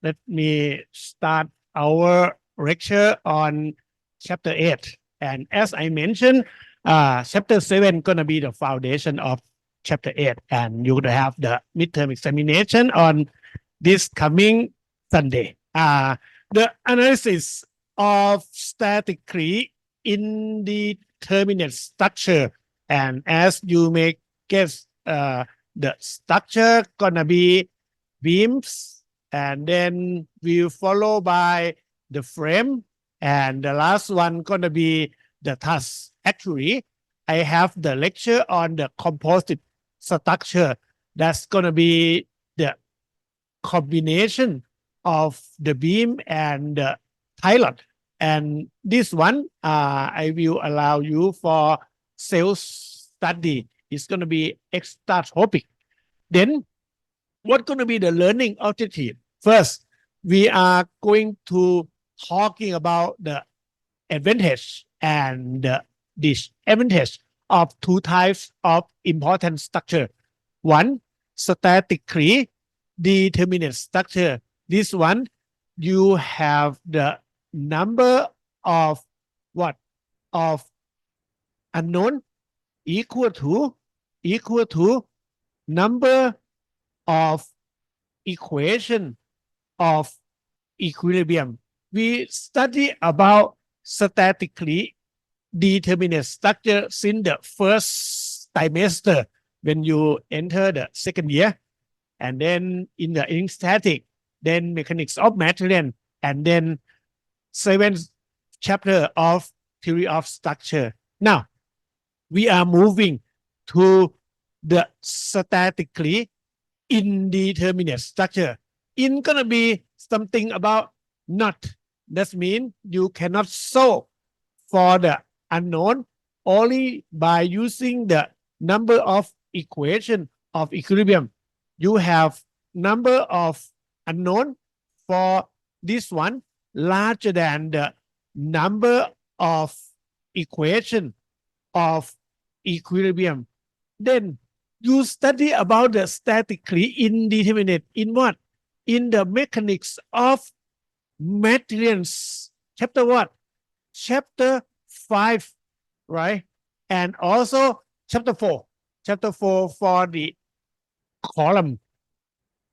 let me start our lecture on chapter 8. And as I mentioned, chapter 7 gonna be the foundation of chapter 8. And you're gonna have the midterm examination on this coming Sunday. The analysis of statically indeterminate structure. And as you may guess, the structure gonna be beams, and then we follow by the frame, and the last one gonna be the truss. Actually, I have the lecture on the composite structure. That's gonna be the combination of the beam and the pilot. And this one, I will allow you for self-study. It's going to be extra topic. Then, what's going to be the learning objective? First, we are going to talking about the advantage and the disadvantage of two types of important structure. One, statically determinate structure. This one, you have the number of what? Of unknown equal to number of equation of equilibrium. We study about statically determinate structure since the first trimester when you enter the second year, and then in static, then mechanics of material, and then 7th chapter of theory of structure. Now, we are moving to the statically indeterminate structure. In gonna be something about not. That means you cannot solve for the unknown only by using the number of equation of equilibrium. You have number of unknown for this one larger than the number of equation of equilibrium. Then you study about the statically indeterminate in what? In the mechanics of materials. Chapter what? Chapter 5, right? And also chapter 4. Chapter 4 for the column,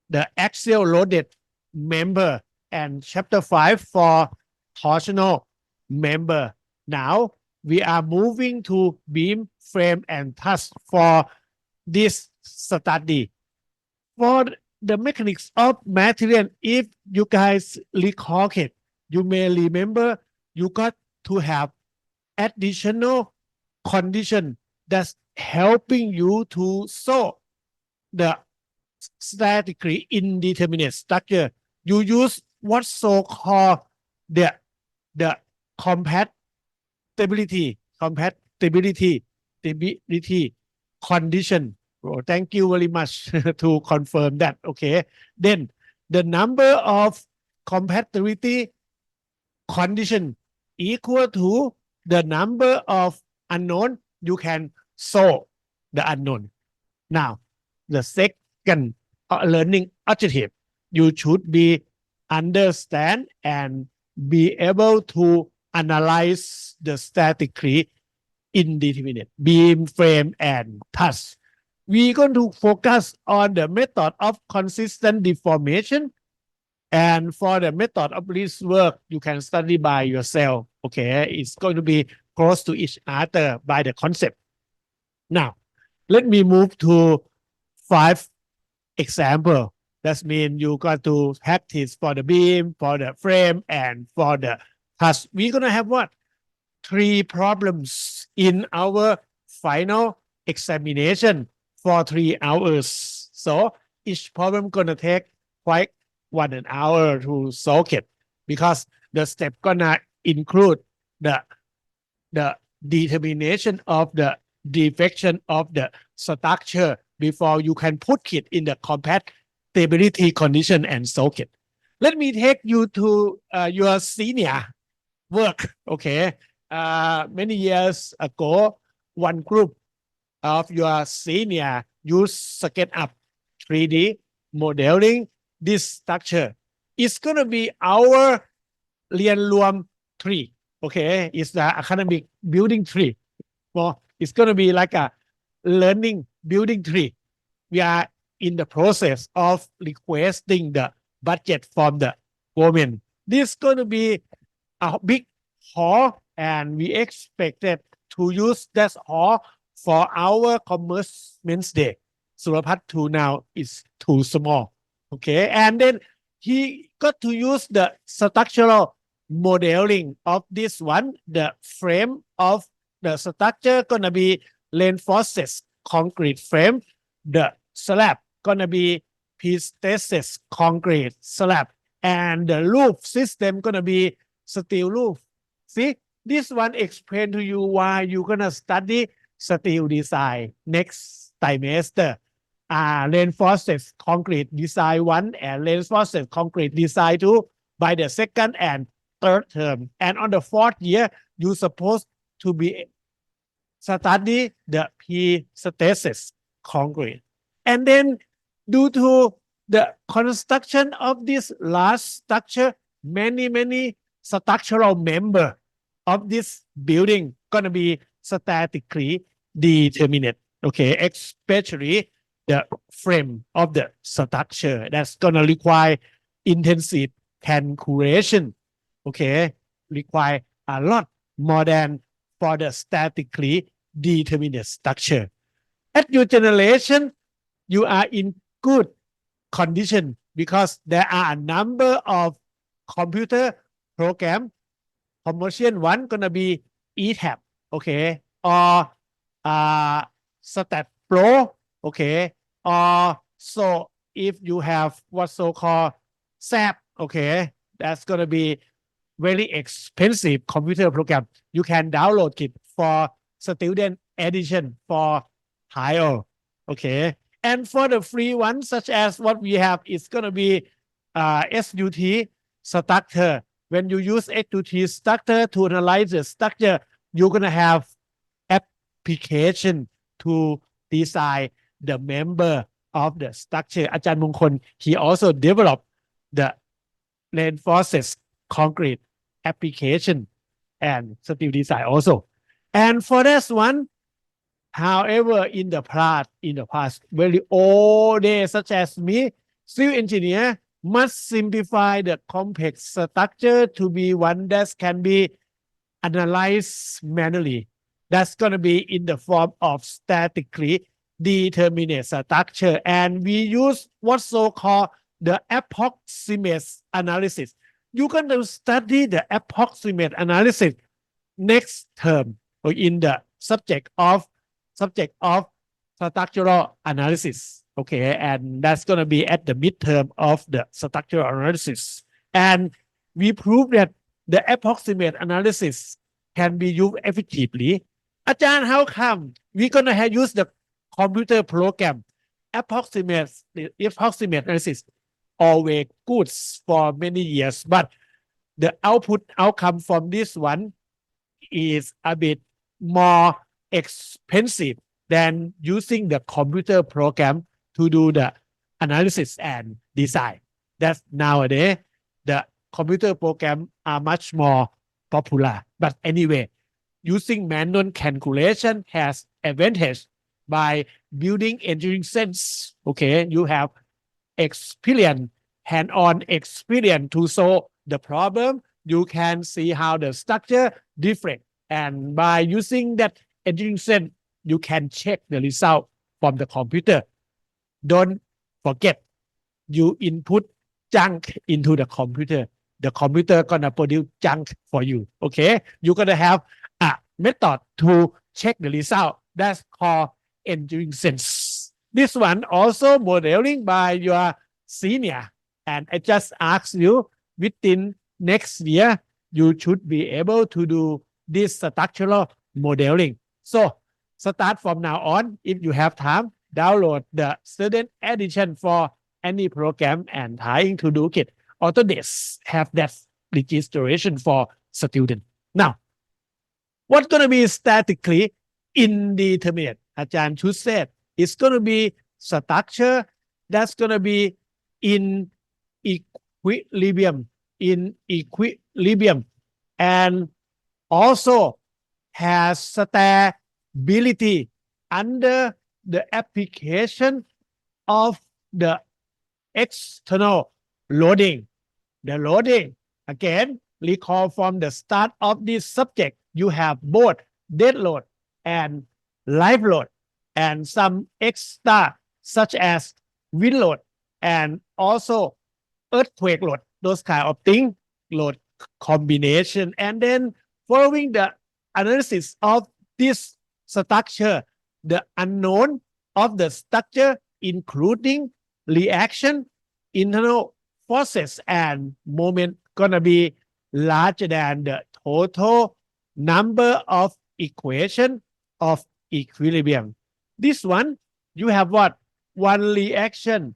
the axial loaded member, and chapter 5 for torsional member. Now we are moving to beam, frame, and truss for this study. For the mechanics of material, if you guys recall it, you may remember you got to have additional condition that's helping you to solve the statically indeterminate structure. You use what's so-called the compatibility condition. Oh, thank you very much to confirm that. Okay. Then the number of compatibility condition equal to the number of unknown, you can solve the unknown. Now, the second learning objective, you should be understand and be able to analyze the statically indeterminate beam, frame, and truss. We're going to focus on the method of consistent deformation. And for the method of this work, you can study by yourself. Okay, it's going to be close to each other by the concept. Now, let me move to 5 examples. That means you got to practice for the beam, for the frame, and for the truss. We're going to have what? 3 problems in our final examination for 3 hours. So each problem going to take quite 1 hour to solve it, because the step gonna include the determination of the deflection of the structure before you can put it in the compatibility condition and solve it. Let me take you to your senior work. Okay, many years ago, one group of your senior used SketchUp 3D modeling this structure. it's gonna be our เรียนรวม tree okay it's the academic building tree well it's gonna be like a learning building tree we are in the process of requesting the budget from the government this is going to be a big hall and we expected to use that hall for our commencement day Surapat 2 now is too small okay and then he got to use the structural modeling of this one the frame of the structure gonna be reinforced concrete frame the slab gonna be piece concrete slab and the roof system gonna be steel roof see this one explain to you why you're gonna study steel design next trimester reinforced concrete design 1 and reinforced concrete design 2 by the second and third term and on the fourth year you supposed to be study the pre-stasis concrete and then due to the construction of this large structure many structural member of this building gonna be statically determinate okay especially the frame of the structure that's gonna require intensive calculation okay require a lot more than for the statically determinate structure at your generation you are in good condition because there are a number of computer program commercial one gonna be ETAP okay or Stat Pro okay or so if you have what so called SAP okay that's gonna be very expensive computer program you can download it for student edition for higher okay and for the free ones such as what we have it's gonna be SUT structure when you use SUT structure to analyze the structure you're gonna have application to design the member of the structure อาจารย์มงคล he also developed the reinforced concrete application and steel design also and for this one however in the past very old days such as me civil engineer must simplify the complex structure to be one that can be analyzed manually that's going to be in the form of statically determinate structure and we use what's so called the approximate analysis you're going to study the approximate analysis next term or in the subject of structural analysis okay and that's going to be at the midterm of the structural analysis and we prove that the approximate analysis can be used effectively อาจารย์ how come we gonna have use the computer program approximate analysis always good for many years but the outcome from this one is a bit more expensive than using the computer program to do the analysis and design that's nowadays the computer program are much more popular but anyway using manual calculation has advantage by building engineering sense okay you have experience hand-on experience to solve the problem you can see how the structure different and by using that engineering sense you can check the result from the computer don't forget you input junk into the computer gonna produce junk for you okay you're gonna have a method to check the result that's called engineering sense this one also modeling by your senior and I just ask you within next year you should be able to do this structural modeling so start from now on if you have time download the student edition for any program and trying to do it Autodesk have that registration for student now what's going to be statically indeterminate อาจารย์ชุด said it's going to be structure that's going to be in equilibrium in equilibrium and also has stability under the application of the external loading. The loading, again, recall from the start of this subject, you have both dead load and live load and some extra such as wind load and also earthquake load, those kind of things, load combination. And then following the analysis of this structure, the unknown of the structure, including reaction, internal forces, and moment, gonna be larger than the total number of equation of equilibrium. This one, you have what? One reaction,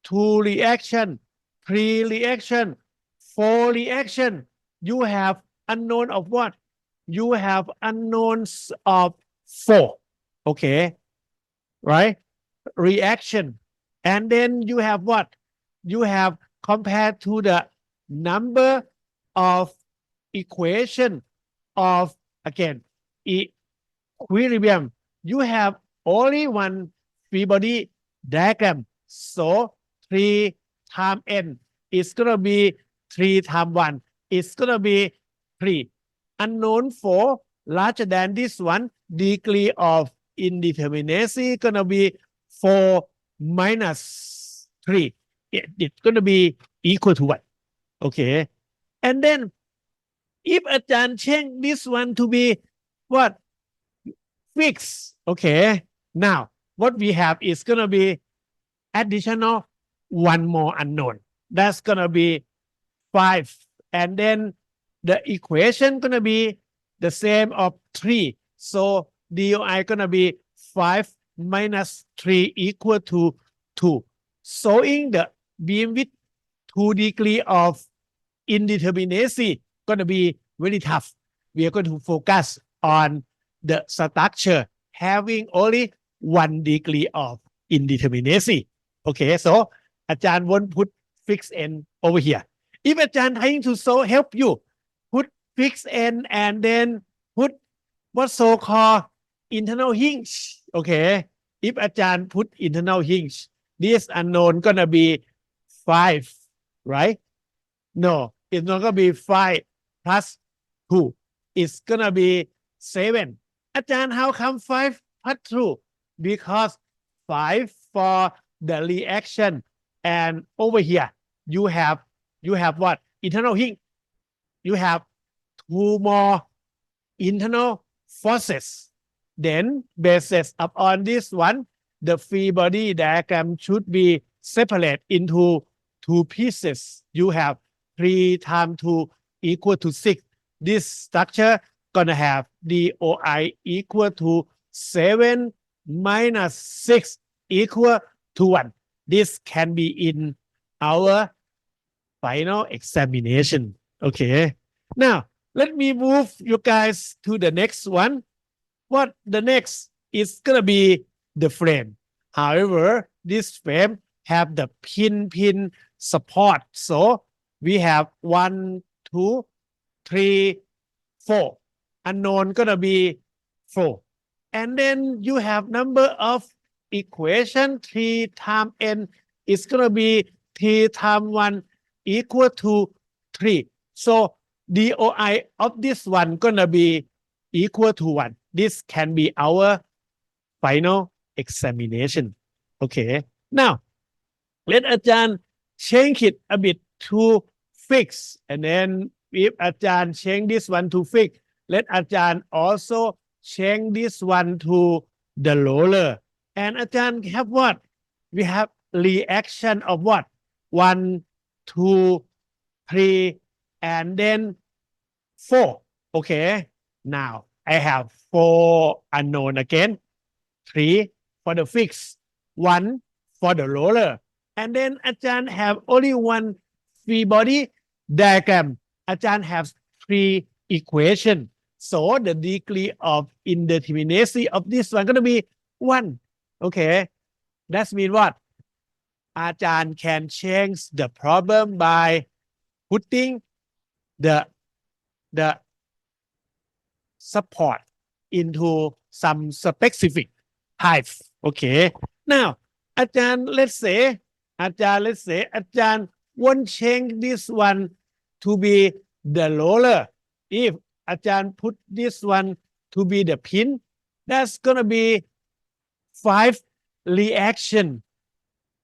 two reaction, three reaction, four reaction. You have unknown of what? You have unknowns of four. Okay. Right? Reaction. And then you have what? You have compared to the number of equation of, again, equilibrium. You have only one free body diagram. So 3 times n is going to be 3 times 1. It's going to be 3. Unknown 4 larger than this one. Degree of indeterminacy going to be 4 minus 3. It's going to be equal to 1. Okay. And then if Ajahn change this one to be what? Fixed. Okay. Now, what we have is going to be additional one more unknown. That's going to be 5. And then the equation going to be the same of 3. So DOI going to be 5 minus 3 equal to 2. Showing the beam with 2 degree of indeterminacy going to be very tough. We are going to focus on the structure having only 1 degree of indeterminacy. Okay, so Ajahn won't put fixed n over here. If Ajahn trying to help you, put fixed n and then put what so-called internal hinge. Okay, if Ajahn put internal hinge, this unknown gonna be 5, right? No, it's not gonna be 5 plus 2. It's gonna be 7. Ajahn, how come 5 plus 2? Because 5 for the reaction, and over here you have what? Internal hinge. You have 2 more internal forces. Then basis upon this one, the free body diagram should be separated into 2 pieces. You have 3 times 2 equal to 6. This structure gonna have DOI equal to 7 minus 6 equal to 1. This can be in our final examination. Okay. Now, let me move you guys to the next one. What the next is going to be the frame. However, this frame have the pin support. So we have 1, 2, 3, 4. Unknown going to be 4. And then you have number of equation 3 times n is going to be 3 times 1 equal to 3. So DOI of this one going to be equal to 1. This can be our final examination. Okay. Now, let Ajahn change it a bit to fix. And then if Ajahn change this one to fix, let Ajahn also change this one to the roller. And Ajahn have what? We have reaction of what? 1, 2, 3, and then 4. Okay. Now, I have 4 unknown again. 3 for the fix. 1 for the roller. And then Ajahn have only 1 free body diagram. Ajahn has 3 equation. So the degree of indeterminacy of this one going to be 1. Okay. That means what? Ajahn can change the problem by putting the support into some specific type. Okay. Now, อาจารย์ let's say อาจารย์ want change this one to be the roller. If อาจารย์ put this one to be the pin, that's gonna be 5 reaction.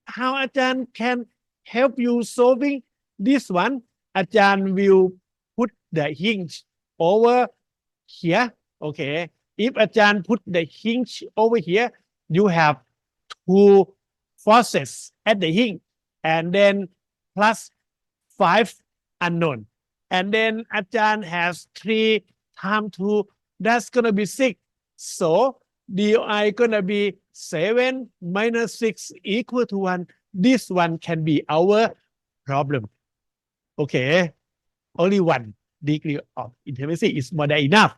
How อาจารย์ can help you solving this one? อาจารย์ will put the hinge over here. Okay. If อาจารย์ put the hinge over here, you have 2 forces at the hinge and then plus 5 unknown. And then อาจารย์ has 3 times 2. That's gonna be 6. So DI gonna be 7 minus 6 equal to 1. This one can be our problem. Okay. Only 1 degree of intimacy is more than enough.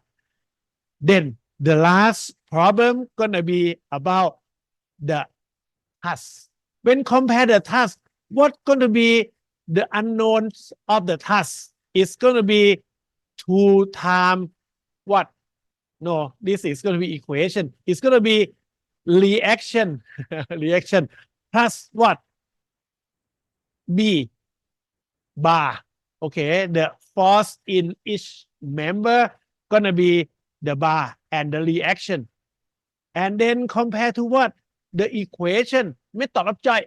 Then the last problem gonna be about the task. When compare the task, what gonna be the unknowns of the task? It's gonna be 2 times what? No, this is gonna be equation. It's gonna be reaction. Reaction plus what? B bar. Okay, the force in each member gonna be the bar and the reaction. And then compare to what? The equation. Method of joy.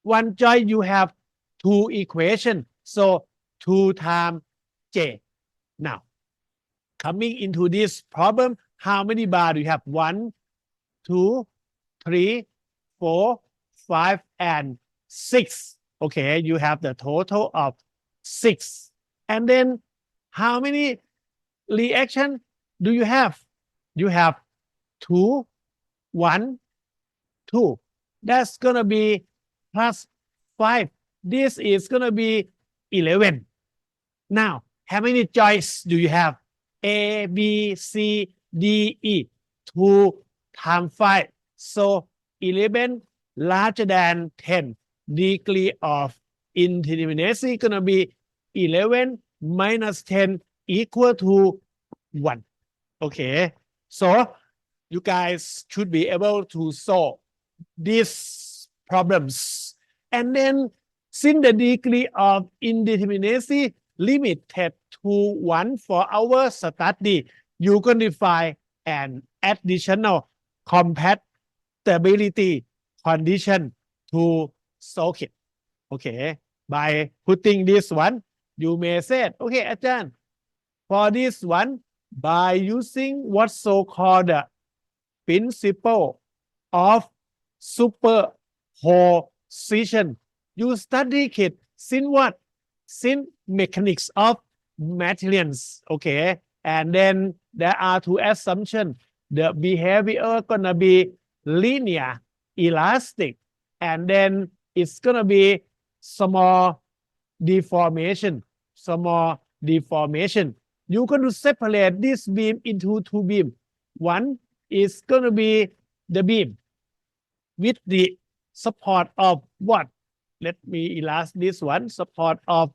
One joy you have 2 equation. So 2 times J. Now, coming into this problem, how many bar do you have? 1, 2, 3, 4, 5, and 6. Okay, you have the total of 6. And then how many reaction do you have? You have 2, 1, 2. That's gonna be plus 5. This is gonna be 11. Now, how many choices do you have? A, B, C, D, E. 2 times 5. So 11 larger than 10. Degree of indeterminacy gonna be 11 minus 10 equal to 1. Okay. So you guys should be able to solve these problems. And then since the degree of indeterminacy limited to 1 for our study, you can define an additional compatibility condition to solve it. Okay. By putting this one, you may say, okay, อาจารย์ for this one, by using what's so-called the principle of superposition, you study it since what? Since mechanics of materials. Okay. And then there are 2 assumptions. The behavior gonna be linear, elastic, and then it's gonna be small deformation. You going to separate this beam into 2 beams. One is gonna be the beam with the support of what? Let me illustrate this one. Support of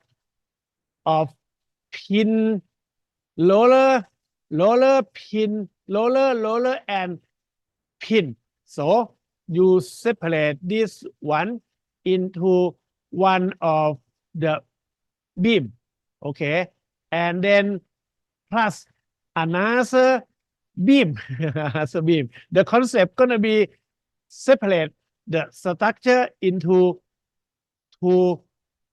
pin, roller, pin, roller, and pin. So you separate this one into one of the beam. Okay. And then plus another beam. Another beam. The concept gonna be separate the structure into 2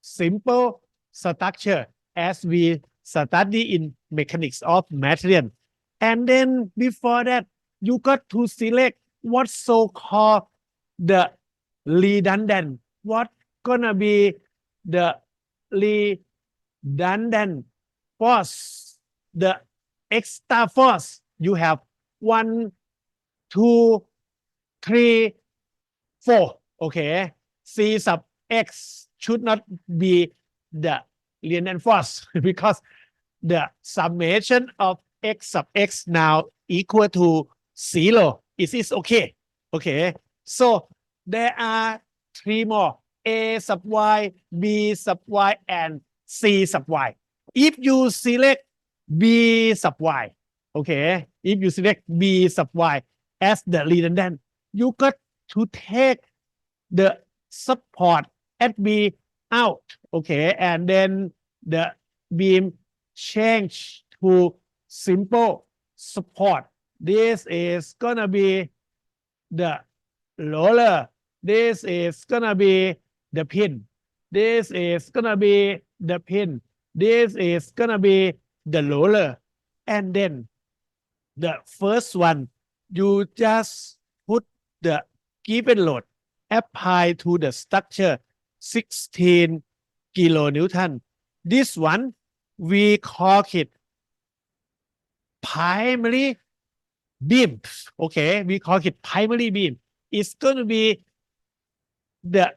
simple structure as we study in mechanics of material. And then before that, you got to select what's so-called the redundant. What gonna be the redundant force? The extra force. You have 1, 2, 3, 4. Okay. C sub x should not be the redundant force because the summation of x sub x now equal to 0. It is okay. Okay. So there are 3 more. A sub y, B sub y, and C sub y. If you select B sub y, okay, if you select B sub y as the redundant, you got to take the support at B out, okay, and then the beam change to simple support. This is gonna be the roller. This is gonna be the pin. This is gonna be the pin. This is gonna be the roller. And then the first one, you just put the given load apply to the structure 16 kilonewton. This one, we call it primary beam. Okay, we call it primary beam. It's going to be the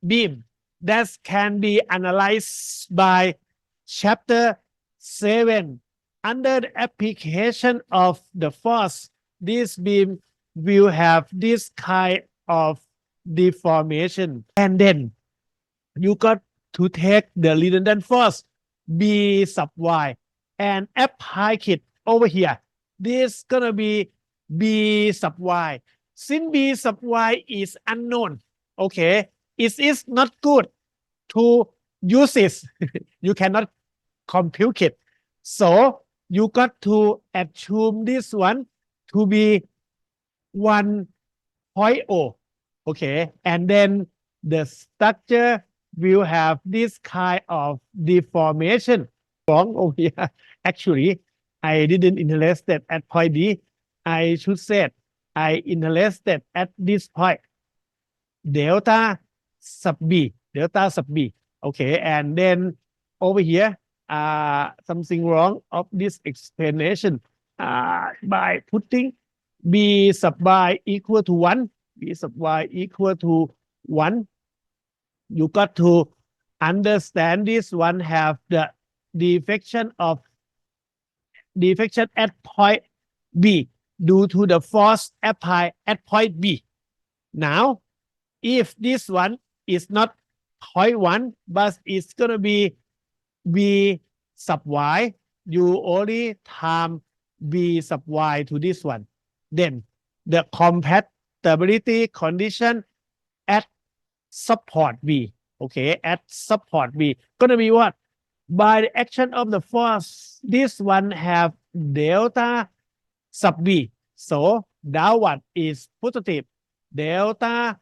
beam that can be analyzed by chapter 7 under the application of the force. This beam will have this kind of deformation, and then you got to take the redundant force B sub y and apply it over here. This gonna be B sub y. Since B sub y is unknown, okay, it is not good to use it. You cannot compute it. So you got to assume this one to be 1.0, okay, and then the structure will have this kind of deformation. Wrong over here. Actually, I didn't interested at point D. I should say I interested at this point. Delta sub B. Delta sub B. Okay, and then over here, something wrong of this explanation. By putting B sub y equal to 1, B sub y equal to 1, you got to understand this one have the deflection at point B due to the force applied at point B. Now, if this one is not point 1, but it's going to be B sub y, you only time B sub y to this one. Then the compatibility condition at support B, okay, at support B, gonna be what? By the action of the force, this one have delta sub B. So that one is positive. Delta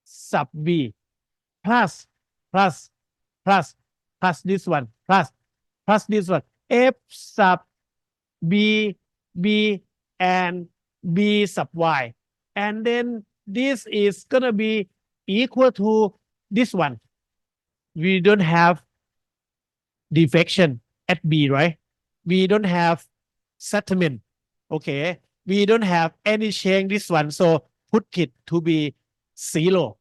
sub B plus this one, plus this one. F sub B and B sub y. And then this is gonna be equal to this one. We don't have deflection at B, right? We don't have settlement. Okay. We don't have any change this one. So put it to be 0.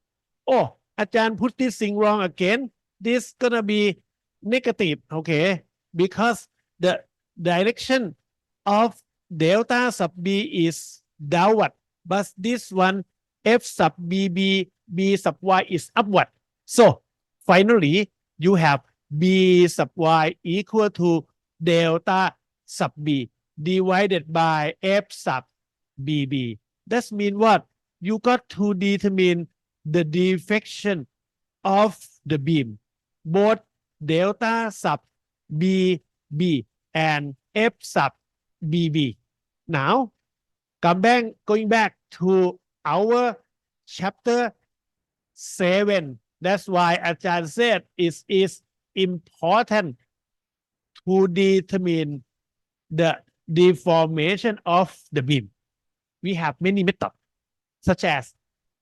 Oh,อาจารย์ put this thing wrong again. This gonna be negative. Okay. Because the direction of delta sub B is downward. But this one, F sub B sub y is upward. So finally, you have B sub y equal to delta sub B divided by F sub BB. That means what? You got to determine the deflection of the beam, both delta sub BB and F sub BB. Now, going back to our chapter 7. That's why Ajahn said it is important to determine the deformation of the beam. We have many methods, such as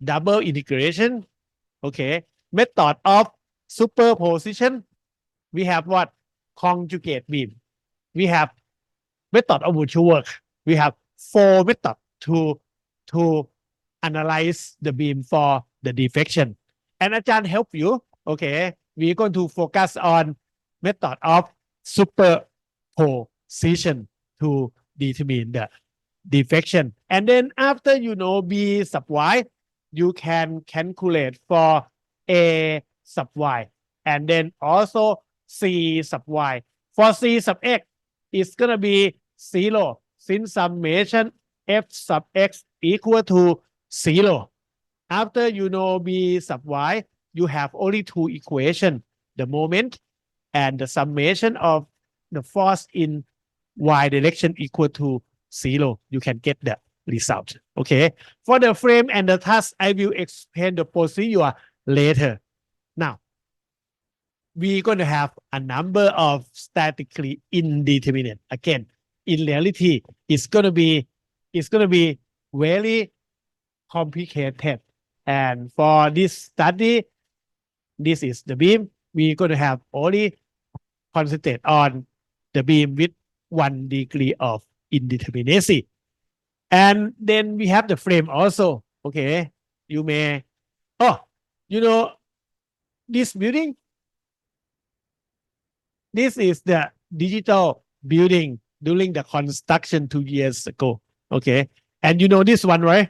double integration, okay, method of superposition. We have what? Conjugate beam. We have method of virtual work. We have 4 methods to analyze the beam for the deflection. And Ajahn help you. Okay, we're going to focus on method of superposition to determine the deflection. And then after you know B sub y, you can calculate for A sub y. And then also C sub y. For C sub x, it's gonna be 0 since summation f sub x equal to 0. After you know B sub y, you have only two equations, the moment and the summation of the force in y direction equal to 0. You can get the result. Okay. For the frame and the task, I will explain the procedure later. Now, we're going to have a number of statically indeterminate. Again, in reality, it's going to be very complicated. And for this study, this is the beam. We're going to have only concentrate on the beam with 1 degree of indeterminacy. And then we have the frame also. Okay. You may, this building, this is the digital building during the construction 2 years ago. Okay. And you know this one, right?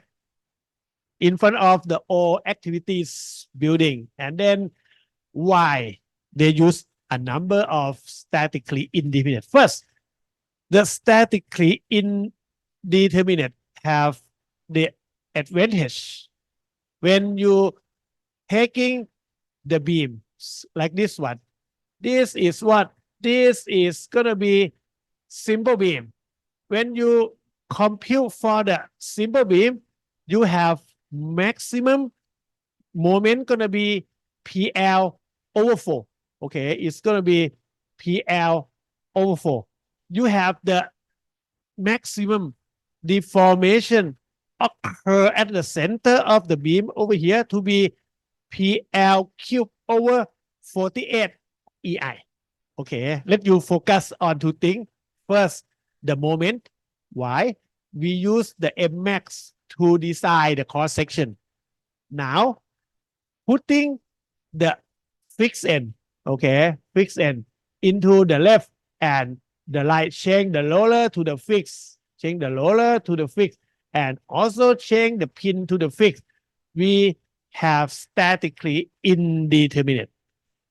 In front of the all activities building. And then why they use a number of statically indeterminate. First, the statically indeterminate have the advantage when you taking the beams like this one. This is what? This is going to be simple beam. When you compute for the simple beam, you have maximum moment going to be PL over 4. Okay, it's going to be PL over 4. You have the maximum deformation occur at the center of the beam over here to be PL cubed over 48 EI. Okay, let you focus on two things. First, the moment. Why? We use the Mmax to design the cross section. Now, putting the fixed end, okay, fixed end into the left and the right, change the roller to the fixed, change the roller to the fixed, and also change the pin to the fixed. We have statically indeterminate.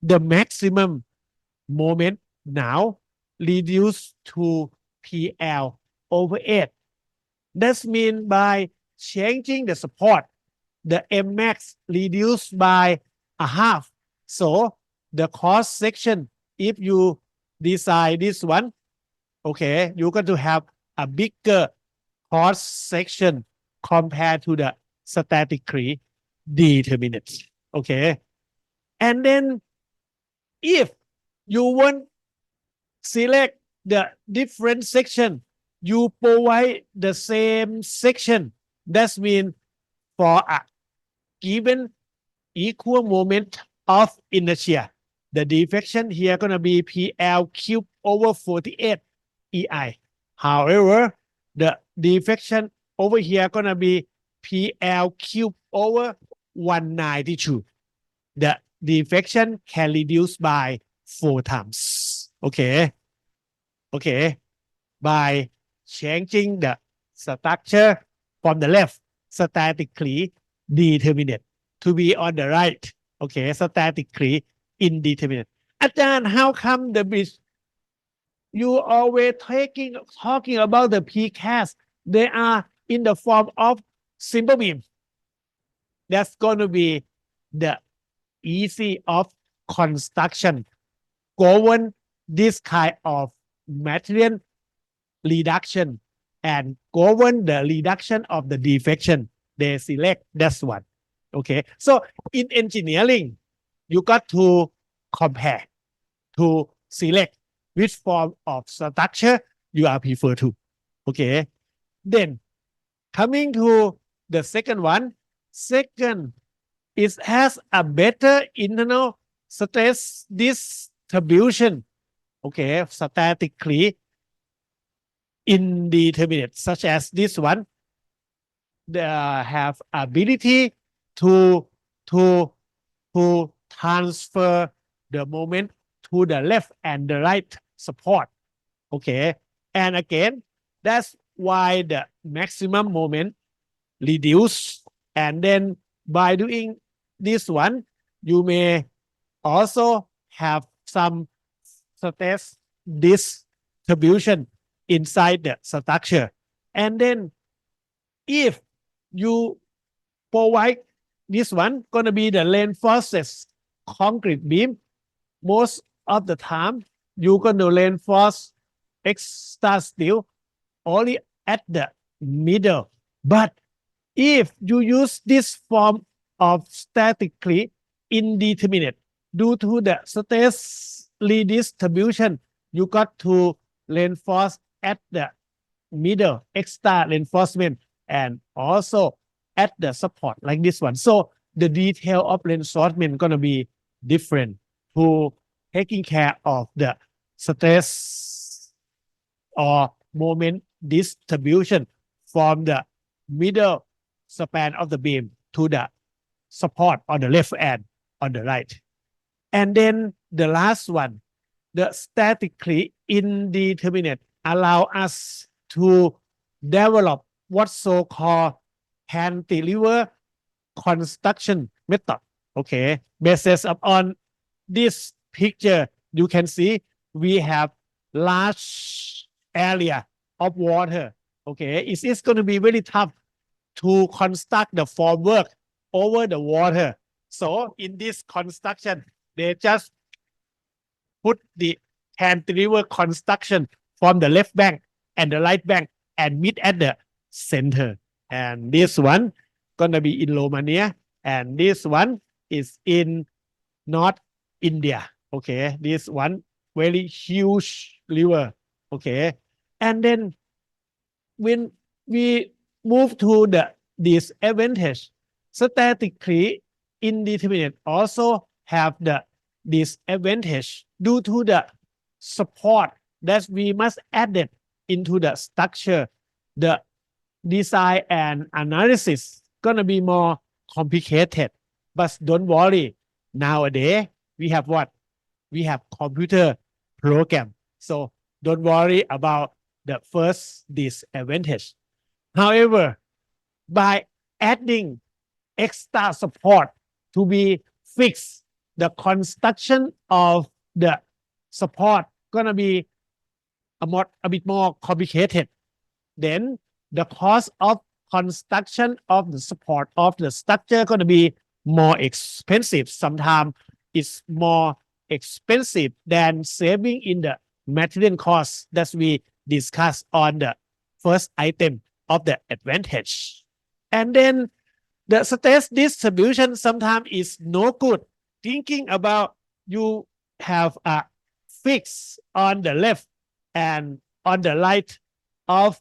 The maximum moment now reduced to PL over 8. That means by changing the support, the Mmax reduced by a half. So the cross section, if you design this one, okay, you're going to have a bigger cross section compared to the statically determinate. Okay. And then if you want select the different section, you provide the same section. That means for a given equal moment of inertia, the deflection here going to be PL cubed over 48 EI. However, the deflection over here going to be PL cubed over 192. The deflection can reduce by 4 times. Okay. Okay. By changing the structure from the left, statically determinate, to be on the right. Okay. Statically indeterminate. Ajahn, how come the bridge? You always talking about the precast. They are in the form of simple beam. That's going to be the easy of construction. Govern this kind of material reduction and govern the reduction of the deflection. They select that's one. Okay. So in engineering, you got to compare, to select which form of structure you are prefer to. Okay. Then coming to the second one, second, it has a better internal stress distribution. Okay, statically indeterminate, such as this one. They have ability to transfer the moment to the left and the right support. Okay, and again, that's why the maximum moment reduce. And then by doing this one, you may also have some stress distribution inside the structure. And then if you provide this one, gonna be the reinforced concrete beam, most of the time you're gonna reinforce extra steel only at the middle. But if you use this form of statically indeterminate, due to the stress redistribution, you got to reinforce at the middle, extra reinforcement, and also at the support like this one. So the detail of reinforcement gonna be different to taking care of the stress or moment distribution from the middle span of the beam to the support on the left and on the right. And then the last one, the statically indeterminate allow us to develop what so-called cantilever construction method. Okay, based upon this picture, you can see we have large area of water. Okay, it's going to be very tough to construct the formwork over the water. So in this construction, they just put the cantilever construction from the left bank and the right bank and meet at the center. And this one gonna be in Romania, and this one is in North India. Okay, this one very huge river. Okay, and then when we move to the disadvantage, statically indeterminate also have the disadvantage due to the support that we must add it into the structure. The design and analysis gonna be more complicated, but don't worry. Nowadays we have what? We have computer program, so don't worry about the first disadvantage. However, by adding extra support to be fixed, the construction of the support gonna be a bit more complicated. Then the cost of construction of the support of the structure gonna be more expensive. Sometimes it's more expensive than saving in the material costs that we discussed on the first item of the advantage. And then the stress distribution sometimes is no good. Thinking about you have a fix on the left and on the right of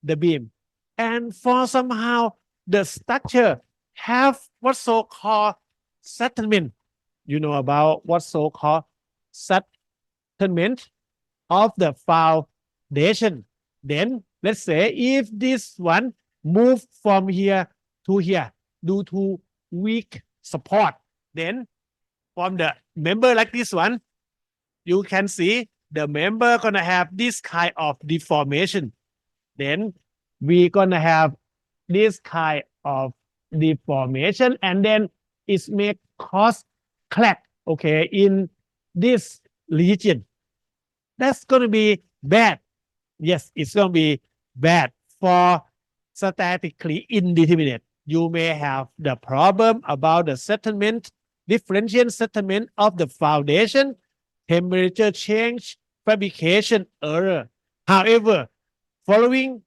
the beam. And for somehow the structure have what so-called settlement. You know about what so-called settlement of the foundation. Then let's say if this one move from here to here due to weak support, then from the member like this one, you can see the member gonna have this kind of deformation. Then we gonna have this kind of deformation, and then it may cause crack, okay, in this region. That's gonna be bad. Yes, it's gonna be bad for statically indeterminate. You may have the problem about the settlement, differential settlement of the foundation, temperature change, fabrication error. However, following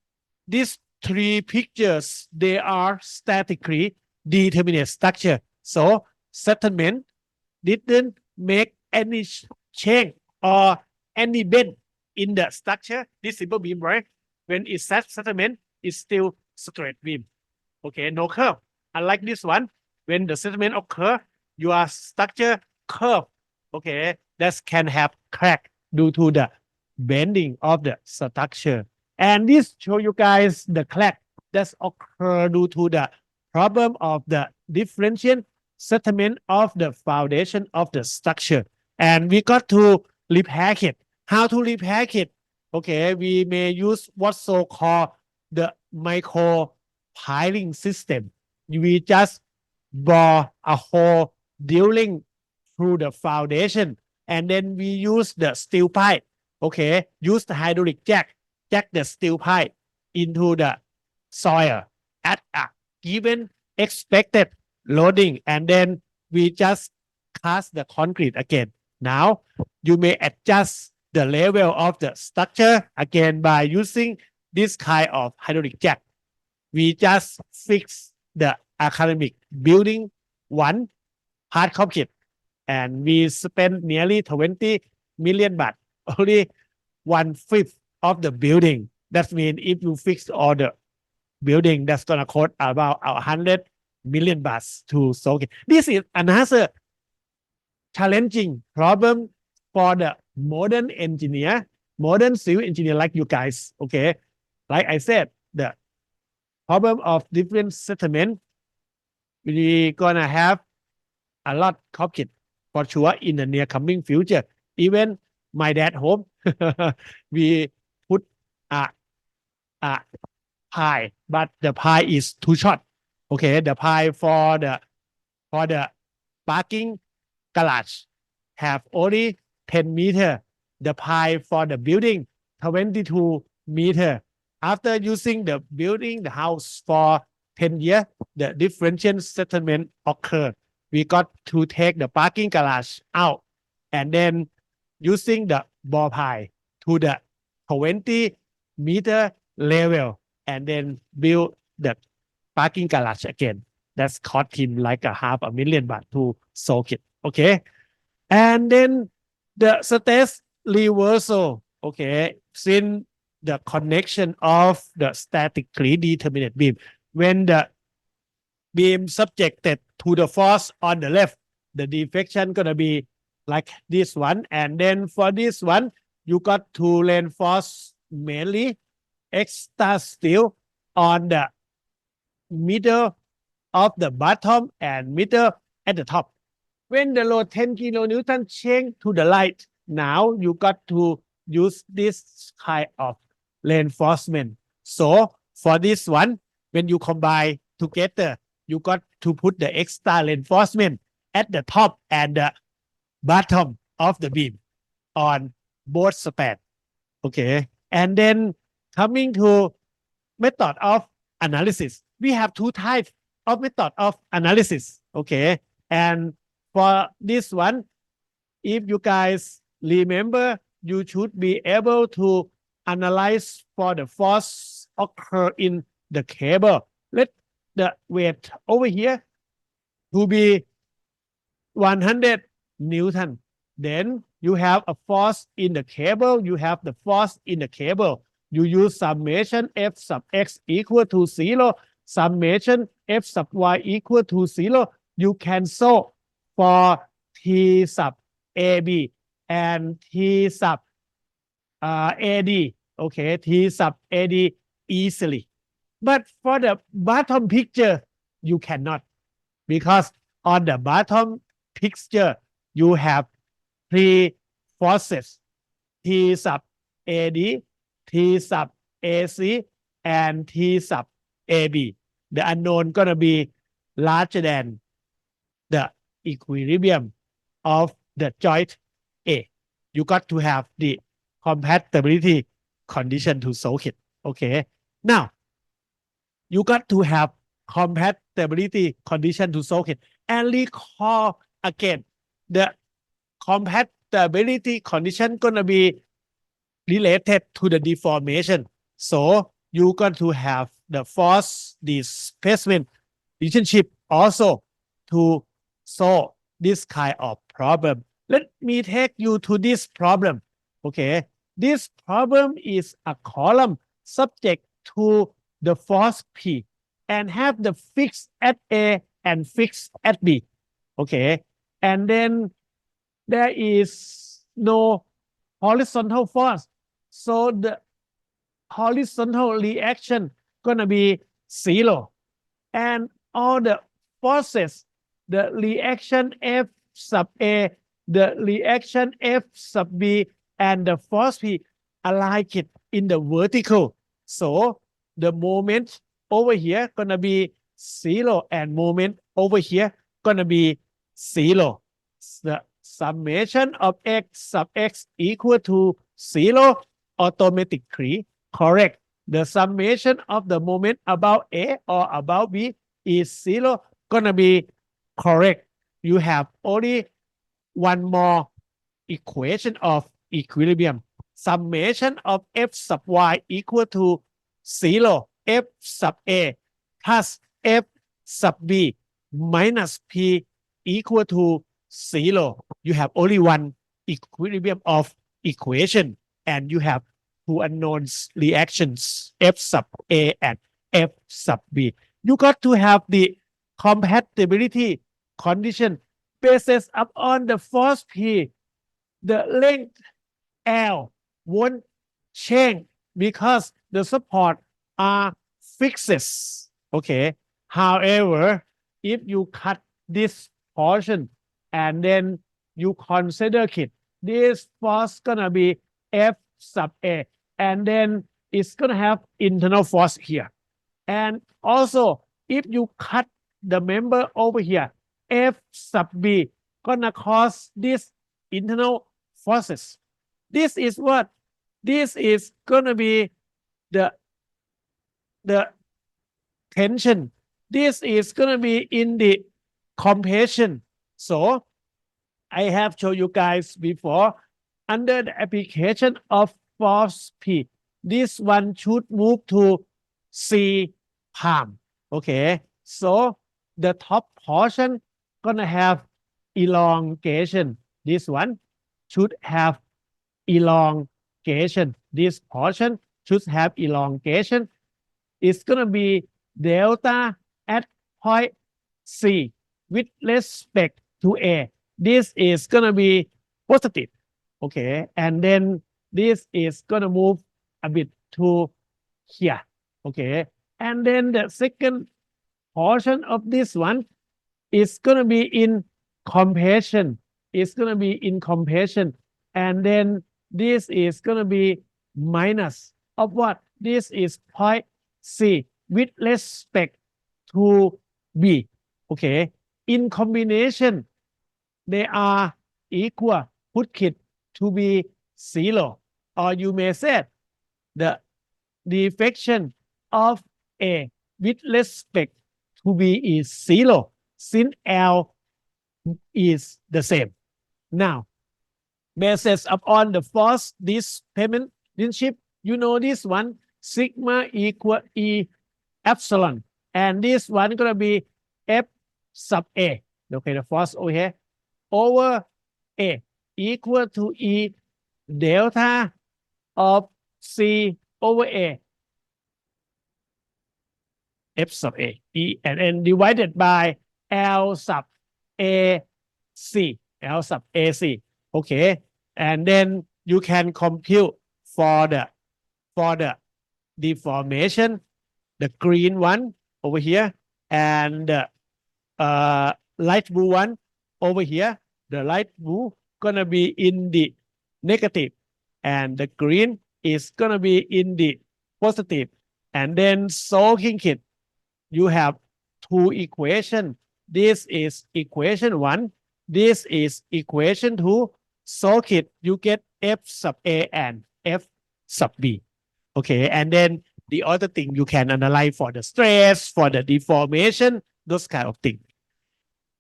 these three pictures, they are statically determinate structure. So settlement didn't make any change or any bend in the structure. This simple beam, right? When it's settlement, it's still straight beam. Okay, no curve. Unlike this one, when the settlement occur, your structure curve. Okay, that can have crack due to the bending of the structure. And this show you guys the crack that occur due to the problem of the differential settlement of the foundation of the structure. And we got to repair it. How to repair it? Okay, we may use what so-called the micro piling system. We just bore a hole drilling through the foundation, and then we use the steel pipe. Okay, use the hydraulic jack the steel pipe into the soil at a given expected loading, and then we just cast the concrete again. Now you may adjust the level of the structure again by using this kind of hydraulic jack. We just fix the academic building one hard concrete, and we spend nearly 20 million baht, only 1/5 of the building. That means if you fix all the building, that's gonna cost about 100 million baht to solve it. This is another challenging problem for the modern engineer, modern civil engineer like you guys. Okay, like I said, the problem of different settlement, we gonna have a lot concrete for sure in the near coming future. Even my dad home, we put a pie, but the pie is too short. Okay, the pie for the parking garage have only 10 meter. The pie for the building 22 meter. After using the building, the house for 10 years, the differential settlement occurred. We got to take the parking garage out and then using the ball pie to the 20 meter level and then build the parking garage again. That's cost him like a $500,000 baht to solve it. Okay. And then the stress reversal. Okay. Since the connection of the statically determinate beam, when the beam subjected to the force on the left, the deflection gonna be like this one. And then for this one, you got to reinforce mainly extra steel on the middle of the bottom and middle at the top. When the load 10 kilonewton change to the right, now you got to use this kind of reinforcement. So for this one, when you combine together, you got to put the extra reinforcement at the top and the bottom of the beam on both span. Okay. And then coming to method of analysis, we have two types of method of analysis. Okay. And for this one, if you guys remember, you should be able to analyze for the force occur in the cable. Let the weight over here to be 100 Newton. Then you have a force in the cable. You have the force in the cable. You use summation F sub X equal to 0. Summation F sub Y equal to 0. You cancel for T sub AB and T sub AD. Okay, T sub AD easily. But for the bottom picture, you cannot, because on the bottom picture, you have three forces, T sub AD, T sub AC, and T sub AB. The unknown gonna be larger than the equilibrium of the joint A. You got to have the compatibility condition to solve it. Okay. Now, you got to have compatibility condition to solve it. And recall again, the compatibility condition gonna be related to the deformation. So you got to have the force displacement relationship also to solve this kind of problem. Let me take you to this problem. Okay. This problem is a column subject to the force P and have the fixed at A and fixed at B. Okay. And then there is no horizontal force. So the horizontal reaction gonna be 0. And all the forces, the reaction F sub A, the reaction F sub B, and the force P align it in the vertical. So the moment over here gonna be 0 and moment over here gonna be 0. The summation of x sub x equal to 0 automatically correct. The summation of the moment about A or about B is 0 gonna be correct. You have only one more equation of equilibrium. Summation of f sub y equal to 0 f sub A plus f sub B minus P equal to 0. You have only one equilibrium of equation and you have two unknowns reactions f sub A and f sub B. You got to have the compatibility condition basis upon the force P. The length L won't change because the support are fixes. Okay. However, if you cut this portion and then you consider it, this force gonna be F sub A, and then it's gonna have internal force here. And also, if you cut the member over here, F sub B gonna cause this internal forces. This is what? This is gonna be the tension. This is gonna be in the compression. So I have shown you guys before, under the application of force P, this one should move to C palm. Okay, so the top portion gonna have elongation. This one should have elongation. This portion should have elongation. It's gonna be delta at point C with respect to A. This is gonna be positive. Okay, and then this is gonna move a bit to here. Okay, and then the second portion of this one is gonna be in compression. It's gonna be in compression, and then this is gonna be minus of what? This is point C with respect to B. Okay, in combination, they are equal. Put it to be 0, or you may say the deflection of A with respect to B is 0 since L is the same. Now, basis upon the force displacement relationship, you know this one, sigma equal E epsilon, and this one gonna be F sub A. Okay, the force over here over A equal to E delta of C over A F sub A E and N divided by L sub A C L sub A C. Okay, and then you can compute for the deformation, the green one over here, and the light blue one over here. The light blue gonna be in the negative, and the green is gonna be in the positive. And then solving it, you have two equations. This is equation 1. This is equation 2. Solve it, you get F sub A and F sub B. Okay, and then the other thing you can analyze for the stress, for the deformation, those kind of things.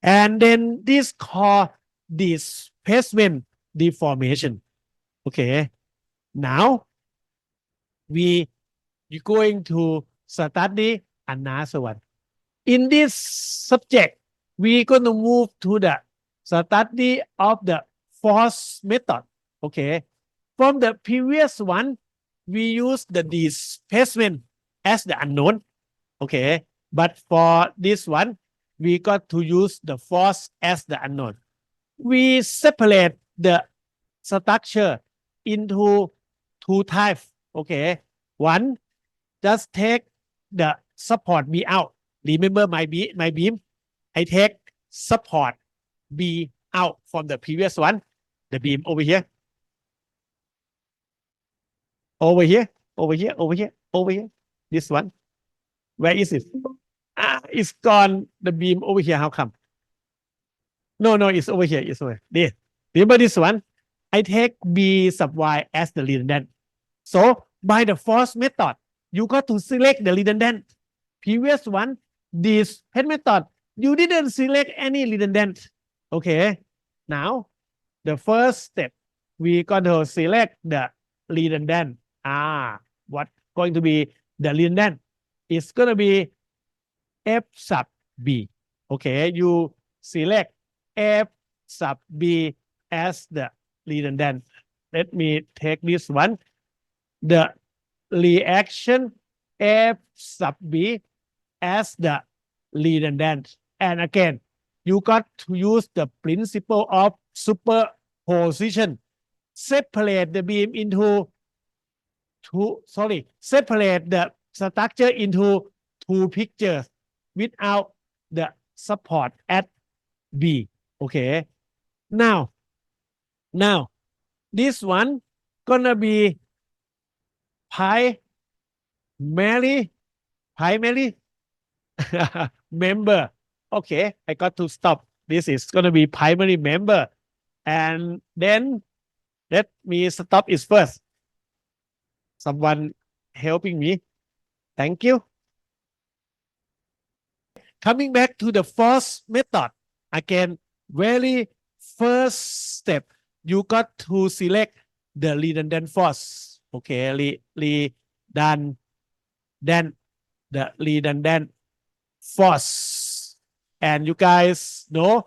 And then this called displacement deformation. Okay, now you're going to study another one. In this subject, we're going to move to the study of the force method. Okay, from the previous one, we use the displacement as the unknown. Okay, but for this one, we got to use the force as the unknown. We separate the structure into two types. Okay, one, just take the support B out. Remember my beam? I take support B out from the previous one. The beam over here. Over here, over here, over here, over here. This one. Where is it? It's gone. The beam over here. How come? No, it's over here. It's over here. There. Remember this one? I take B sub Y as the redundant. So by the force method, you got to select the redundant. Previous one, this head method, you didn't select any redundant. Okay. Now, the first step, we got to select the redundant. What going to be the redundant? It's going to be F sub B. Okay, you select F sub B as the redundant. Let me take this one. The reaction F sub B as the redundant. And again, you got to use the principle of superposition. Separate the beam into separate the structure into two pictures without the support at B. Okay. Now, this one gonna be primary member. Okay, I got to stop. This is gonna be primary member. And then let me stop it first. Someone helping me. Thank you. Coming back to the force method. Again, very first step, you got to select the redundant force. Okay, redundant, the redundant force. And you guys know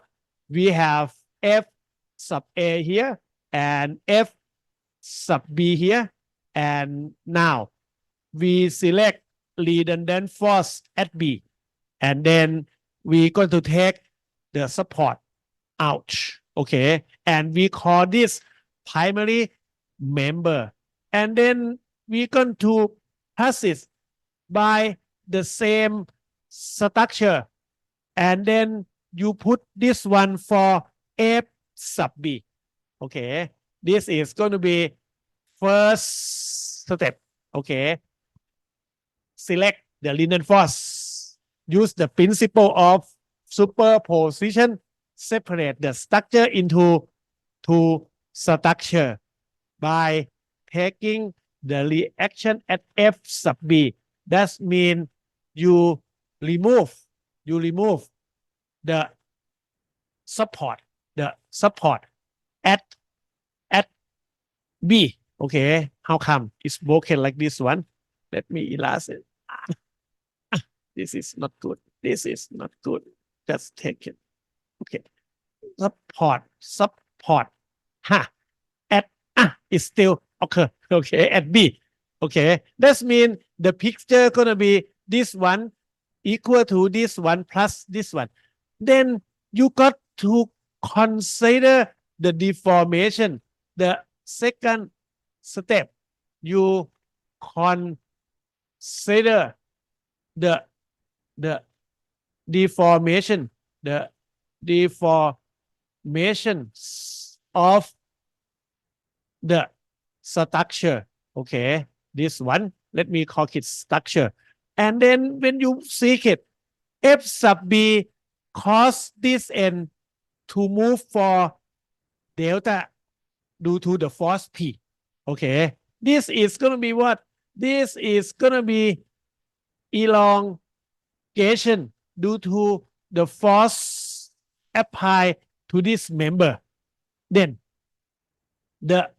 we have F sub A here and F sub B here. And now we select redundant force at B. And then we're going to take the support out. Okay. And we call this primary member. And then we're going to pass it by the same structure. And then you put this one for F sub B. Okay. This is going to be first step. Okay. Select the redundant force. Use the principle of superposition. Separate the structure into two structure by taking the reaction at F sub B. That means you remove the support at B. Okay, how come it's broken like this one? Let me erase it. This is not good. This is not good. Just take it. Okay. Support. At it's still occur. Okay, at B. Okay. That means the picture gonna be this one equal to this one plus this one. Then you got to consider the deformation. The second step, you consider the deformation of the structure. Okay, this one, let me call it structure. And then when you seek it, F sub B cause this end to move for delta due to the force P. Okay, this is going to be what? This is going to be elongation due to the force applied to this member. Then the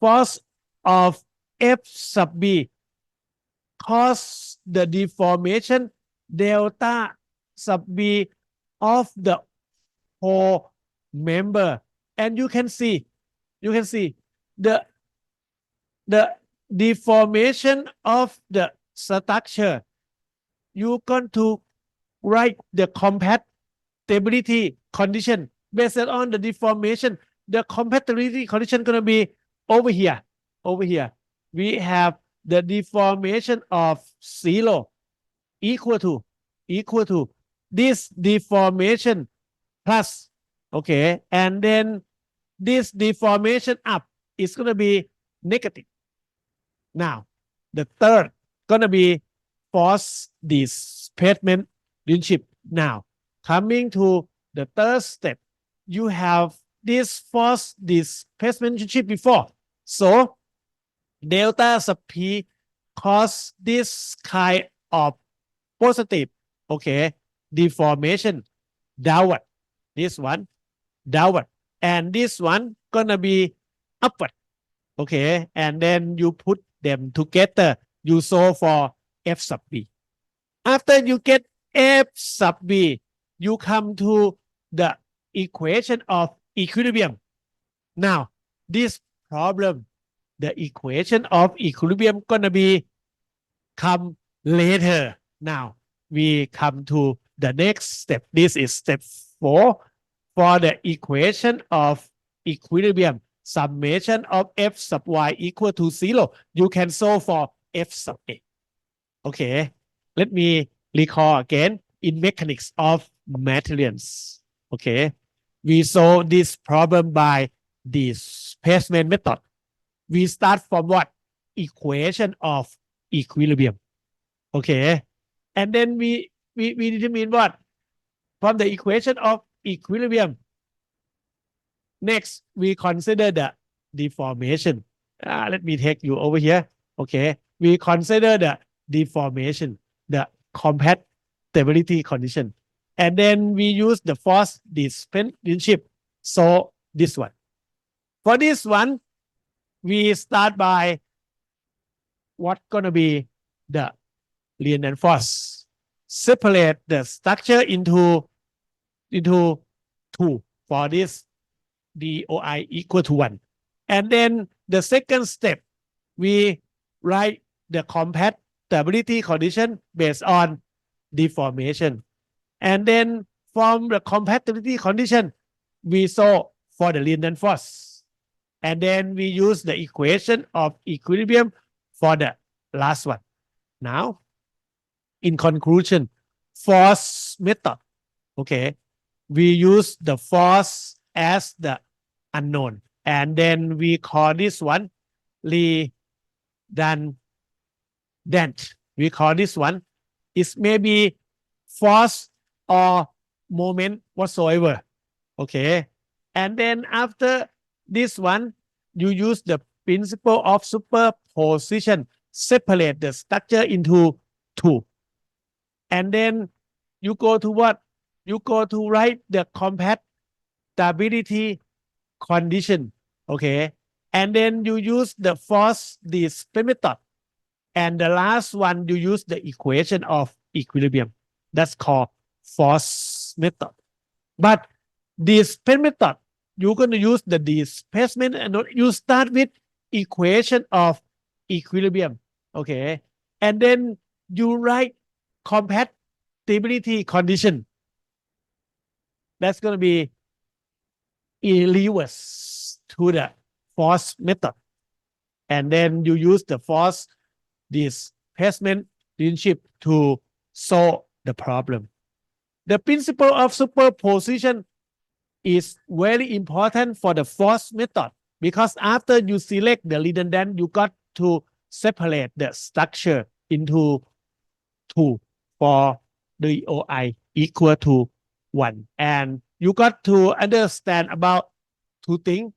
force of F sub B cause the deformation delta sub B of the whole member. And you can see the deformation of the structure. You're going to write the compatibility condition based on the deformation. The compatibility condition going to be over here. We have the deformation of 0 equal to this deformation plus. Okay, and then this deformation up is going to be negative. Now, the third going to be force displacement relationship. Now, coming to the third step, you have this force displacement relationship before. So delta sub P cause this kind of positive, okay, deformation downward. This one downward, and this one gonna be upward, okay, and then you put them together, you solve for F sub B. After you get F sub B, you come to the equation of equilibrium. Now, this problem, the equation of equilibrium gonna be come later. Now, we come to the next step. This is step 4. For the equation of equilibrium, summation of F sub Y equal to 0, you can solve for F sub A. Okay, let me recall again in mechanics of materials. Okay, we solve this problem by displacement method. We start from what? Equation of equilibrium. Okay, and then we determine what? From the equation of equilibrium. Next, we consider the deformation. Let me take you over here. Okay, we consider the deformation, the compatibility condition, and then we use the force displacement relationship. So this one. For this one, we start by what gonna be the linear force. Separate the structure into 2 for this DOI equal to 1. And then the second step, we write the compatibility condition based on deformation. And then from the compatibility condition, we solve for the linear force. And then we use the equation of equilibrium for the last one. Now, in conclusion, force method, okay, we use the force as the unknown, and then we call this one redundant. We call this one is maybe force or moment whatsoever, okay, and then after this one, you use the principle of superposition, separate the structure into 2, and then you go to what? You go to write the compatibility condition, okay, and then you use the force displacement method, and the last one you use the equation of equilibrium. That's called force method. But displacement method, you're going to use the displacement, and you start with equation of equilibrium, okay, and then you write compatibility condition. That's going to be reverse to the force method, and then you use the force displacement relationship to solve the problem. The principle of superposition is very important for the force method, because after you select the redundant, you got to separate the structure into 2 for the OI equal to 1. And you got to understand about 2 things: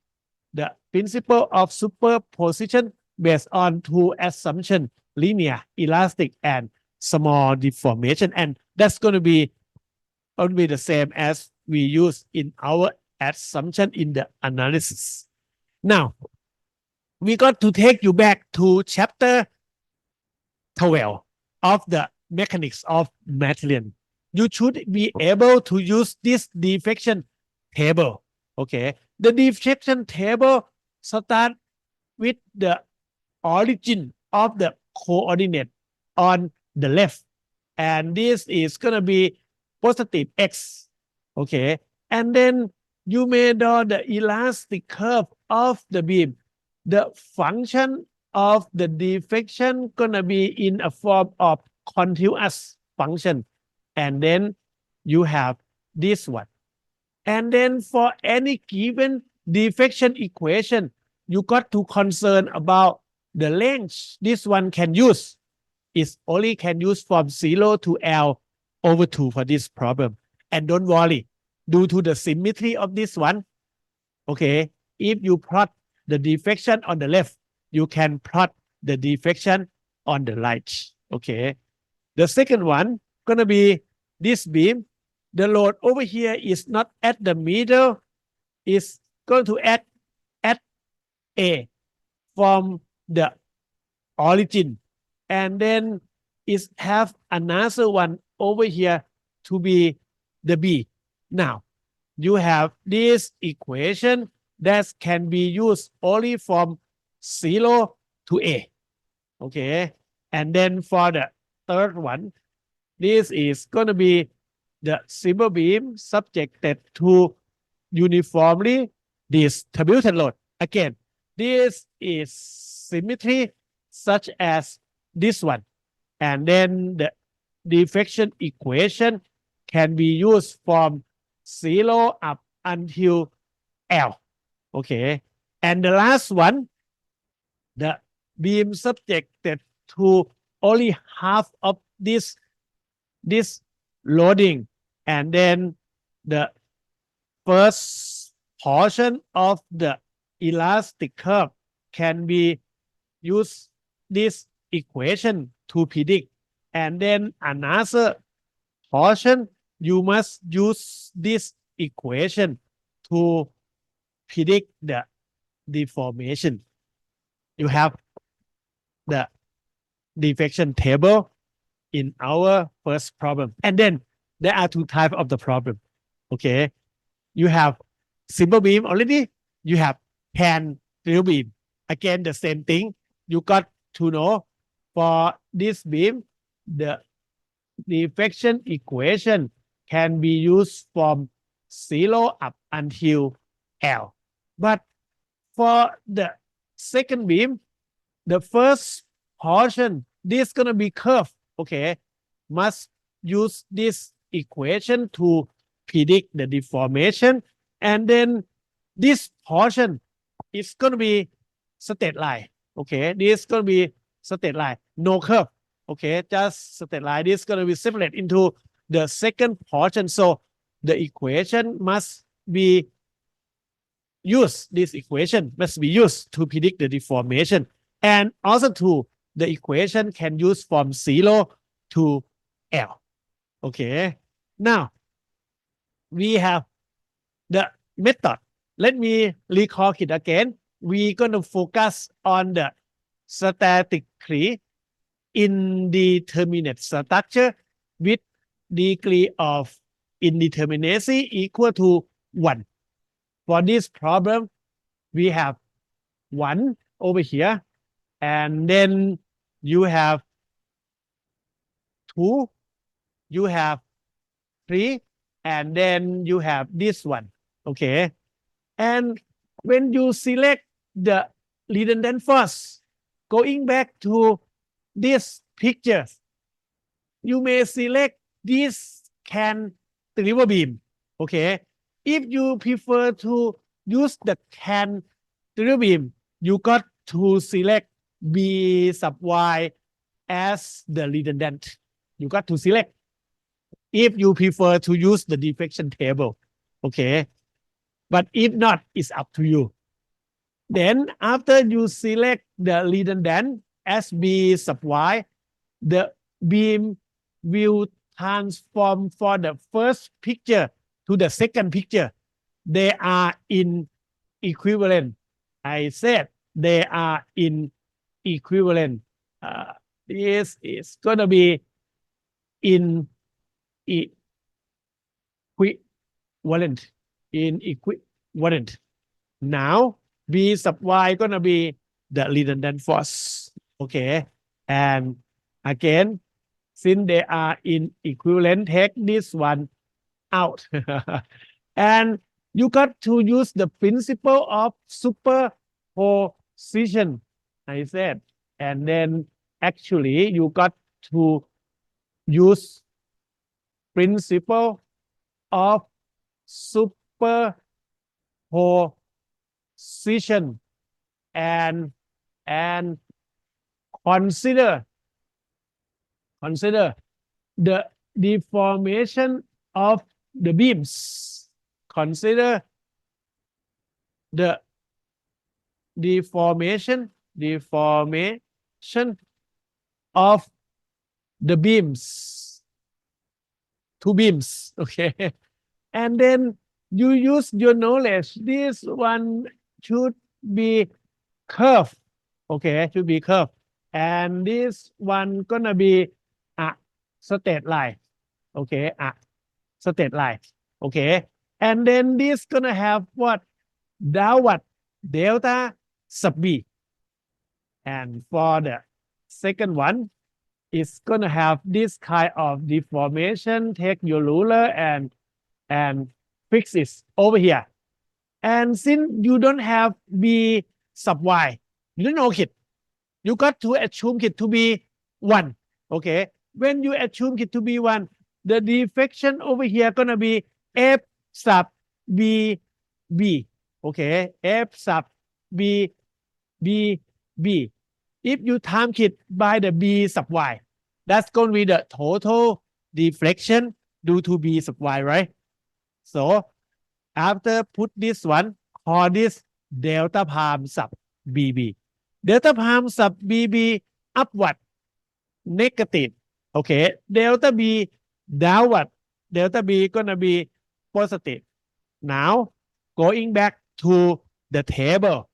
the principle of superposition based on 2 assumptions, linear, elastic, and small deformation. And that's going to be the same as we use in our assumption in the analysis. Now, we got to take you back to chapter 12 of the mechanics of material. You should be able to use this deflection table. Okay, the deflection table start with the origin of the coordinate on the left, and this is gonna be positive x. Okay, and then you may draw the elastic curve of the beam. The function of the deflection gonna be in a form of continuous function, and then you have this one. And then for any given deflection equation, you got to concern about the length this one can use. It only can use from 0 to L over 2 for this problem. And don't worry, due to the symmetry of this one, Okay, if you plot the deflection on the left, you can plot the deflection on the right. Okay, the second one gonna be this beam. The load over here is not at the middle, is going to act at A from the origin, and then it have another one over here to be the B. Now you have this equation that can be used only from 0 to A. Okay, and then for the third one, this is going to be the simple beam subjected to uniformly distributed load. Again, this is symmetry such as this one. And then the deflection equation can be used from 0 up until L. Okay. And the last one, the beam subjected to only half of this loading, and then the first portion of the elastic curve can be use this equation to predict, and then another portion you must use this equation to predict the deformation. You have the deflection table in our first problem, and then there are two types of the problem. Okay, you have simple beam already, you have cantilever beam. Again, the same thing. You got to know for this beam, the deflection equation can be used from 0 up until L. But for the second beam, the first portion, this is going to be curved. Okay, must use this equation to predict the deformation, and then this portion is going to be straight line. Okay, this is going to be straight line, no curve. Okay, just straight line. This is going to be separated into the second portion. So the equation must be used. This equation must be used to predict the deformation, and also to the equation can use from 0 to L. Okay, now we have the method. Let me recall it again. We're going to focus on the statically indeterminate structure with degree of indeterminacy equal to 1. For this problem, we have 1 over here, and then you have 2, you have 3, and then you have this one. Okay, and when you select the redundant force, going back to this picture, you may select this cantilever beam. Okay, if you prefer to use the cantilever beam, you got to select B sub Y as the redundant. You got to select if you prefer to use the deflection table. Okay, but if not, it's up to you. Then after you select the redundant as B sub Y, the beam will transform for the first picture to the second picture. They are in equivalent. I said they are in equivalent. This is going to be in equivalent. In equivalent. Now, B sub Y going to be the redundant force. Okay. And again, since they are in equivalent, take this one out. And you got to use the principle of superposition, I said. And then actually you got to use principle of superposition and consider the deformation of the beams. Consider the deformation of the beams, two beams. Okay. And then you use your knowledge. This one should be curved. Okay, should be curved. And this one gonna be a straight line. Okay, a straight line. Okay. And then this gonna have what? Downward delta sub B. And for the second one, it's gonna have this kind of deformation. Take your ruler and fix it over here. And since you don't have B sub Y, you don't know it. You got to assume it to be 1. Okay. When you assume it to be 1, the deflection over here gonna be F sub B B. Okay. F sub B B B. If you time it by the B sub Y, that's going to be the total deflection due to B sub Y, right? So after put this one, call this delta palm sub BB. Delta palm sub BB upward, negative. Okay, delta B downward, delta B gonna be positive. Now, going back to the table.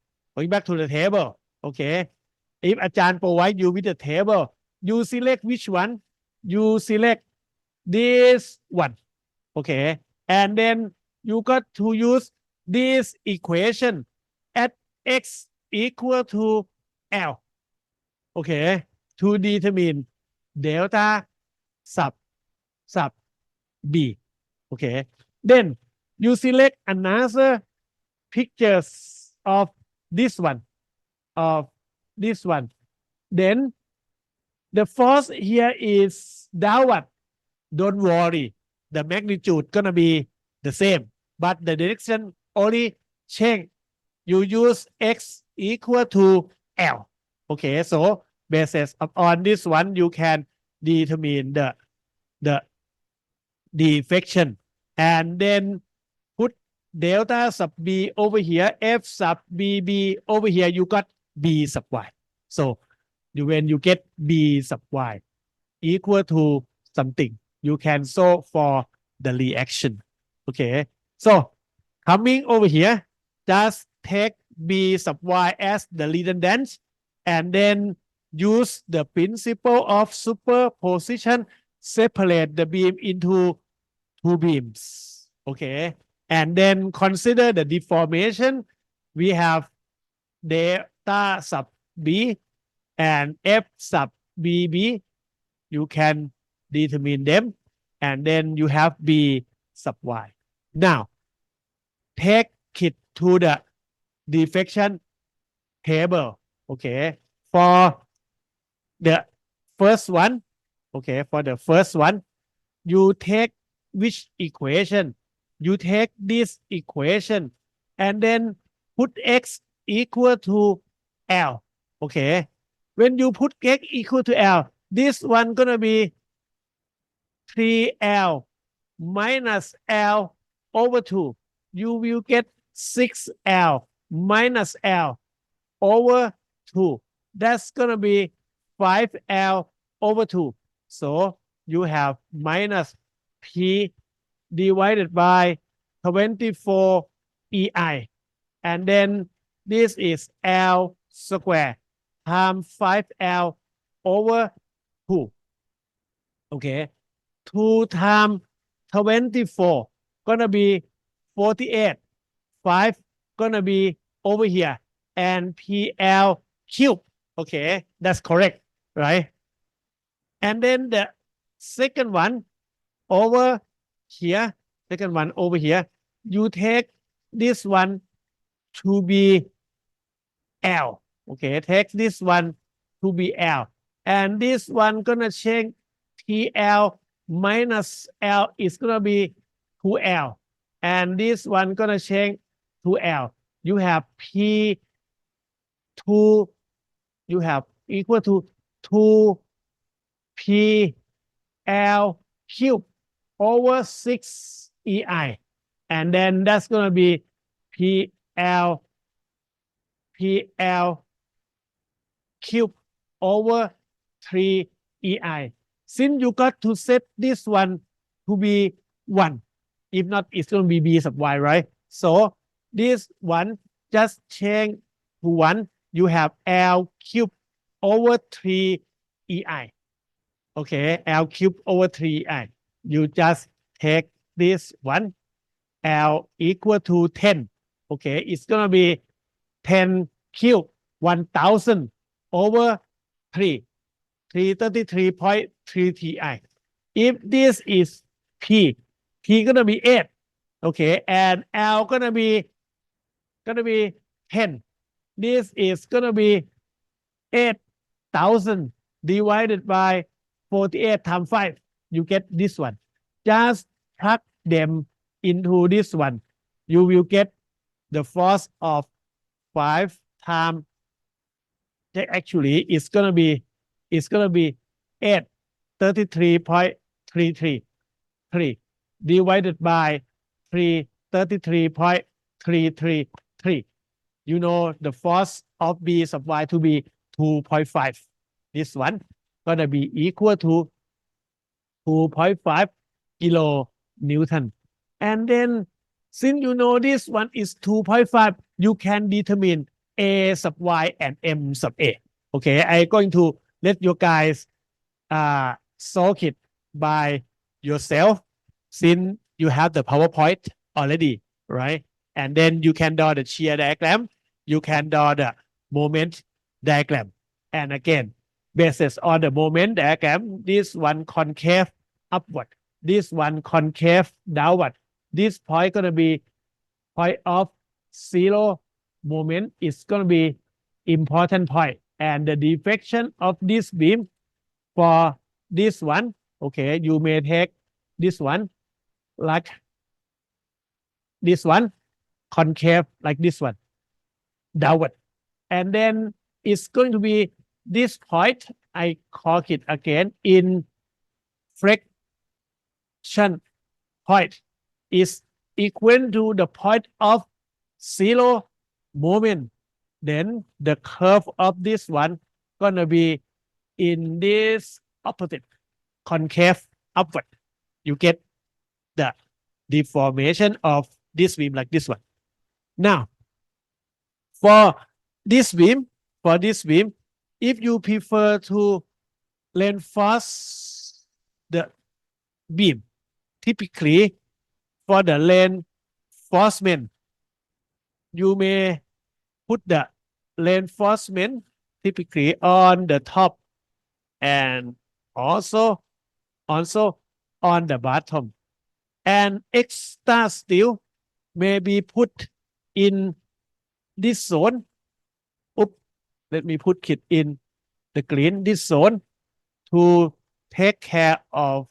Okay. If Ajahn provide you with the table, you select which one? You select this one. Okay. And then you got to use this equation at x equal to L. Okay. To determine delta sub B. Okay. Then you select another pictures of this one. Then the force here is downward. Don't worry. The magnitude gonna be the same, but the direction only change. You use x equal to L. Okay, so basis on this one, you can determine the deflection, and then put delta sub B over here, F sub BB over here, you got B sub Y. So when you get B sub Y equal to something, you can solve for the reaction. Okay. So coming over here, just take B sub Y as the redundant and then use the principle of superposition, separate the beam into two beams. Okay. And then consider the deformation. We have delta sub B and F sub BB. You can determine them. And then you have B sub Y. Now, take it to the deflection table. Okay. For the first one, you take which equation? You take this equation and then put x equal to L. Okay. When you put x equal to L, this one gonna be 3L minus L over 2. You will get 6L minus L over 2. That's gonna be 5L over 2. So you have minus P divided by 24 EI. And then this is L square times 5L over 2. Okay. 2 times 24 gonna be 48. 5 gonna be over here. And PL cube. Okay. That's correct. Right? And then the second one over here, you take this one to be L. Okay, take this one to be L. And this one gonna change TL minus L is gonna be 2L. And this one gonna change to L. You have P2, you have equal to 2PL cube over 6 EI. And then that's going to be PL PL cube over 3 EI. Since you got to set this one to be 1, if not, it's going to be B sub Y, right? So this one just change to 1. You have L cube over 3 EI. Okay, L cube over 3 EI. You just take this one, L equal to 10. Okay, it's going to be 10 cube 1000 over 3, 333.3 Ti. If this is P gonna be 8. Okay, and L gonna be 10. This is gonna be 8,000 divided by 48 times 5. You get this one. Just plug them into this one. You will get the force of 5 times. Actually, it's gonna be 8, 33.333 divided by 333.333. You know the force of B sub Y to be 2.5. This one gonna be equal to 2.5 kilonewton. And then since you know this one is 2.5, you can determine A sub Y and M sub A. Okay, I'm going to let you guys solve it by yourself since you have the PowerPoint already, right? And then you can draw the shear diagram. You can draw the moment diagram. And again, basis on the moment diagram, this one concave upward, this one concave downward. This point going to be point of zero moment is going to be important point. And the deflection of this beam for this one, okay, you may take this one like this one, concave like this one, downward. And then it's going to be this point, I call it again, inflection point is equal to the point of zero moment. Then the curve of this one gonna be in this opposite concave upward. You get the deformation of this beam like this one. Now, for this beam, if you prefer to reinforce the beam, typically for the reinforcement, you may put the reinforcement typically on the top and also on the bottom. And extra steel may be put in this zone. Oops, let me put it in the green, this zone, to take care of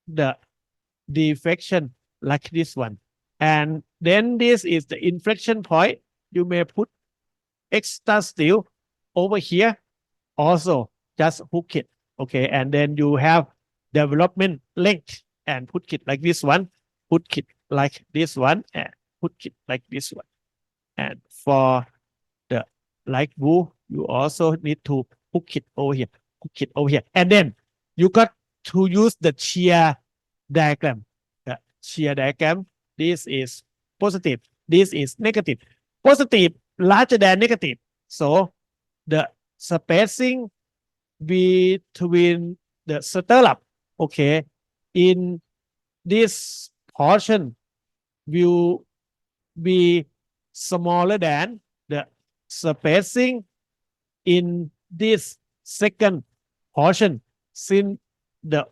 the deflection like this one. And then this is the inflection point. You may put extra steel over here. Also, just hook it. Okay, and then you have development length and put it like this one, put it like this one, and put it like this one. And for the light blue, you also need to hook it over here, hook it over here. And then you got to use the shear diagram. The shear diagram, this is positive, this is negative. Positive larger than negative. So the spacing between the stirrup, okay, in this portion will be smaller than the spacing in this second portion, since the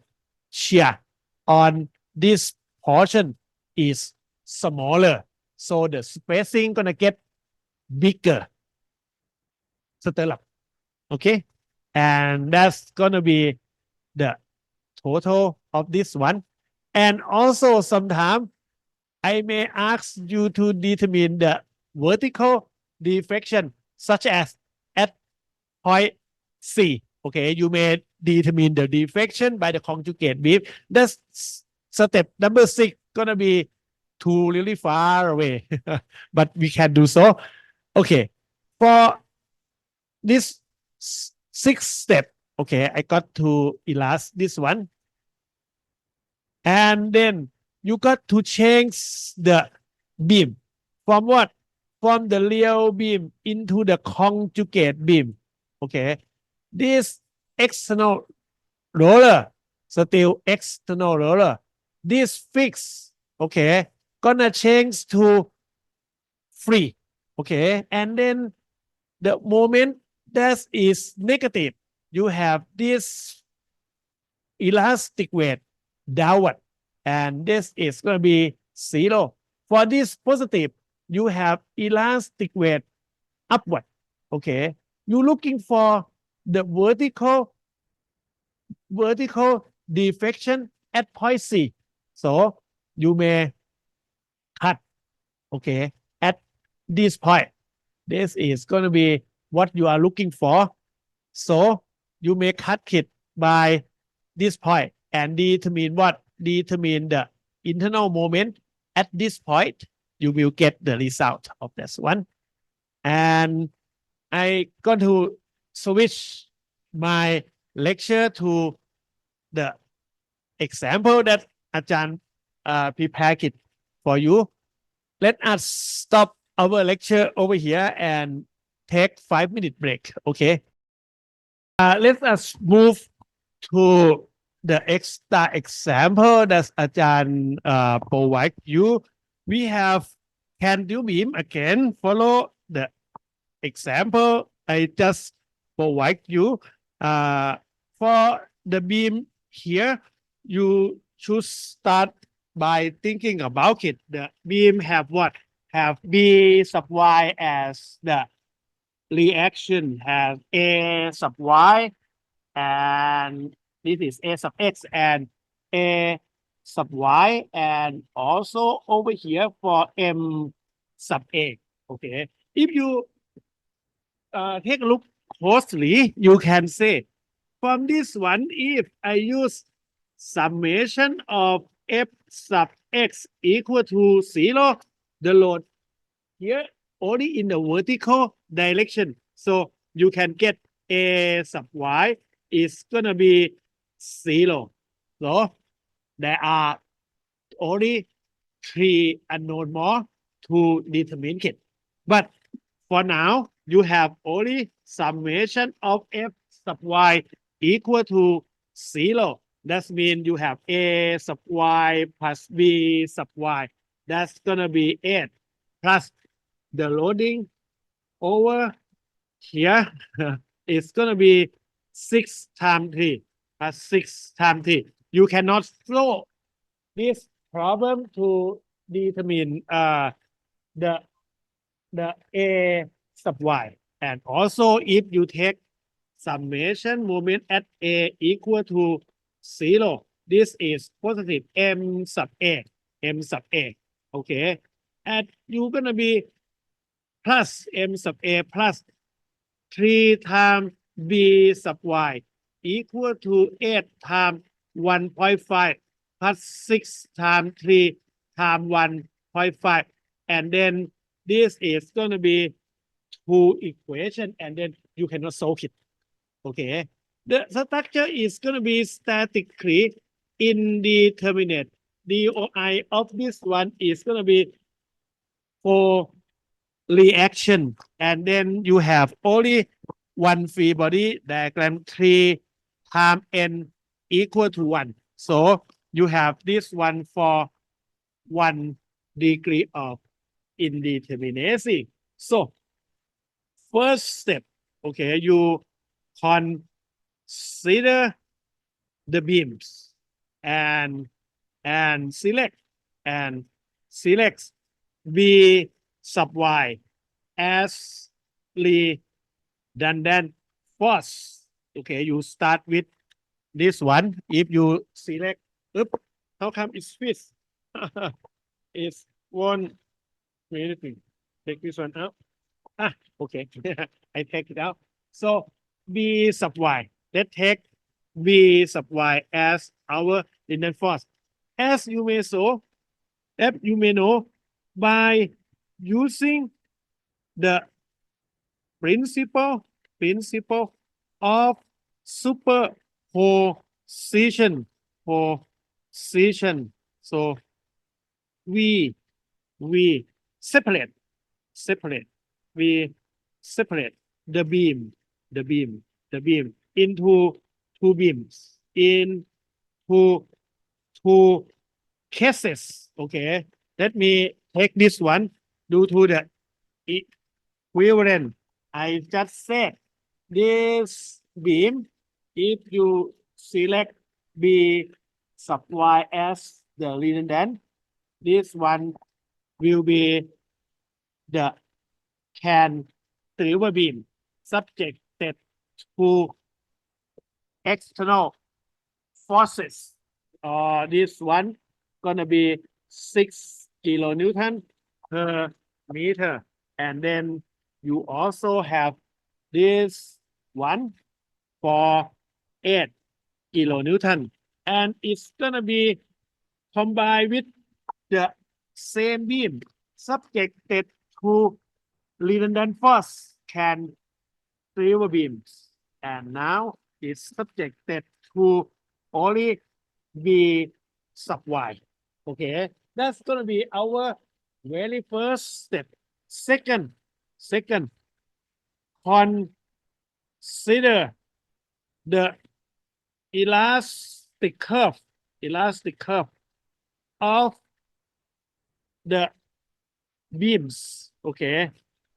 shear on this portion is smaller. So the spacing gonna get bigger. Stirrup. Okay. And that's gonna be the total of this one. And also sometimes I may ask you to determine the vertical deflection, such as at point C. Okay, you may determine the deflection by the conjugate beam. That's step number 6, gonna be too really far away, but we can do so. Okay, For this sixth step, okay, I got to elast this one. And then you got to change the beam from what? From the real beam into the conjugate beam. Okay. This external roller, still external roller. This fix, okay, gonna change to free. Okay. And then the moment that is negative, you have this elastic weight downward, and this is going to be 0. For this positive, you have elastic weight upward. Okay, you're looking for the vertical deflection at point C. So you may cut, okay, at this point. This is going to be what you are looking for. So you may cut it by this point and determine what? Determine the internal moment at this point. You will get the result of this one. And I going to switch my lecture to the example that Ajahn prepared it for you. Let us stop our lecture over here and take 5-minute break. Okay. Let us move to the extra example that Ajahn provide you. We have candle beam again. Follow the example I just provide you. For the beam here, you should start by thinking about it. The beam have what? Have B sub y as the reaction, have A sub y, and this is A sub x and A sub y, and also over here for M sub A. Okay, if you take a look closely, you can say from this one, if I use summation of F sub x equal to 0, the load here only in the vertical direction. So you can get A sub y is gonna be 0. So there are only 3 unknown more to determine it. But for now, you have only summation of F sub y equal to 0. That means you have A sub y plus B sub y. That's gonna be 8 plus the loading over here is going to be 6 times 3 plus 6 times 3. You cannot solve this problem to determine the A sub y. And also if you take summation moment at A equal to 0, this is positive M sub A, M sub A. Okay. And you're going to be plus M sub A plus 3 times B sub y equal to 8 times 1.5 plus 6 times 3 times 1.5. And then this is going to be 2 equation, and then you cannot solve it. Okay. The structure is going to be statically indeterminate. DOI of this one is going to be 4 reaction, and then you have only one free body diagram 3 times n equal to 1. So you have this one for 1 degree of indeterminacy. So first step, okay, you consider the beams and select B sub y as redundant force. Okay, you start with this one. If you select, how come it's fixed? It's one. Anything. Take this one out. Okay. I take it out. So B sub y. Let's take B sub y as our redundant force. As you may know, by using the principle of superposition. Position. So we separate separate we separate the beam the beam the beam into two beams into two cases. Okay, let me take this one due to the equivalent. I just said this beam, if you select B sub y as the redundant, this one will be the cantilever beam subjected to external forces. This one gonna be 6 kilonewton per meter. And then you also have this one for 8 kilonewton. And it's gonna be combined with the same beam subjected to redundant force cantilever beams. And now it's subjected to only B sub y. Okay, that's gonna be our very first step. Second, consider the elastic curve of the beams. Okay,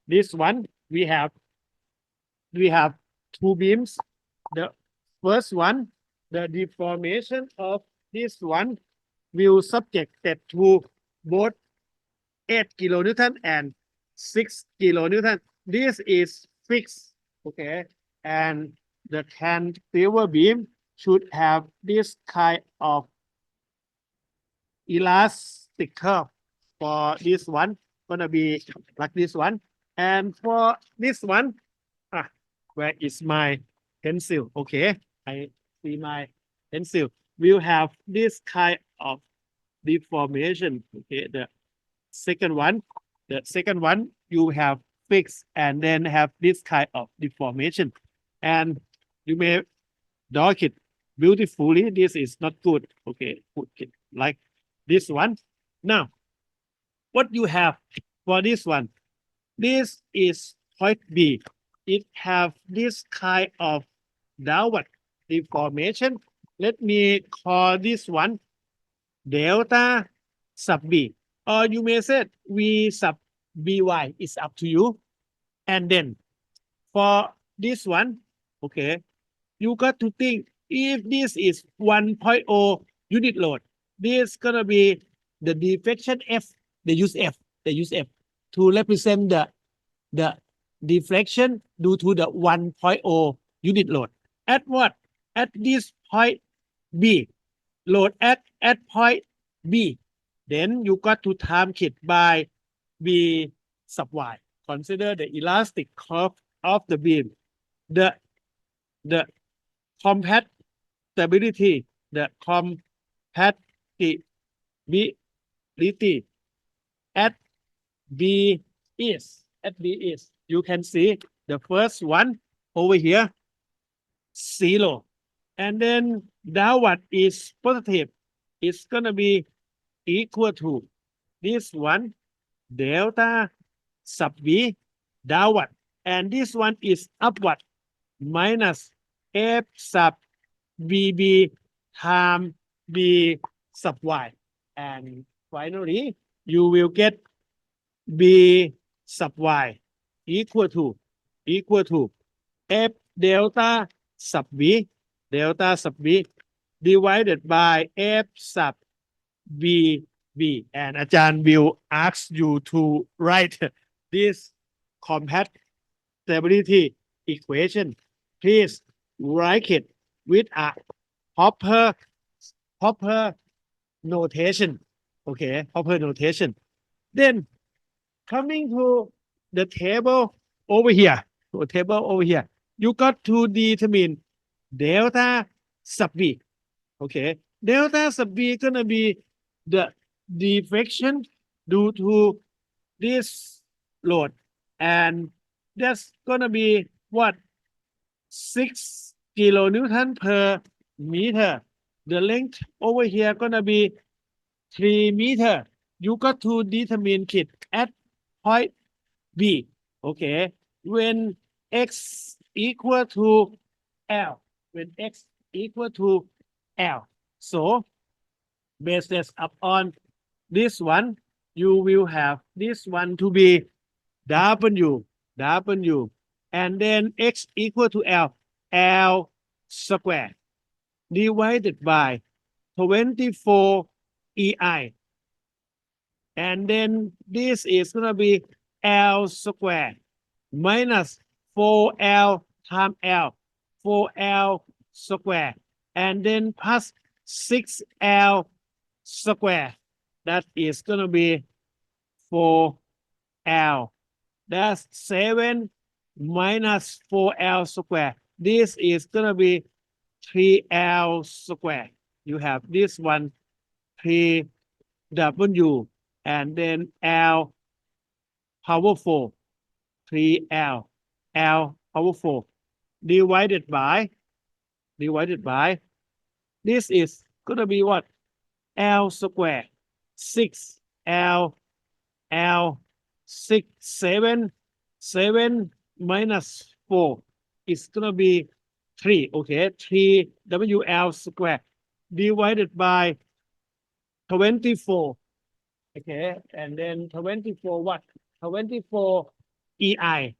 this one we have two beams. The first one, the deformation of this one will subjected to both 8 kilonewton and 6 kilonewton. This is fixed. Okay, and the cantilever beam should have this kind of elastic curve. For this one, gonna be like this one. And for this one, where is my pencil? Okay, I see my pencil. We'll have this kind of deformation. Okay, the second one you have fixed and then have this kind of deformation. And you may dock it beautifully. This is not good. Okay, put it like this one. Now, what you have for this one? This is point B. It have this kind of downward deformation. Let me call this one delta sub B. Or you may say V sub By is up to you. And then for this one, okay, you got to think if this is 1.0 unit load, this gonna be the deflection F. They use F to represent the deflection due to the 1.0 unit load. At what? At this point B. Load at point B. Then you got to time it by B sub y. Consider the elastic curve of the beam. The compatibility, at B is, you can see the first one over here, 0. And then downward is positive. It's gonna be equal to this one, delta sub B downward. And this one is upward, minus F sub BB times B sub Y. And finally, you will get B sub Y equal to F delta sub B divided by F sub BB. And Ajahn will ask you to write this compatibility equation. Please write it with a proper notation. Okay, proper notation. Then coming to the table over here, you got to determine delta sub B. Okay, delta sub B gonna be the deflection due to this load and that's gonna be what? 6 kilonewton per meter. The length over here gonna be 3 meter. You got to determine it at point B. Okay. When x equal to L. When x equal to L. So based upon this one, you will have this one to be W, W, and then x equal to L, L square divided by 24 EI. And then this is going to be L square minus 4L times L, 4L square, and then plus 6L square. That is going to be 4L. That's 7 minus 4L square. This is going to be 3L square. You have this one, 3W, and then L power 4, 3L, L power 4, divided by, this is going to be what? L square, 6L, L, 6, 7 minus 4 is going to be 3, okay? 3WL square divided by 24, okay? And then 24 what? 24 EI,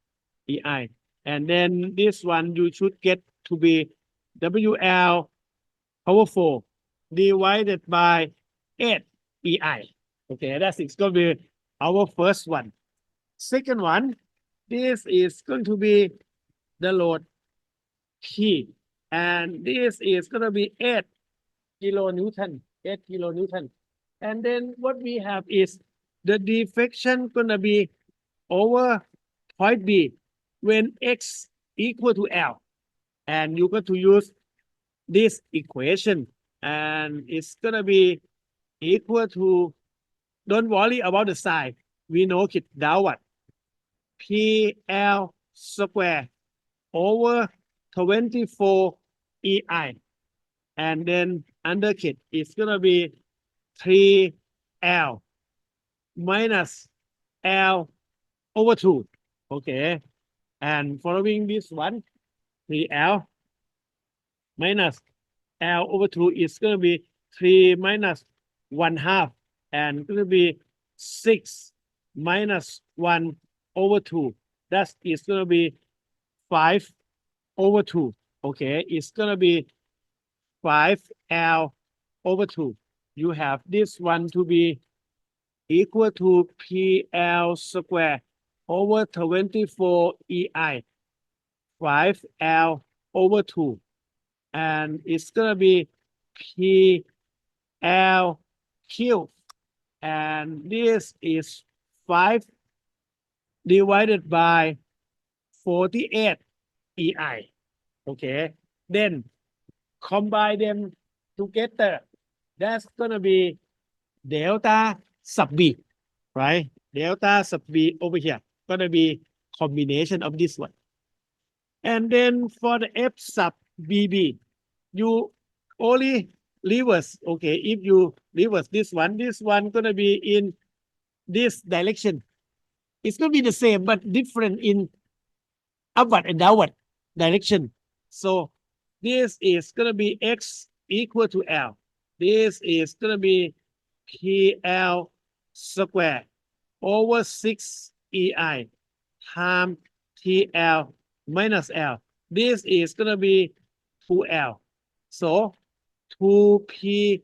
EI. And then this one you should get to be WL power 4 divided by 8 EI. Okay, that's it's going to be our first one. Second one, this is going to be the load P, and this is going to be 8 kilonewton, 8 kilonewton. And then what we have is the deflection going to be over point B when x equal to L. And you got to use this equation, and it's going to be equal to, don't worry about the sign. We know it downward. PL square over 24 EI. And then under it, it's going to be 3L minus L over 2. Okay. And following this one, 3L minus L over 2 is going to be 3 minus 1/2. And going to be 6 minus 1 over 2. That is going to be 5 over 2. Okay, it's going to be 5L over 2. You have this one to be equal to PL square over 24 EI. 5L over 2. And it's going to be PL cubed. And this is 5 divided by 48 EI. Okay. Then combine them together. That's going to be delta sub B, right? Delta sub B over here. Going to be combination of this one. And then for the F sub BB, you only reverse. Okay, if you reverse this one going to be in this direction. It's going to be the same, but different in upward and downward direction. So this is going to be x equal to L. This is going to be PL square over 6 EI times TL minus L. This is going to be 2L. So 2PL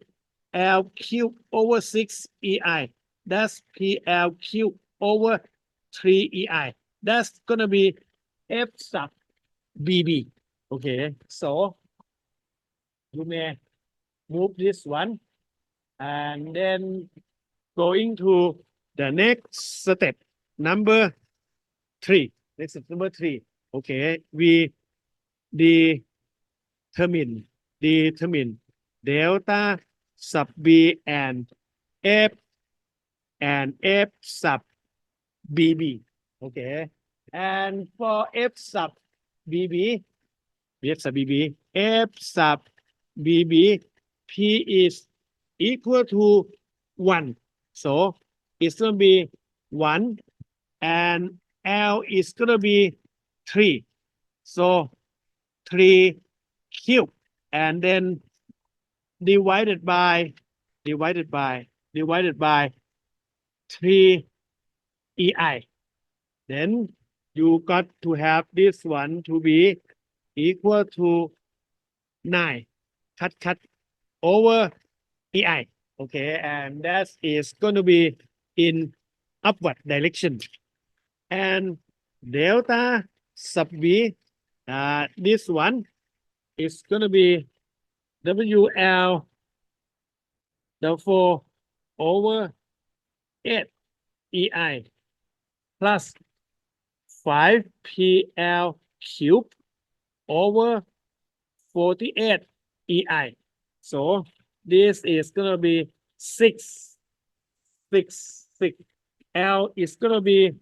cubed over 6 EI. That's PL cubed over 3 EI. That's going to be F sub BB. Okay, so you may move this one and then going to the next step, number 3. Next step, number 3. Okay, we determine delta sub B and F sub BB. Okay, And for F sub BB, F sub BB, F sub BB, P is equal to 1. So it's going to be 1 and L is going to be 3. So 3 cube and then divided by 3 EI. Then you got to have this one to be equal to 9 cut over EI. Okay, and that is going to be in upward direction. And delta sub B, this one is going to be WL therefore over 8 EI plus 5PL cube over 48 EI. So this is going to be 6. L is going to be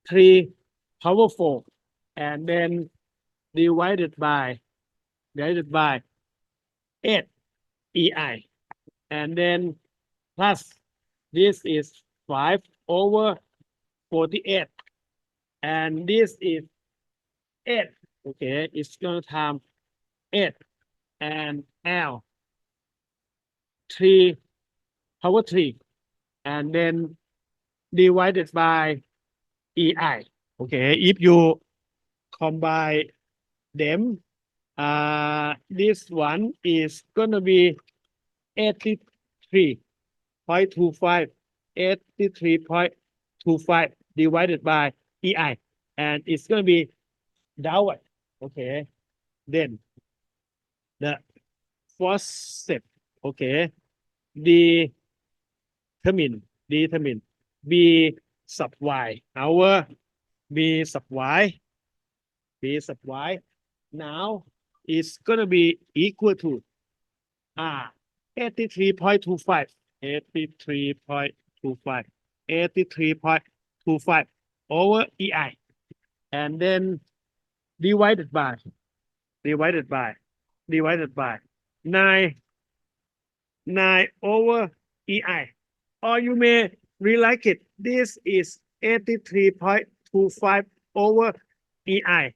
3 power 4 and then divided by 8 EI. And then plus this is 5 over 48 and this is 8. Okay, it's going to time 8 and L 3 power 3 and then divided by EI. Okay, if you combine them, this one is going to be 83.25 divided by EI and it's going to be downward. Okay, then the first step. Okay, determine B sub Y. Our B sub Y now is going to be equal to 83.25 over EI and then divided by 9 over EI. Or you may rewrite it. This is 83.25 over EI.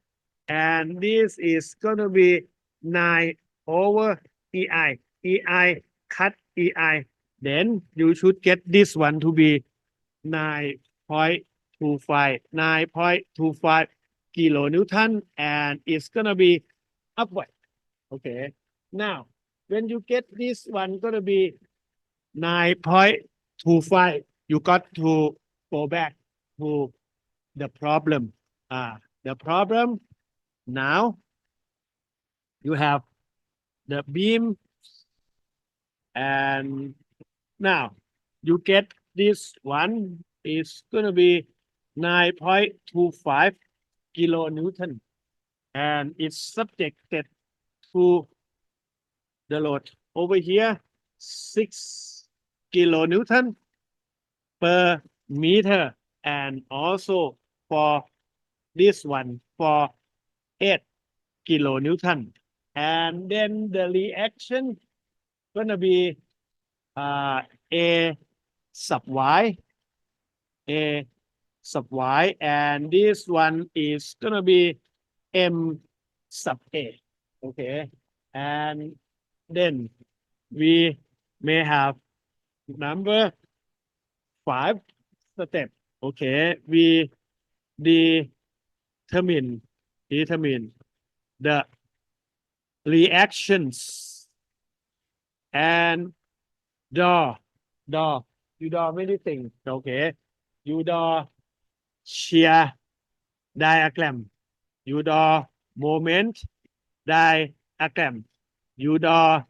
And this is going to be 9 over EI. EI cut EI. Then you should get this one to be 9.25 kilonewton and it's going to be upward. Okay. Now, when you get this one going to be 9.25, you got to go back to the problem. The problem now you have the beam and now you get this one is going to be 9.25 kilonewton and it's subjected to the load over here 6 kilonewton per meter and also for this one for 8 kilonewton and then the reaction gonna be A sub Y and this one is gonna be M sub A. Okay, and then we may have number 5 step. Okay, we determine the reactions and you draw many things. Okay, you draw shear diagram, you draw moment diagram, you draw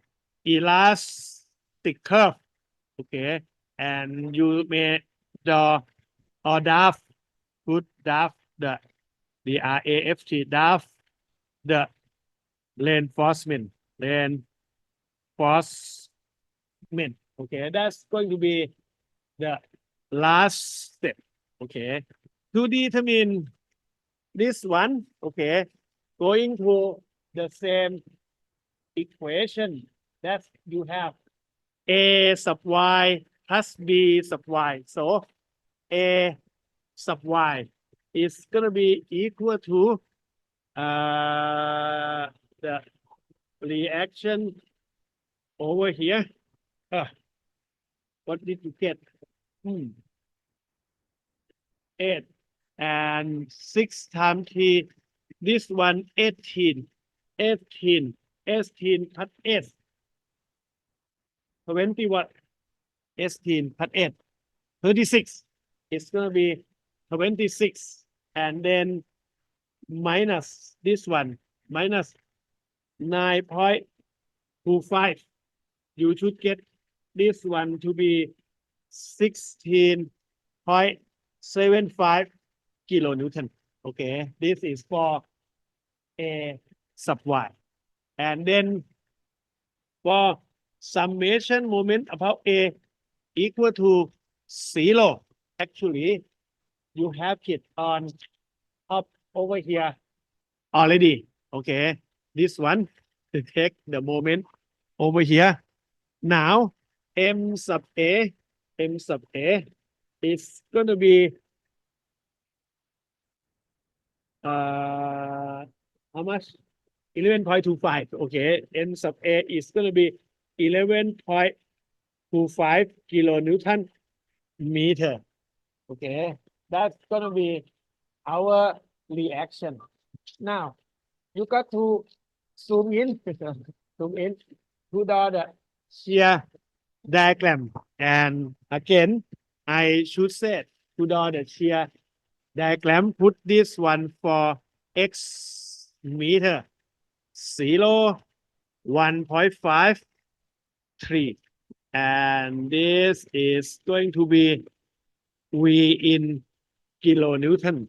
elastic curve. Okay, and you may draw or draft the the reinforcement. Okay, that's going to be the last step. Okay, To determine this one, okay, going to the same equation that you have a sub y plus b sub y. So a sub y is going to be equal to the reaction over here. What did you get? 8 and 6 times t. This one 18 plus 8 20 what? 18 plus 8 36. It's going to be 26 and then minus this one minus 9.25. You should get this one to be 16.75 kilonewton. Okay, this is for a sub y. And then for summation moment about a equal to 0, actually you have it on up over here already. Okay, this one to take the moment over here. Now m sub a is going to be how much? 11.25. Okay, m sub a is going to be 11.25 kilonewton meter. Okay, that's going to be our reaction. Now you got to zoom in to draw the shear diagram. And again, I should say to draw the shear diagram, put this one for x meter 0, 1.5, 3. And this is going to be V in kilonewton.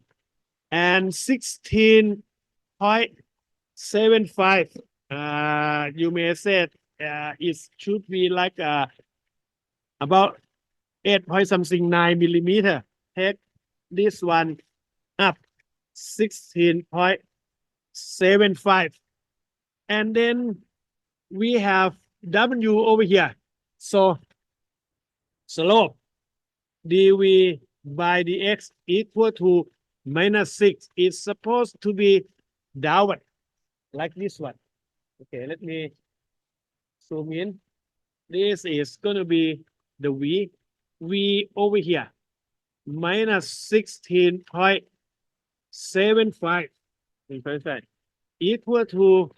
And 16.75. You may say it should be like about 8 point something 9 millimeter. Take this one up 16.75. And then we have W over here. So slope dV by dx equal to -6 is supposed to be downward like this one. Okay, let me zoom in. This is going to be the V over here -16.75 equal to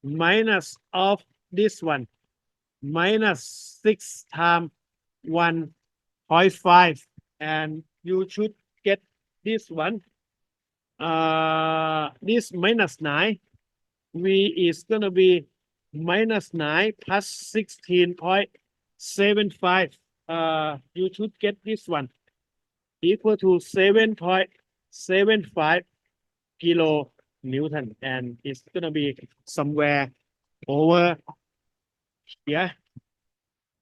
minus of this one -6 times 1.5, and you should get this one this -9 V is going to be -9 plus 16.75. You should get this one equal to 7.75 kilonewton, and it's going to be somewhere over here.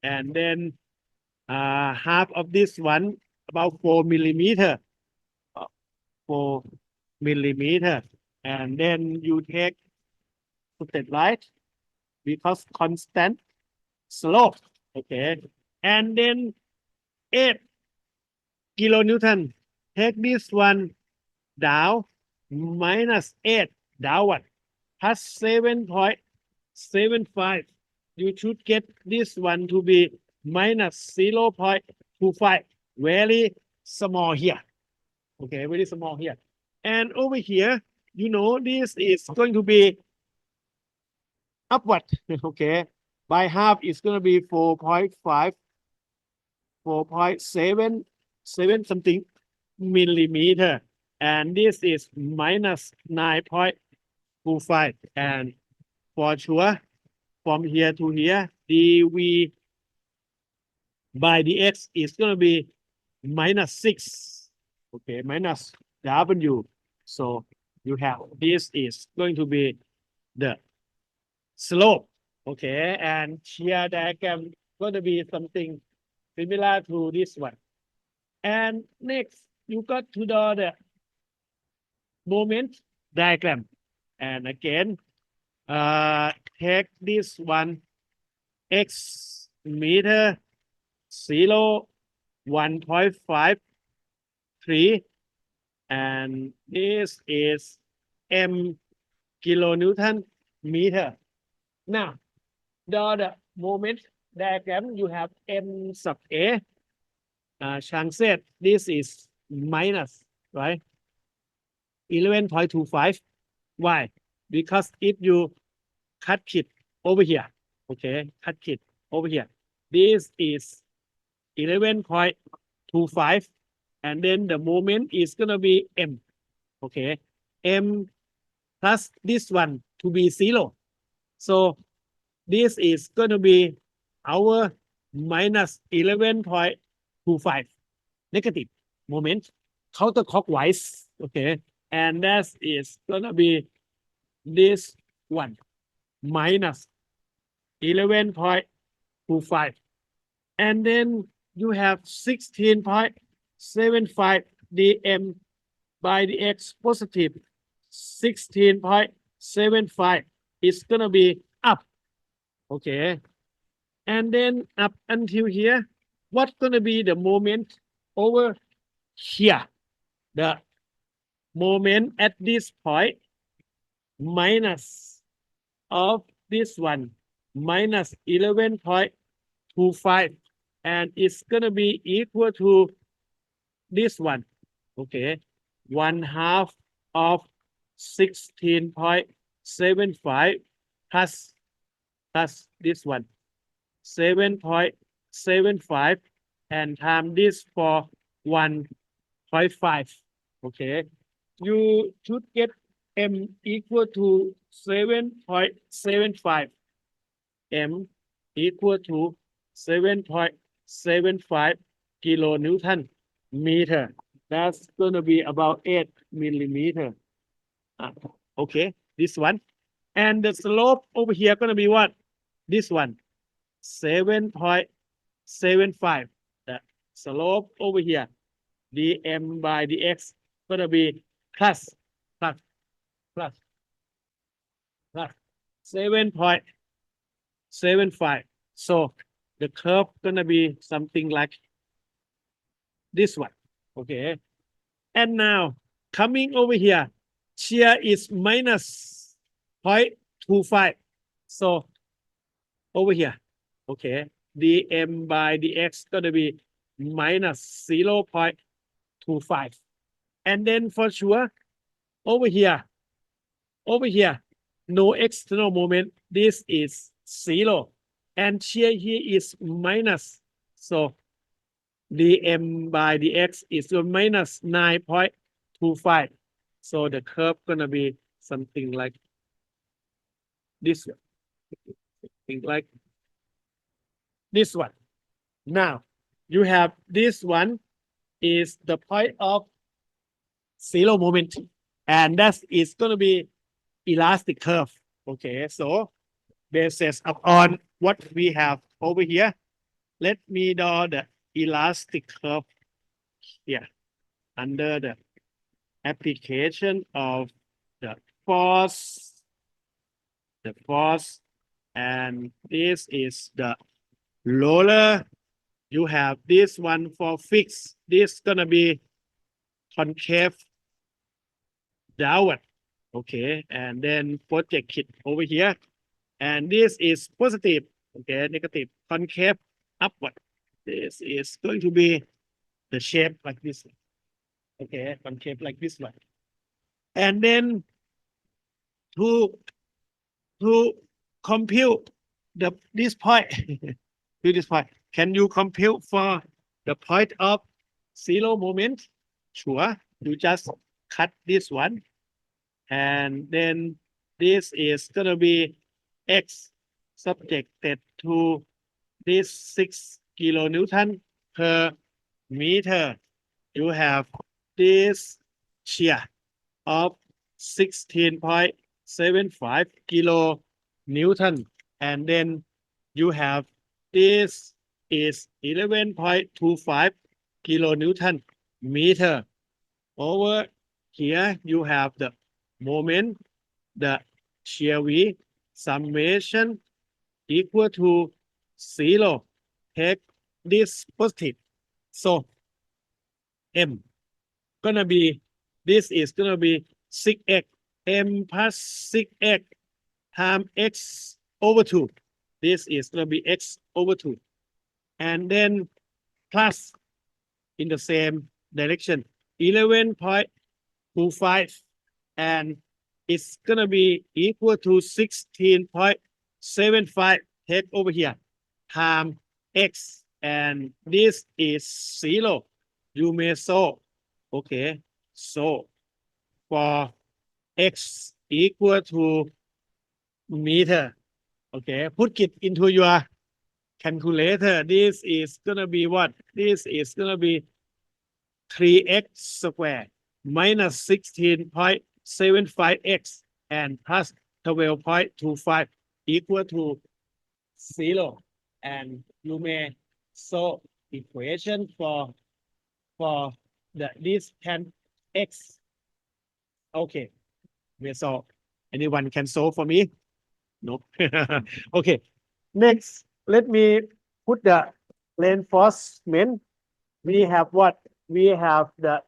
And then half of this one, about 4 millimeter. 4 millimeter. And then you take put it right because constant slope. Okay. And then 8 kilonewton. Take this one down -8 downward plus 7.75. You should get this one to be -0.25. Very small here. Okay, very small here. And over here, you know, this is going to be upward. Okay, by half it's going to be 4.5, 4.7 something millimeter. And this is -9.25. And for sure, from here to here, dV by dx is going to be -6. Okay, minus W. So you have this is going to be the slope. Okay, and shear diagram going to be something similar to this one. And next, you got to draw the moment diagram. And again, take this one x meter 0 1.53 and this is m kilonewton meter. Now, the moment diagram you have m sub a. Chang said this is minus, right? 11.25. Why? Because if you cut it over here, okay, cut it over here. This is 11.25 and then the moment is going to be m, okay, m plus this one to be 0. So this is going to be our minus 11.25 negative moment counterclockwise, okay, and that is going to be this one minus 11.25 and then you have 16.75 dm by dx positive 16.75 is going to be up, okay, and then up until here what's going to be the moment over here? The moment at this point minus of this one minus 11.25 and it's going to be equal to this one, okay, 1/2 of 16.75 plus this one 7.75 and times this for 1.5, okay, you should get m equal to 7.75 m equal to 7.75 kilonewton meter. That's going to be about 8 millimeter. Okay, this one. And the slope over here going to be what? This one, 7.75. The slope over here, dm by dx going to be plus 7.75. So the curve gonna be something like this one, okay. And now coming over here, shear is minus 0.25. So over here, okay, dm by dx gonna be minus 0.25. And then for sure, over here, no external moment. This is 0. And shear here is minus. So dm by dx is minus 9.25. So the curve gonna be something like this one. Something like this one. Now, you have this one is the point of 0 moment. And that is going to be elastic curve. Okay, so basis upon what we have over here, let me draw the elastic curve here under the application of the force, and this is the roller. You have this one for fixed. This gonna be concave downward, okay, and then project it over here, and this is positive, okay, negative, concave upward. This is going to be the shape like this, okay, concave like this one, and then to compute this point to this point, can you compute for the point of 0 moment? Sure, you just cut this one. And then this is going to be x subjected to this 6 kilonewton per meter. You have this shear of 16.75 kilonewton. And then you have this is 11.25 kilonewton meter. Over here you have the moment, the shear V summation equal to 0. Take this positive. So M gonna be, this is gonna be 6x, M plus 6x times x over 2. This is gonna be x over 2. And then plus in the same direction, 11.25, and it's gonna be equal to 16.75. Take over here, times x, and this is 0. You may solve. Okay, so for x equal to meter, okay, put it into your calculator. This is gonna be what? This is gonna be 3x squared minus 16.75x and plus 12.25 equal to 0. And you may solve equation for the this 10x. Okay, we solve. Anyone can solve for me? No. Okay. Next, let me put the reinforcement. We have what? We have the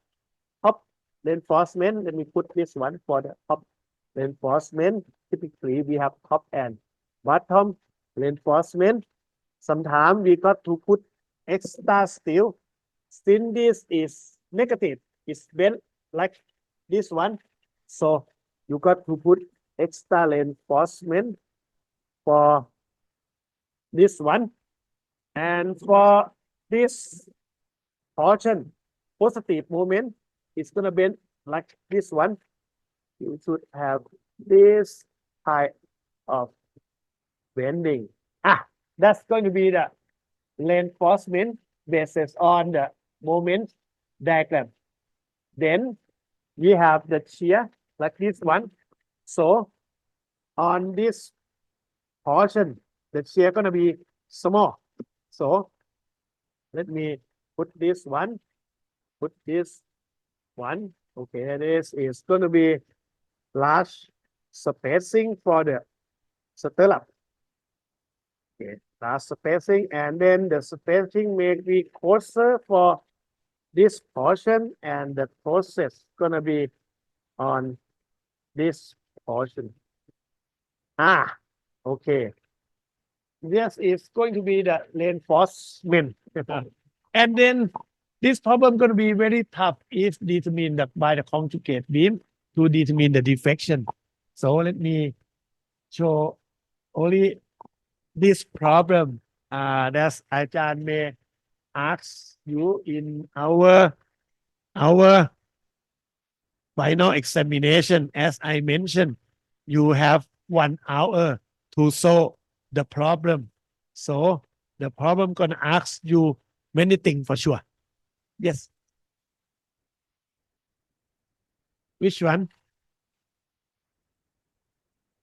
top reinforcement. Let me put this one for the top reinforcement. Typically, we have top and bottom reinforcement. Sometimes we got to put extra steel. Since this is negative, it's bent like this one. So you got to put extra reinforcement for this one. And for this portion, positive moment is going to bend like this one. You should have this type of bending. That's going to be the reinforcement based on the moment diagram. Then we have the shear like this one. So on this portion, the shear going to be small. So let me put this one, put this one. Okay, this is going to be large spacing for the stirrup. Okay, large spacing, and then the spacing may be closer for this portion, and the process gonna be on this portion. Okay. This is going to be the reinforcement. And then this problem going to be very tough if determined by the conjugate beam to determine the deflection. So let me show only this problem that Ajahn may ask you in our final examination. As I mentioned, you have 1 hour to solve the problem. So the problem gonna ask you many things for sure. Yes. Which one?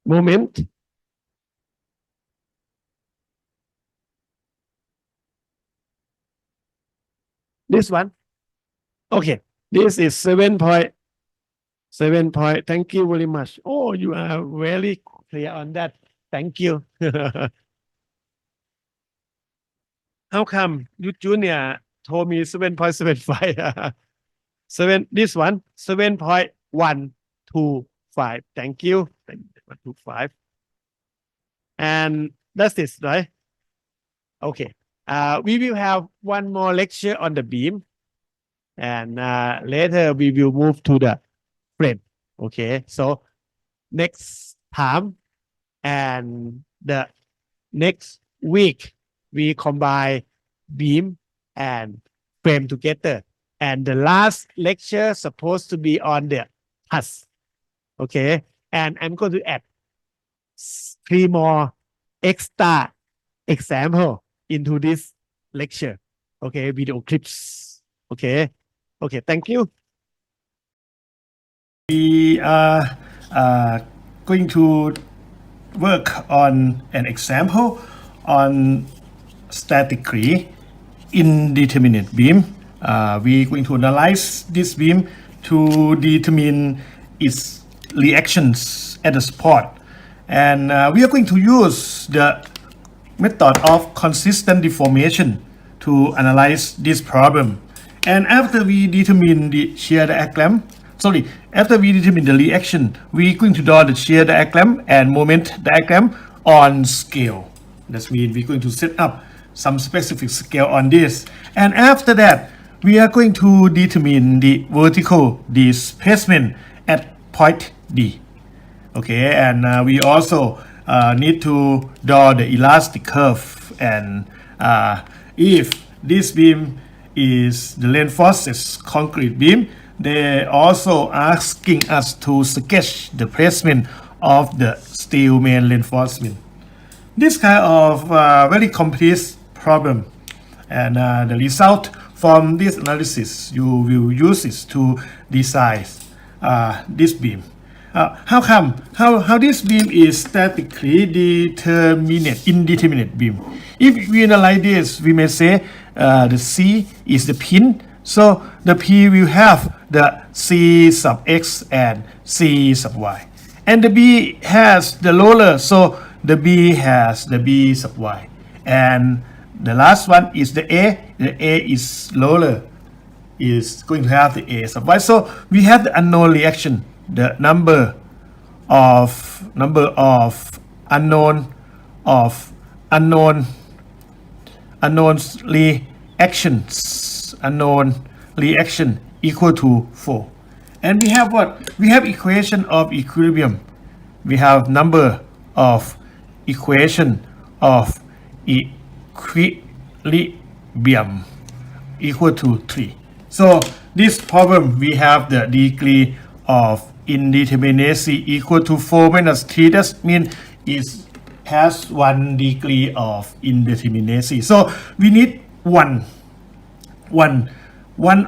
Moment. This one. Okay. This is 7 point. Thank you very much. Oh, you are very clear on that. Thank you. How come you junior told me 7.75? This one, 7.125. Thank you. 125. And that's it, right? Okay. We will have one more lecture on the beam. And later we will move to the frame. Okay. So next time and the next week, we combine beam and frame together. And the last lecture supposed to be on the truss. Okay. And I'm going to add 3 more extra example into this lecture. Okay. Video clips. Okay. Okay. Thank you. We are going to work on an example on statically indeterminate beam. We're going to analyze this beam to determine its reactions at the spot. And we are going to use the method of consistent deformation to analyze this problem. And after we determine the shear diagram, after we determine the reaction, we're going to draw the shear diagram and moment diagram on scale. That means we're going to set up some specific scale on this. And after that, we are going to determine the vertical displacement at point D. Okay, and we also need to draw the elastic curve. And if this beam is the reinforced concrete beam, they're also asking us to sketch the placement of the steel main reinforcement. This kind of very complex problem, and the result from this analysis you will use it to design this beam. How this beam is statically indeterminate beam. If we analyze this, we may say the C is the pin, so the P will have the C sub X and C sub Y, and the B has the roller, so the B has the B sub Y, and the last one is the A. The A is roller, is going to have the A sub Y. So we have the unknown reaction, the number of unknown reaction equal to 4. And we have what? We have equation of equilibrium. We have number of equation of equilibrium equal to 3. So this problem, we have the degree of indeterminacy equal to 4 minus 3. That means it has 1 degree of indeterminacy. So we need one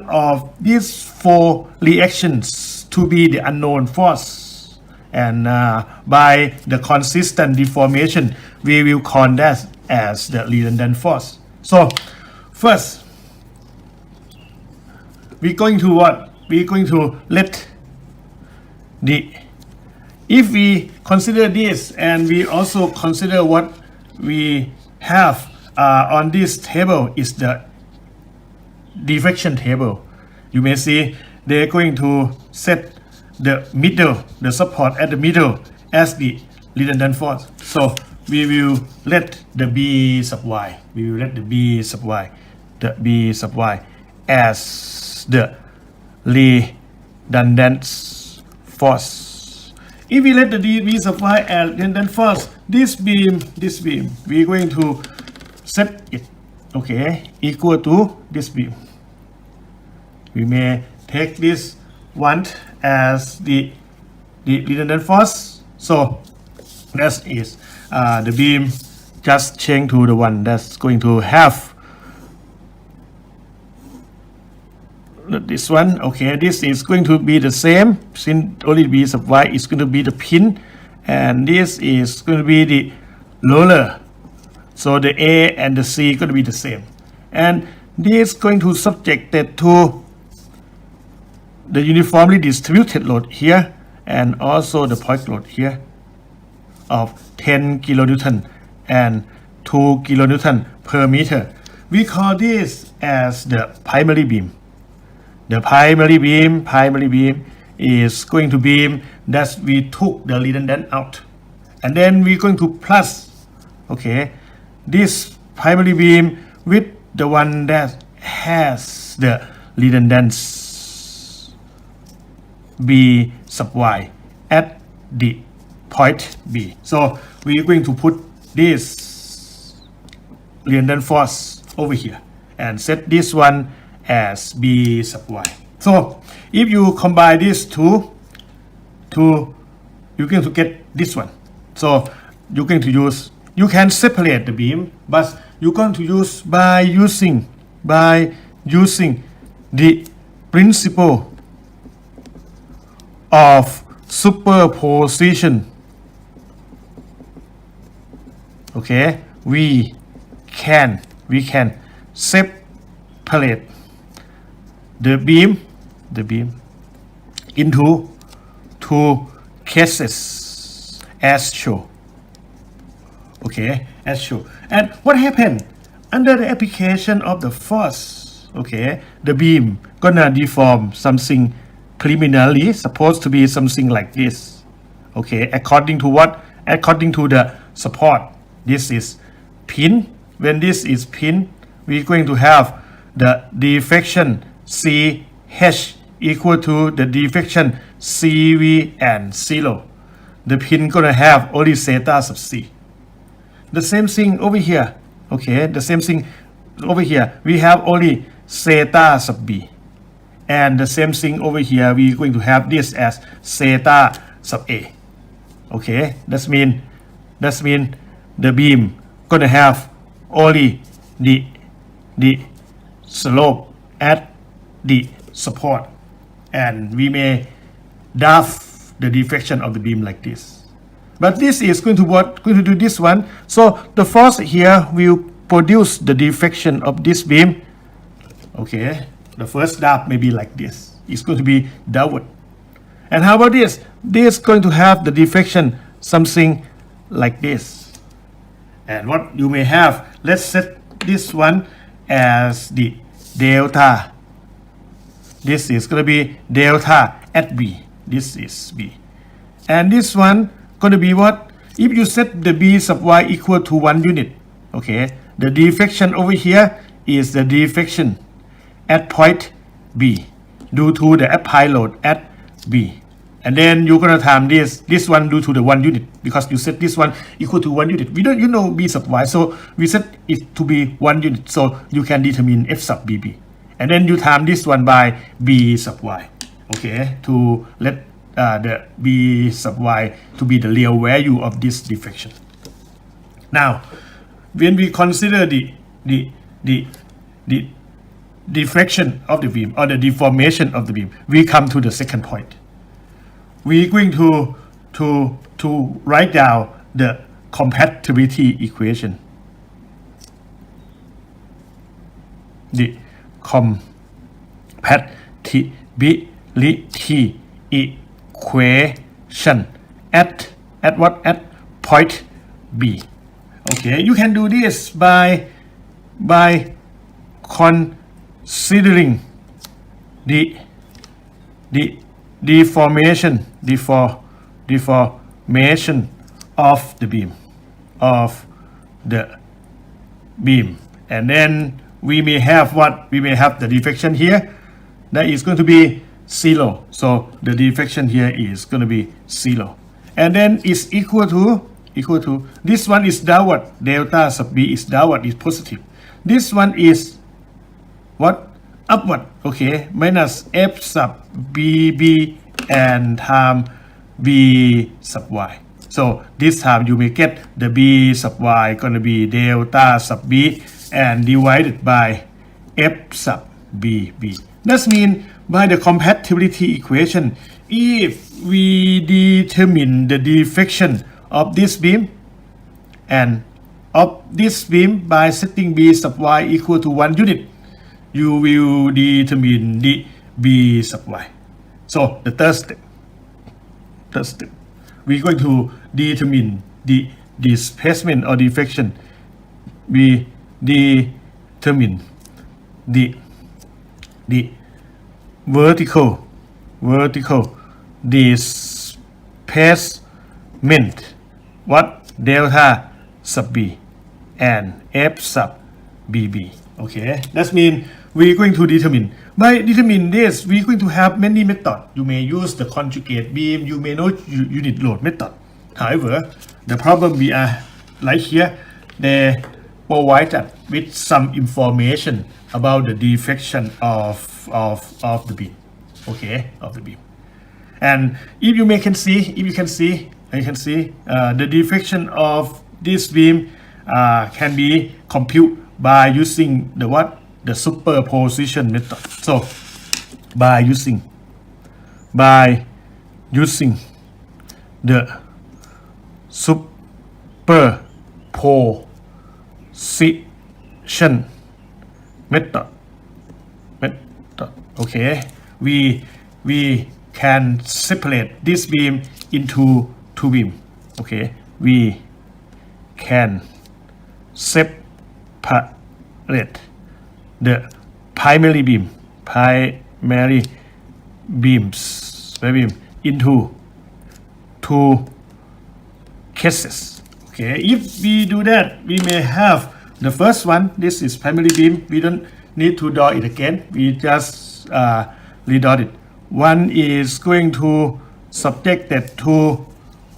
of these 4 reactions to be the unknown force, and by the consistent deformation we will call that as the redundant force. So first we're going to what? We're going to let if we consider this, and we also consider what we have on this table is the deflection table. You may see they're going to set the middle, the support at the middle as the redundant force. So we will let the B sub Y, as the redundant force. If we let the B sub Y as redundant force, this beam, we're going to set it, okay, equal to this beam. We may take this one as the redundant force. So that is the beam just change to the one that's going to have this one. Okay, this is going to be the same, since only B sub Y is going to be the pin, and this is going to be the roller. So the A and the C going to be the same, and this is going to subjected to the uniformly distributed load here, and also the point load here of 10 kilonewton and 2 kilonewton per meter. We call this as the primary beam. The primary beam is going to beam that we took the redundant out, and then we're going to plus, okay, this primary beam with the one that has the redundance B sub Y at the point B. So we're going to put this redundant force over here and set this one as B sub Y. So if you combine these two, you're going to get this one. So you're going to use, you can separate the beam, but you're going to use by using the principle of superposition. Okay, we can separate the beam into two cases as shown. Okay, as shown. And what happened under the application of the force? Okay, the beam gonna deform something preliminarily supposed to be something like this. Okay, according to what? According to the support. This is pin. When this is pin, we're going to have the deflection CH equal to the deflection CV and 0. The pin gonna have only zeta sub C. The same thing over here. Okay, the same thing over here. We have only zeta sub B. And the same thing over here, we're going to have this as zeta sub A. Okay, that means the beam gonna have only the slope at the support, and we may draft the deflection of the beam like this. But this is going to what? Going to do this one. So the force here will produce the deflection of this beam. Okay, the first draft may be like this. It's going to be downward. And how about this? This is going to have the deflection something like this. And what you may have, let's set this one as the delta. This is going to be delta at B. This is B. And this one going to be what? If you set the B sub y equal to 1 unit, okay, the deflection over here is the deflection at point B due to the applied load at B. And then you're going to time this one due to the 1 unit, because you set this one equal to 1 unit. We don't, you know, B sub y, so we set it to be 1 unit, so you can determine F sub BB. And then you time this one by B sub y, okay, to let the B sub y to be the real value of this deflection. Now, when we consider the deflection of the beam or the deformation of the beam, we come to the second point. We're going to write down the compatibility equation. The compatibility equation at what? At point B. Okay, you can do this by considering the deformation of the beam, and then we may have what? We may have the deflection here that is going to be 0. So the deflection here is going to be 0, and then it's equal to this one is downward, delta sub B is downward, is positive. This one is what? Upward, okay, minus F sub BB and time B sub Y. So this time you may get the B sub Y going to be delta sub B and divided by F sub BB. That means by the compatibility equation, if we determine the deflection of this beam and of this beam by setting B sub Y equal to 1 unit, you will determine the B sub Y. So the third step, we're going to determine the displacement or deflection. We determine the vertical displacement, what? Delta sub B and F sub BB. Okay, that means we're going to determine. By determining this, we're going to have many methods. You may use the conjugate beam, you may know unit load method. However, the problem we are like here, they provide us with some information about the deflection of the beam. Okay, of the beam. And if you can see, the deflection of this beam can be computed by using the what? The superposition method. So by using the superposition method, okay, we can separate this beam into two beam. Okay, we can separate the primary beams into two cases. Okay, if we do that, we may have the first one. This is primary beam. We don't need to draw it again. We just redraw it. One is going to subjected to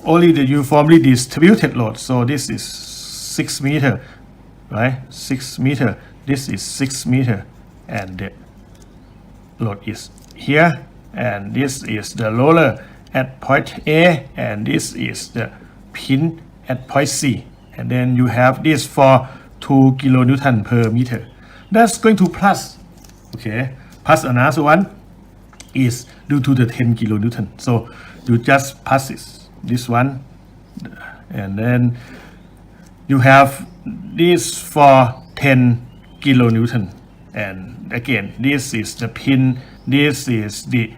only the uniformly distributed load. So this is 6 meter, right? 6 meter. This is 6 meter, and the load is here. And this is the roller at point A, and this is the pin at point C. And then you have this for 2 kilonewton per meter. That's going to plus, okay, plus another one is due to the 10 kilonewton. So you just pass this one, and then you have this for 10 kilonewton. And again, this is the pin, this is the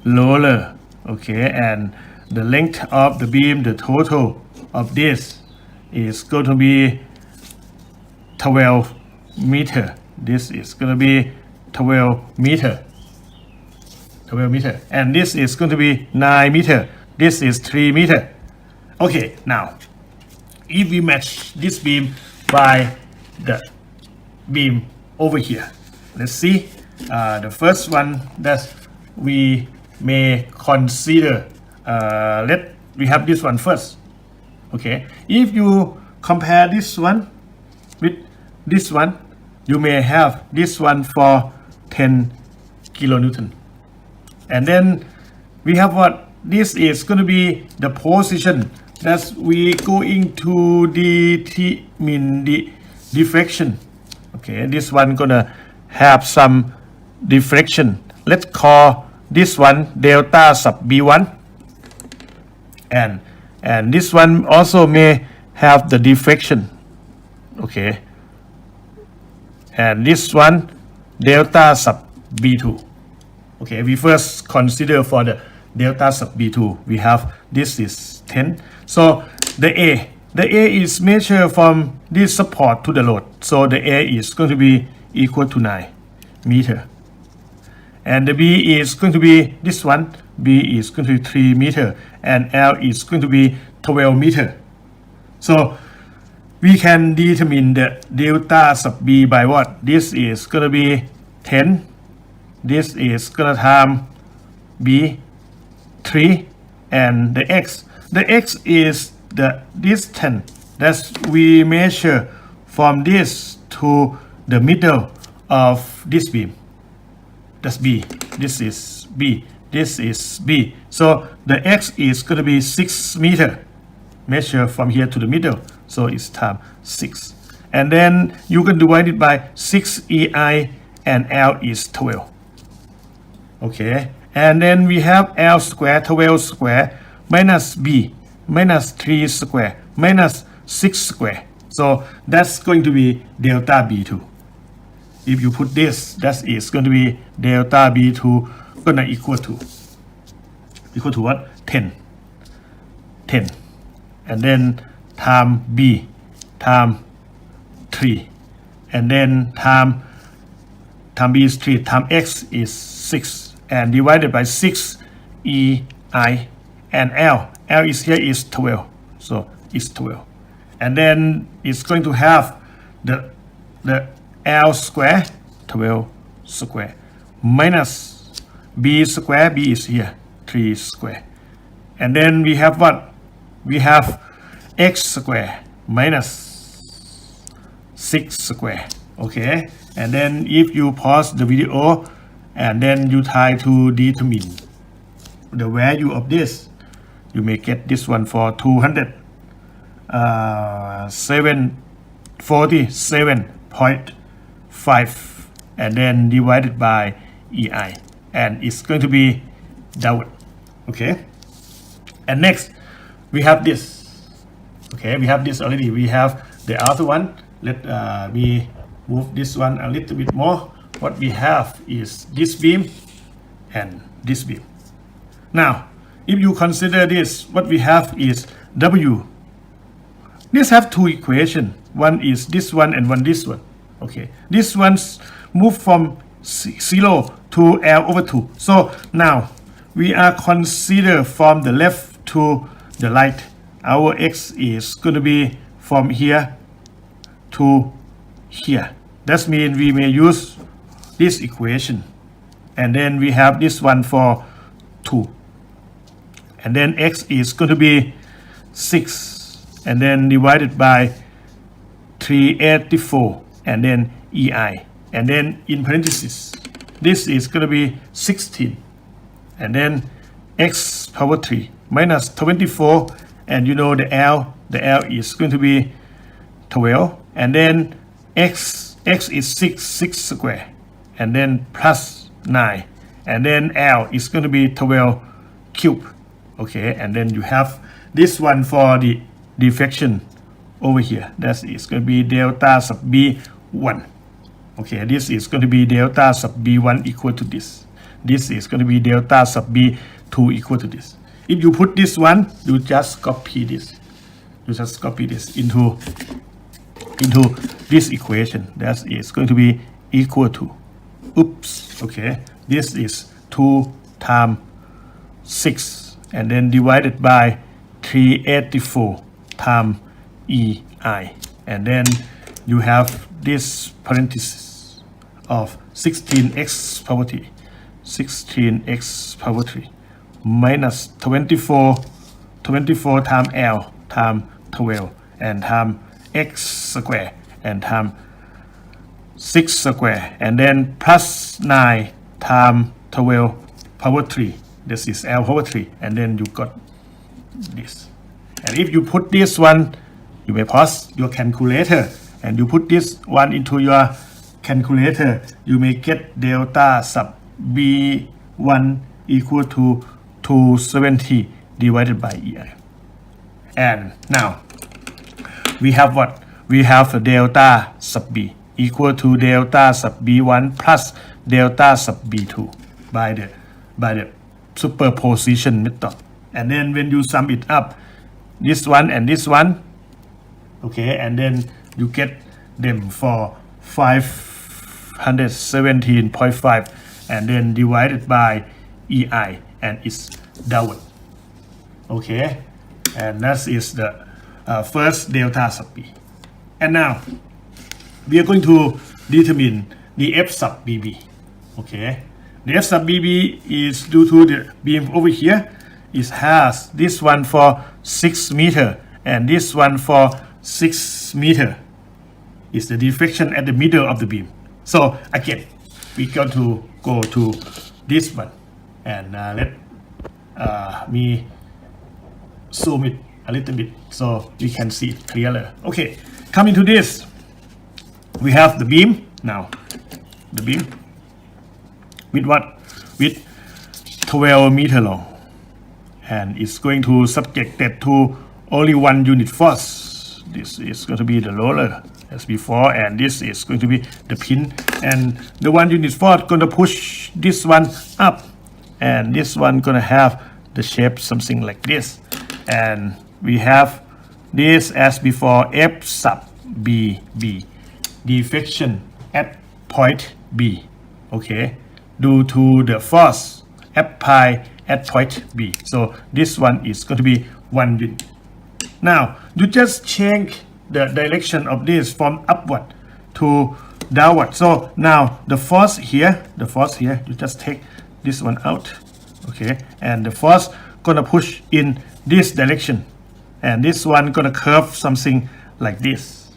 roller, okay, and the length of the beam, the total of this is going to be 12 meter. This is going to be 12 meter. 12 meter, and this is going to be 9 meter. This is 3 meter. Okay, now if we match this beam by the beam over here, let's see. The first one that we may consider, we have this one first. Okay, if you compare this one with this one, you may have this one for 10 kilonewton. And then we have what? This is going to be the position that we going to determine the diffraction. Okay, this one gonna have some diffraction. Let's call this one delta sub B1. And this one also may have the diffraction. Okay. And this one delta sub B2. Okay, we first consider for the delta sub B2. We have this is 10. So the A is measured from this support to the load. So the A is going to be equal to 9 meter. And the B is going to be this one. B is going to be 3 meter. And L is going to be 12 meter. So we can determine the delta sub B by what? This is going to be 10. This is going to time B 3, and the X. The X is the distance that we measure from this to the middle of this beam. That's B. This is B. This is B. So the X is going to be 6 meter. Measure from here to the middle. So it's times 6. And then you can divide it by 6 EI, and L is 12. Okay. And then we have L square, 12 square, minus B, minus 3 square, minus 6 square. So that's going to be delta B2. If you put this, that is going to be delta B2 gonna equal to what? 10. And then time B, time 3. And then time B is 3, time X is 6. And divided by 6 EI, and L is here is 12, so it's 12. And then it's going to have the L square, 12 square, minus B square. B is here, 3 square. And then we have what? We have X square minus 6 square. Okay, and then if you pause the video and then you try to determine the value of this, you may get this one for 247.5, and then divided by EI, and it's going to be downward. Okay, and next we have this. Okay, we have this already. We have the other one. Let me move this one a little bit more. What we have is this beam and this beam. Now, if you consider this, what we have is W. This have two equations. One is this one and one this one. Okay, this one's move from 0 to L over 2. So now we are consider from the left to the right. Our X is going to be from here to here. That means we may use this equation. And then we have this one for 2. And then X is going to be 6. And then divided by 384. And then EI. And then in parentheses, this is going to be 16. And then X power 3 minus 24. And you know the L is going to be 12. And then X is 6 square. And then plus 9. And then L is going to be 12 cube. Okay, and then you have this one for the diffraction over here. That is going to be delta sub B1. Okay, this is going to be delta sub B1 equal to this. This is going to be delta sub B2 equal to this. If you put this one, you just copy this. You just copy this into this equation. That is going to be equal to, oops, okay, this is 2 times 6 and then divided by 384 times EI. And then you have this parenthesis of 16x power 3, 16x power 3 minus 24 times L times 12 and times x square and times 6 square and then plus 9 times 12 power 3. This is L power 3 and then you got this. And if you put this one, you may pause your calculator and you put this one into your calculator, you may get delta sub B1 equal to 270 divided by EI. And now we have what? We have the delta sub B equal to delta sub B1 plus delta sub B2 by the superposition method. And then when you sum it up, this one and this one, okay, and then you get them for 517.5 and then divided by EI and it's downward. Okay, and that is the first delta sub B. And now we are going to determine the F sub BB. Okay, the F sub BB is due to the beam over here. It has this one for 6 meter and this one for 6 meter. Is the diffraction at the middle of the beam. So again, we got to go to this one and let me zoom it a little bit so we can see it clearer. Okay, coming to this, we have the beam now. The beam with what? With 12 meter long, and it's going to subjected to only one unit force. This is going to be the roller as before, and this is going to be the pin, and the one unit force going to push this one up, and this one going to have the shape something like this. And we have this as before, F sub BB, deflection at point B, okay, due to the force applied at point B. So this one is going to be 1 unit. Now you just change the direction of this from upward to downward. So now the force here, you just take this one out, okay, and the force gonna push in this direction, and this one gonna curve something like this.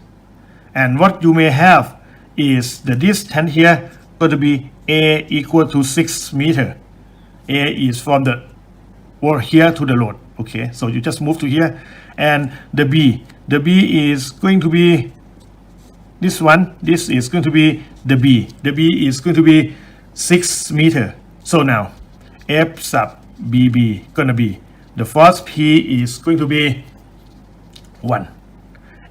And what you may have is the distance here gonna be A equal to 6 meter. A is from the wall here to the road, okay, so you just move to here. And the B is going to be this one. This is going to be the B is going to be 6 meter. So now F sub BB gonna be the force P is going to be 1,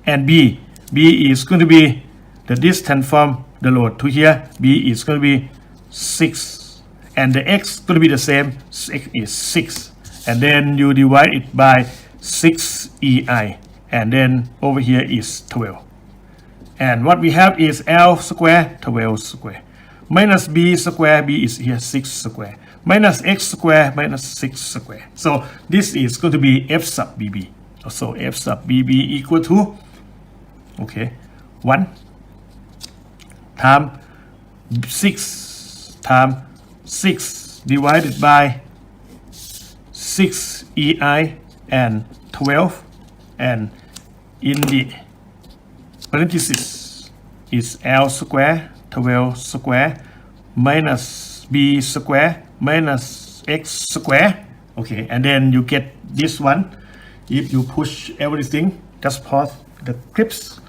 and B is going to be the distance from the road to here. B is going to be 6, and the x going to be the same. X is 6, and then you divide it by 6 EI, and then over here is 12. And what we have is L square, 12 square, minus B square, B is here 6 square, minus X square, minus 6 square. So this is going to be F sub BB. So F sub BB equal to, okay, 1 times 6 times 6 divided by 6 EI and 12, and in the parenthesis is L square, 12 square, minus B square, minus X square. Okay, and then you get this one. If you push everything, just pause the clips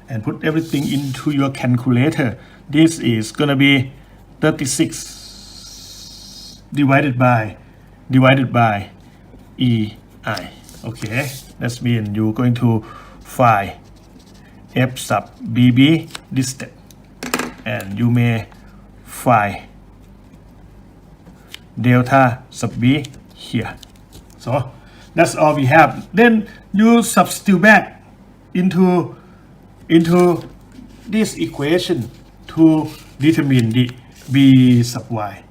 and put everything into your calculator. This is gonna be 36 divided by EI. Okay, that means you're going to find F sub BB distance, and you may find delta sub B here. So that's all we have. Then you substitute back into this equation to determine the B sub Y.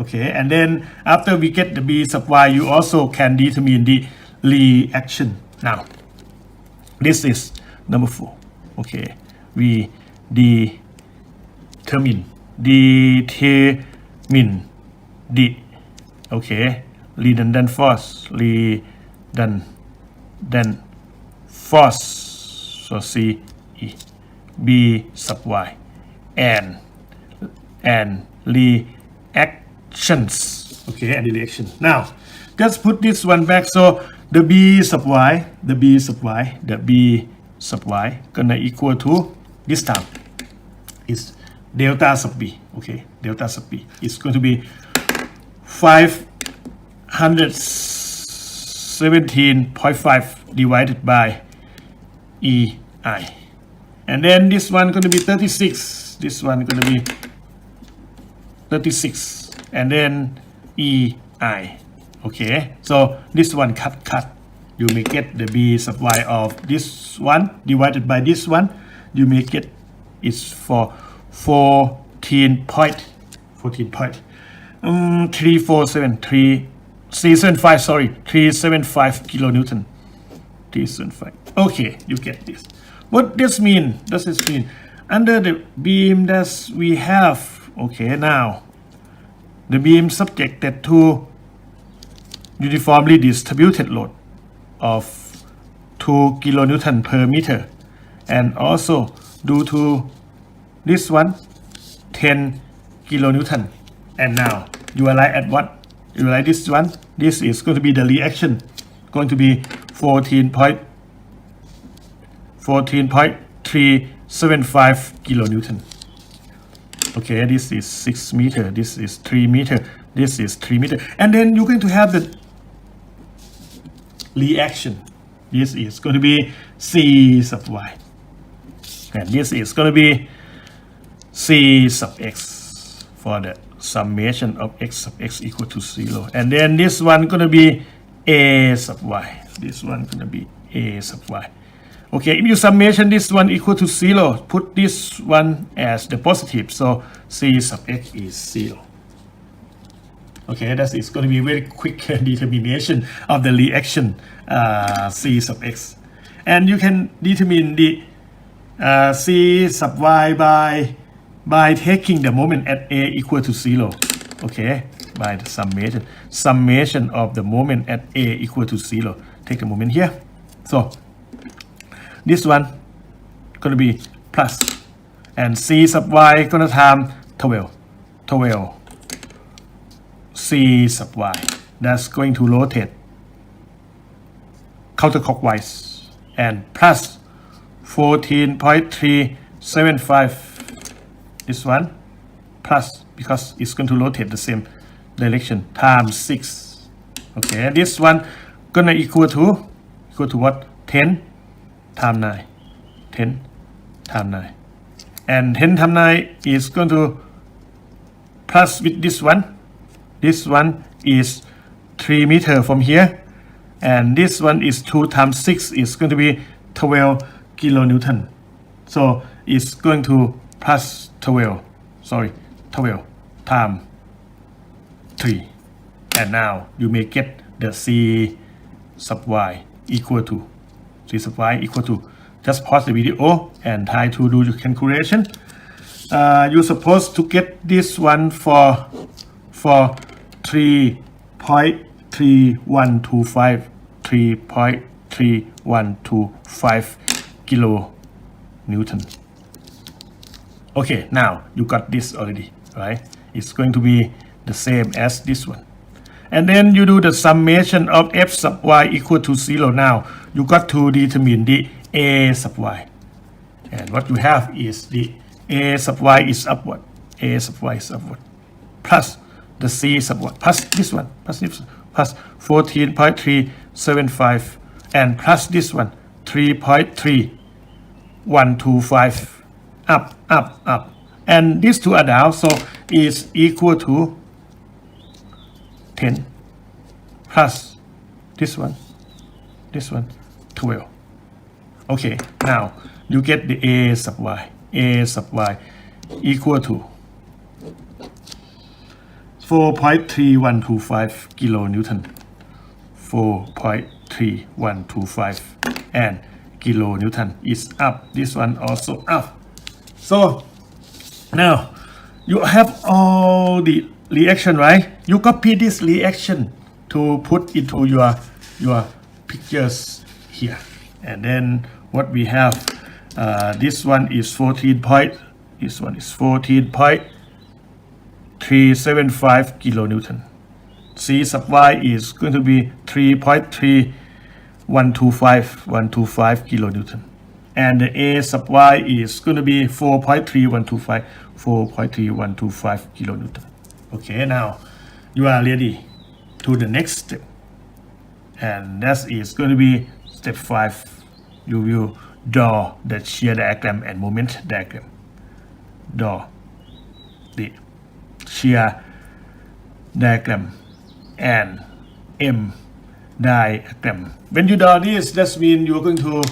Okay, and then after we get the B sub Y, you also can determine the reaction. Now, this is number 4. Okay, we determine the okay, redundant force, so C E B sub Y and reactions. Okay, and the reaction. Now just put this one back. So the B sub Y gonna equal to, this time is delta sub B. Okay, delta sub B is going to be 517.5 divided by EI, and then this one going to be 36, this one going to be 36, and then EI. Okay, so this one cut, you may get the B sub Y of this one divided by this one, you may get it's for 375 kilonewton. 375. Okay, you get this. What this mean? Does this mean under the beam that we have? Okay, now the beam subjected to uniformly distributed load of 2 kilonewton per meter, and also due to this one 10 kilonewton. And now you arrive at what? You arrive this one. This is going to be the reaction, going to be 14.375 kilonewton. Okay, this is 6 meter, this is 3 meter, this is 3 meter, and then you're going to have the reaction. This is going to be C sub Y, and this is going to be C sub X for the summation of X sub X equal to 0, and then this one going to be A sub Y, this one going to be A sub Y. Okay, if you summation this one equal to 0, put this one as the positive, so C sub X is 0. Okay, that is going to be very quick determination of the reaction C sub X. And you can determine the C sub Y by taking the moment at A equal to 0. Okay, by the summation of the moment at A equal to 0. Take the moment here. So this one gonna be plus, and C sub Y gonna times 12 C sub Y. That's going to rotate counterclockwise, and plus 14.375, this one plus, because it's going to rotate the same direction, times 6. Okay, this one gonna equal to what? 10 times 9, 10 times 9, and 10 times 9 is going to plus with this one this one is 3 meter from here, and this one is 2 times 6 is going to be 12 kilonewton. So it's going to plus 12 times 3, and now you may get the C sub y equal to just pause the video and try to do your calculation. You're supposed to get this one for 3.3125 kilonewton. Okay, now you got this already, right? It's going to be the same as this one. And then you do the summation of f sub y equal to 0. Now you got to determine the a sub y. And what you have is the a sub y is upward. Plus the c sub y. Plus this one. Plus 14.375. And plus this one. 3.3125. Up. And these two are down. So it's equal to 10 plus this one 12. Okay, now you get the a sub y equal to 4.3125 kilonewton. 4.3125, and kilonewton is up. This one also up. So now you have all the reaction, right? You copy this reaction to put into your pictures here, and then what we have, this one is 14.375 kilonewton. C sub y is going to be 3.3125 kilonewton, and the a sub y is going to be 4.3125 kilonewton. Okay, now you are ready to the next step, and that is going to be step 5. You will draw the shear diagram and moment diagram. Draw the shear diagram and M diagram. When you draw this, that means you're going to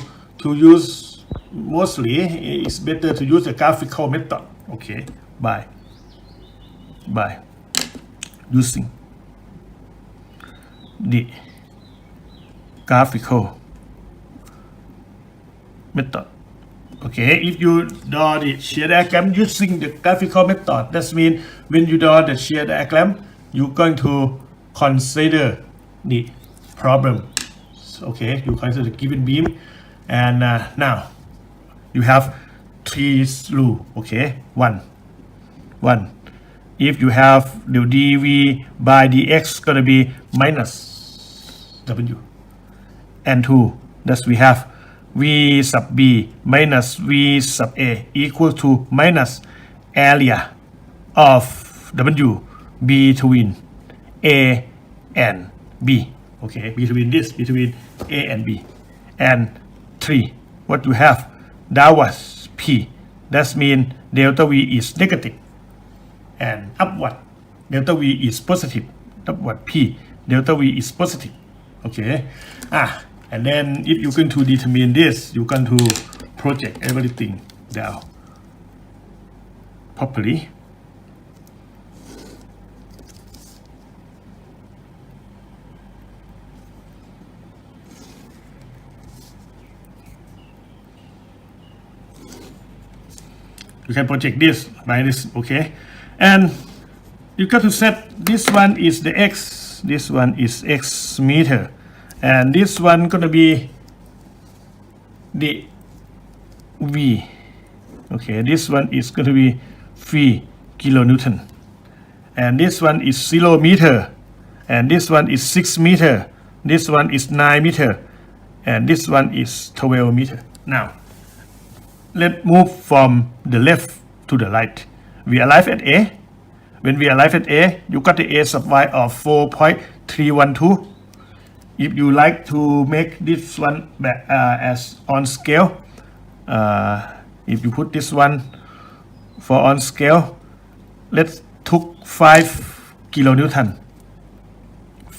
use, mostly it's better to use the graphical method. Okay, by using the graphical method. Okay, if you draw the shear diagram using the graphical method, that means when you draw the shear diagram, you're going to consider the problem. Okay, you consider the given beam, and now you have 3 rules. Okay, one. If you have the dv by dx gonna be minus w, and 2, thus we have v sub b minus v sub a equal to minus area of w between a and b. Okay, between a and b. And 3, what you have, that was p. That means delta v is negative, and upward delta v is positive. Upward p delta v is positive. Okay, and then if you're going to determine this, you're going to project everything down properly. You can project this by this. Okay, and you got to set this one is the x, this one is x meter, and this one gonna be the v. Okay, this one is going to be 3 kilonewton, and this one is 0 meter, and this one is 6 meter, this one is 9 meter, and this one is 12 meter. Now let's move from the left to the right. We arrive at A. When we arrive at A, you got the A sub y of 4.312. If you like to make this one as on scale, if you put this one for on scale, let's took 5 kilonewton.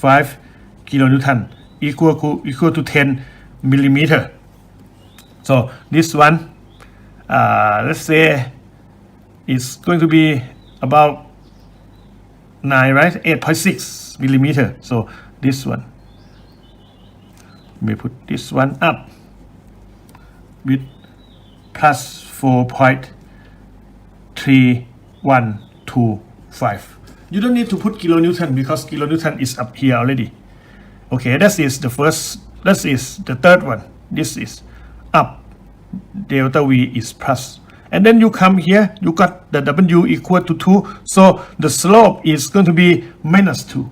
5 kilonewton equal to 10 millimeter. So this one, let's say it's going to be about 9, right? 8.6 millimeter. So this one, we put this one up with plus 4.3125. You don't need to put kilonewton because kilonewton is up here already. Okay, that is the first, that is the third one. This is up, delta V is plus. And then you come here, you got the W equal to 2. So the slope is going to be minus 2.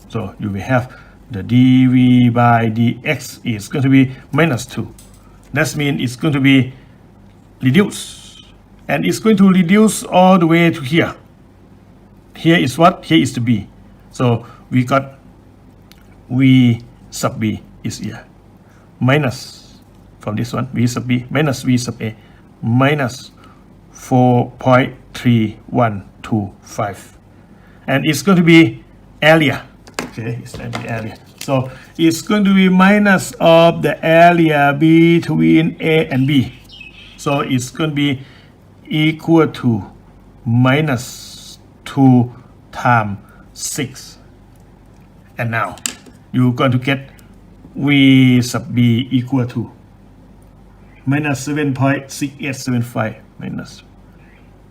So you will have the dV by dx is going to be minus 2. That means it's going to be reduced. And it's going to reduce all the way to here. Here is what? Here is the B. So we got V sub B is here. Minus, from this one, V sub B minus V sub A minus 4.3125. And it's going to be area. Okay, it's going to be area. So it's going to be minus of the area between A and B. So it's going to be equal to minus 2 times 6. And now you're going to get V sub B equal to minus 7.6875 minus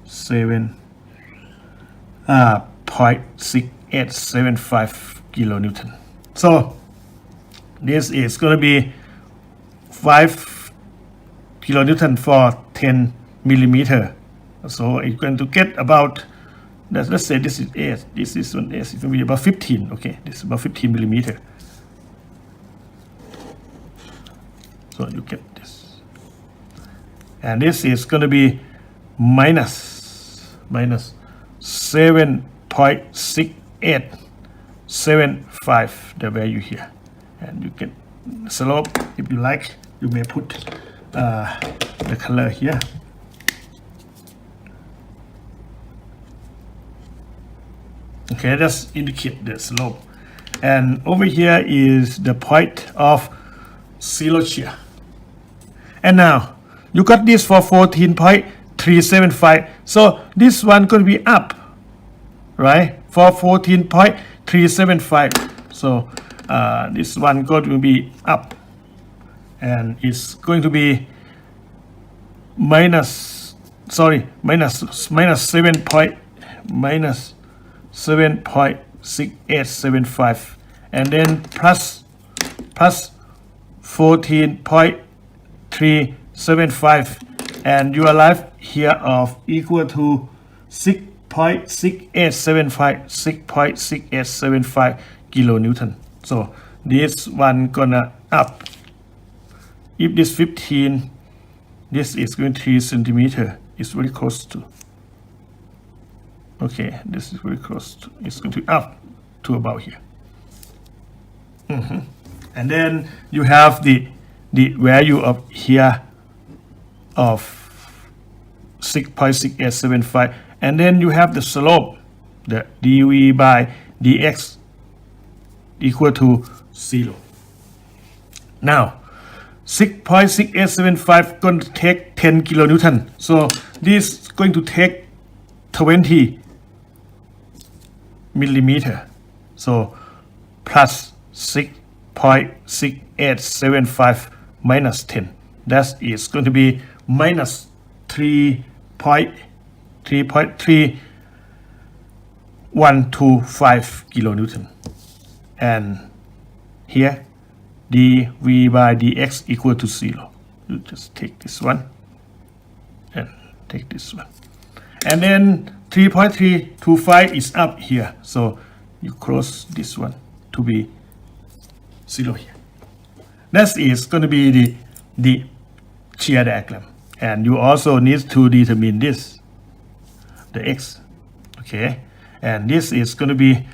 7.6875 kilonewton. So this is going to be 5 kilonewton for 10 millimeter. So it's going to get about, let's say this is S, this is one S, it's going to be about 15. Okay, this is about 15 millimeter. So you get this. And this is going to be minus 7.6875, the value here. And you get slope. If you like, you may put the color here. Okay, that's indicate the slope. And over here is the point of zero shear. And now you got this for 14.375. So this one going to be up, right? For 14.375. So this one going to be up, and it's going to be minus 7.6875, and then plus 14.375, and you arrive here of equal to 6.6875 kilonewton. So this one gonna up. If this 15, this is going to 3 centimeter. It's very close to. Okay, this is very close to. It's going to be up to about here. And then you have the value of here of 6.6875, and then you have the slope, the dV by dx equal to 0. Now 6.6875 going to take 10 kilonewton, so this is going to take 20 millimeter. So plus 6.6875 minus 10, that is going to be minus 3.3125 kilonewton. And here dV by dx equal to 0. You just take this one and take this one, and then 3.325 is up here, so you close this one to be 0 here. That is going to be the shear diagram. And you also need to determine this, the x. Okay, and this is going to be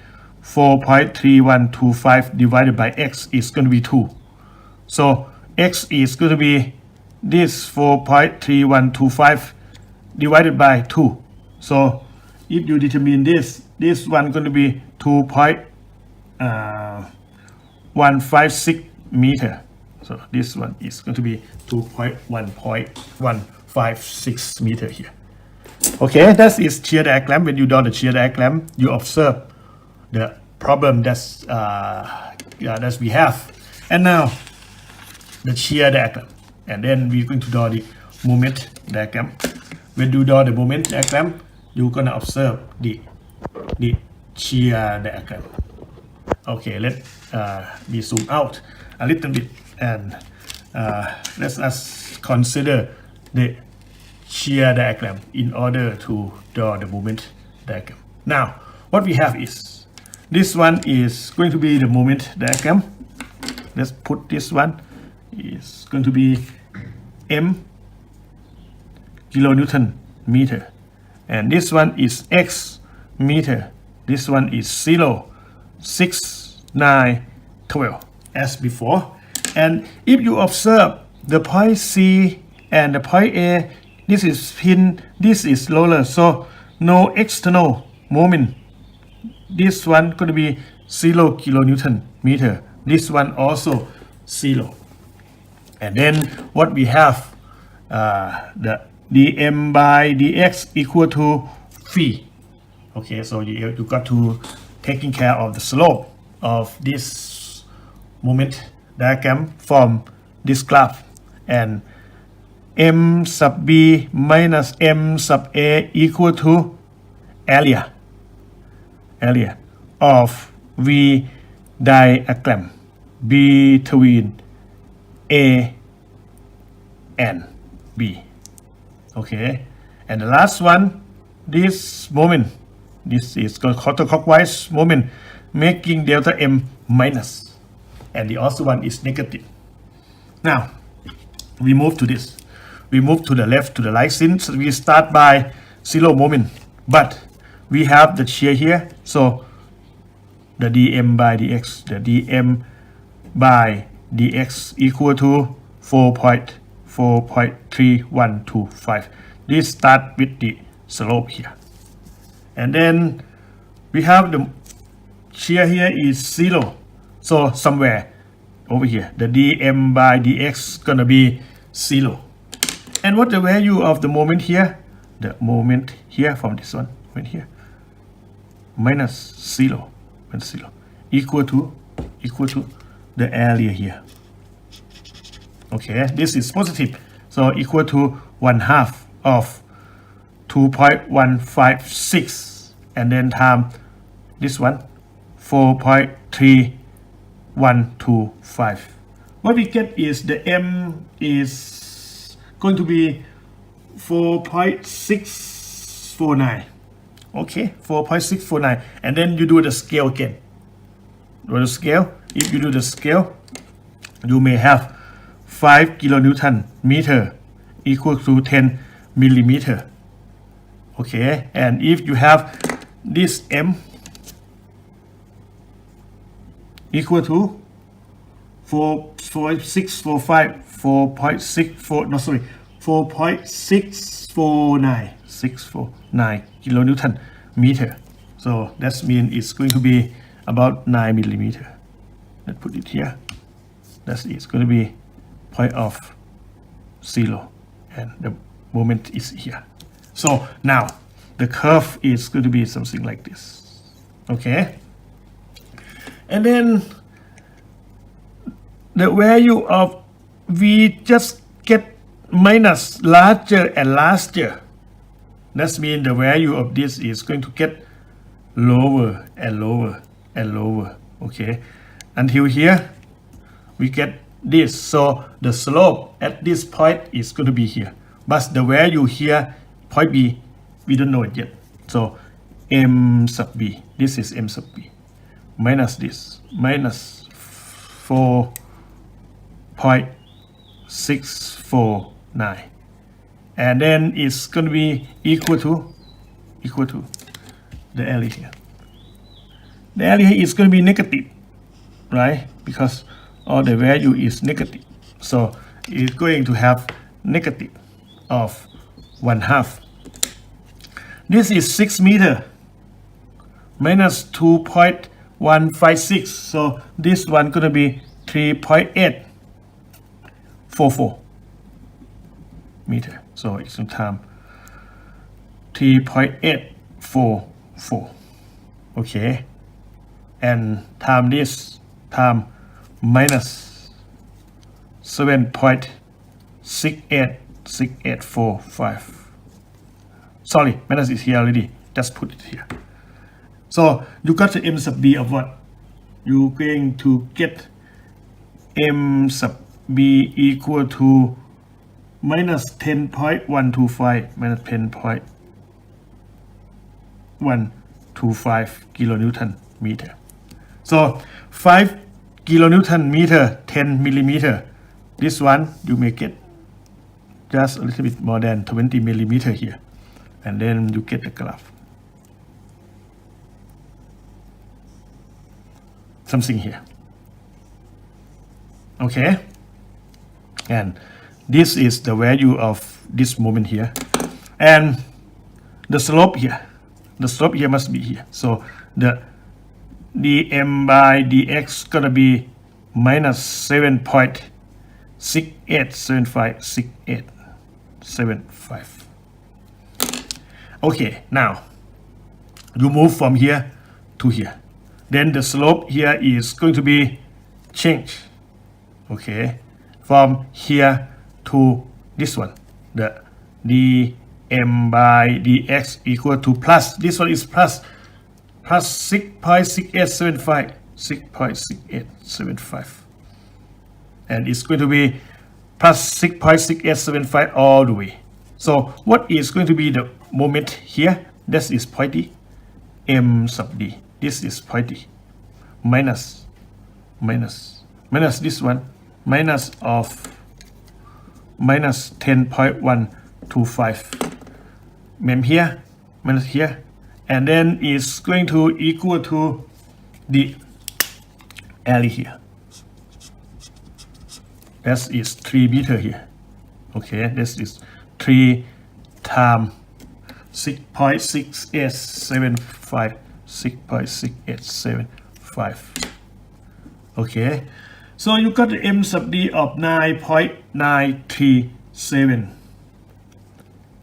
4.3125 divided by x is going to be 2. So x is going to be this 4.3125 divided by 2. So if you determine this one going to be 2.3125 156 meter. So this one is going to be 2.1.156 meter here. Okay, that is shear diagram. When you draw the shear diagram, you observe the problem that we have. And now the shear diagram, and then we're going to draw the moment diagram. When you draw the moment diagram, you're gonna observe the shear diagram. Okay, let me zoom out a little bit, and let us consider the shear diagram in order to draw the moment diagram. Now, what we have is this one is going to be the moment diagram. Let's put this one is going to be M kilonewton meter, and this one is X meter. This one is 0, 6, 9, 12 as before. And if you observe the point C and the point A, this is spin, this is roller, so no external moment. This one going to be 0 kilonewton meter. This one also 0. And then what we have, the dm by dx equal to phi. Okay, so you got to taking care of the slope of this moment diagram from this graph, and m sub b minus m sub a equal to area of V diagram between A and B. Okay, and the last one, this moment, this is counterclockwise moment, making delta M minus, and the other one is negative. Now we move to this. We move to the left to the right, since we start by 0 moment, but we have the shear here, so the dm by dx, the dm by dx equal to 4.3125. This start with the slope here, and then we have the shear here is 0, so somewhere over here the dm by dx gonna be 0. And what the value of the moment here? The moment here from this one went here minus 0, equal to the area here. Okay, this is positive, so equal to 1/2 of 2.156, and then time this one 4.3125. What we get is the m is going to be 4.649. Okay, 4.649, and then you do the scale again. Do the scale. If you do the scale, you may have 5 kilonewton meter equal to 10 millimeter. Okay, and if you have this m equal to 4.649 kilonewton meter. So that means it's going to be about 9 millimeter. Let's put it here. That is going to be point of 0, and the moment is here. So now the curve is going to be something like this. Okay, and then the value of V just get minus larger and larger. That means the value of this is going to get lower and lower and lower. Okay, until here we get this. So the slope at this point is going to be here, but the value here, point B, we don't know it yet. So m sub b, this is m sub b, minus this, minus 4.649, and then it's going to be equal to the area here. The area here is going to be negative, right? Because all the value is negative, so it's going to have negative of 1/2. This is 6 meter minus 156. So this one gonna be 3.844 meter. So it's in time 3.844. Okay, and time this time minus 7.686845. Sorry, minus is here already. Just put it here. So you got the m sub b of what? You're going to get m sub b equal to minus 10.125 minus 10.125 kilonewton meter. So 5 kilonewton meter, 10 millimeter. This one you may get just a little bit more than 20 millimeter here, and then you get the graph. Something here. Okay, and this is the value of this moment here, and the slope here. The slope here must be here. So the dm by dx gonna be minus 7.68756875. Okay, now you move from here to here. Then the slope here is going to be changed. Okay, from here to this one. The dm by dx equal to plus. This one is plus 6.6875. 6.6875. And it's going to be plus 6.6875 all the way. So what is going to be the moment here? This is point D, m sub d. This is point D. Minus this one, minus of minus 10.125. Mem here, minus here, and then it's going to equal to the area here. That is 3 meter here. Okay, this is 3 times 6.6875. 6.6875. Okay, so you got the m sub d of 9.937.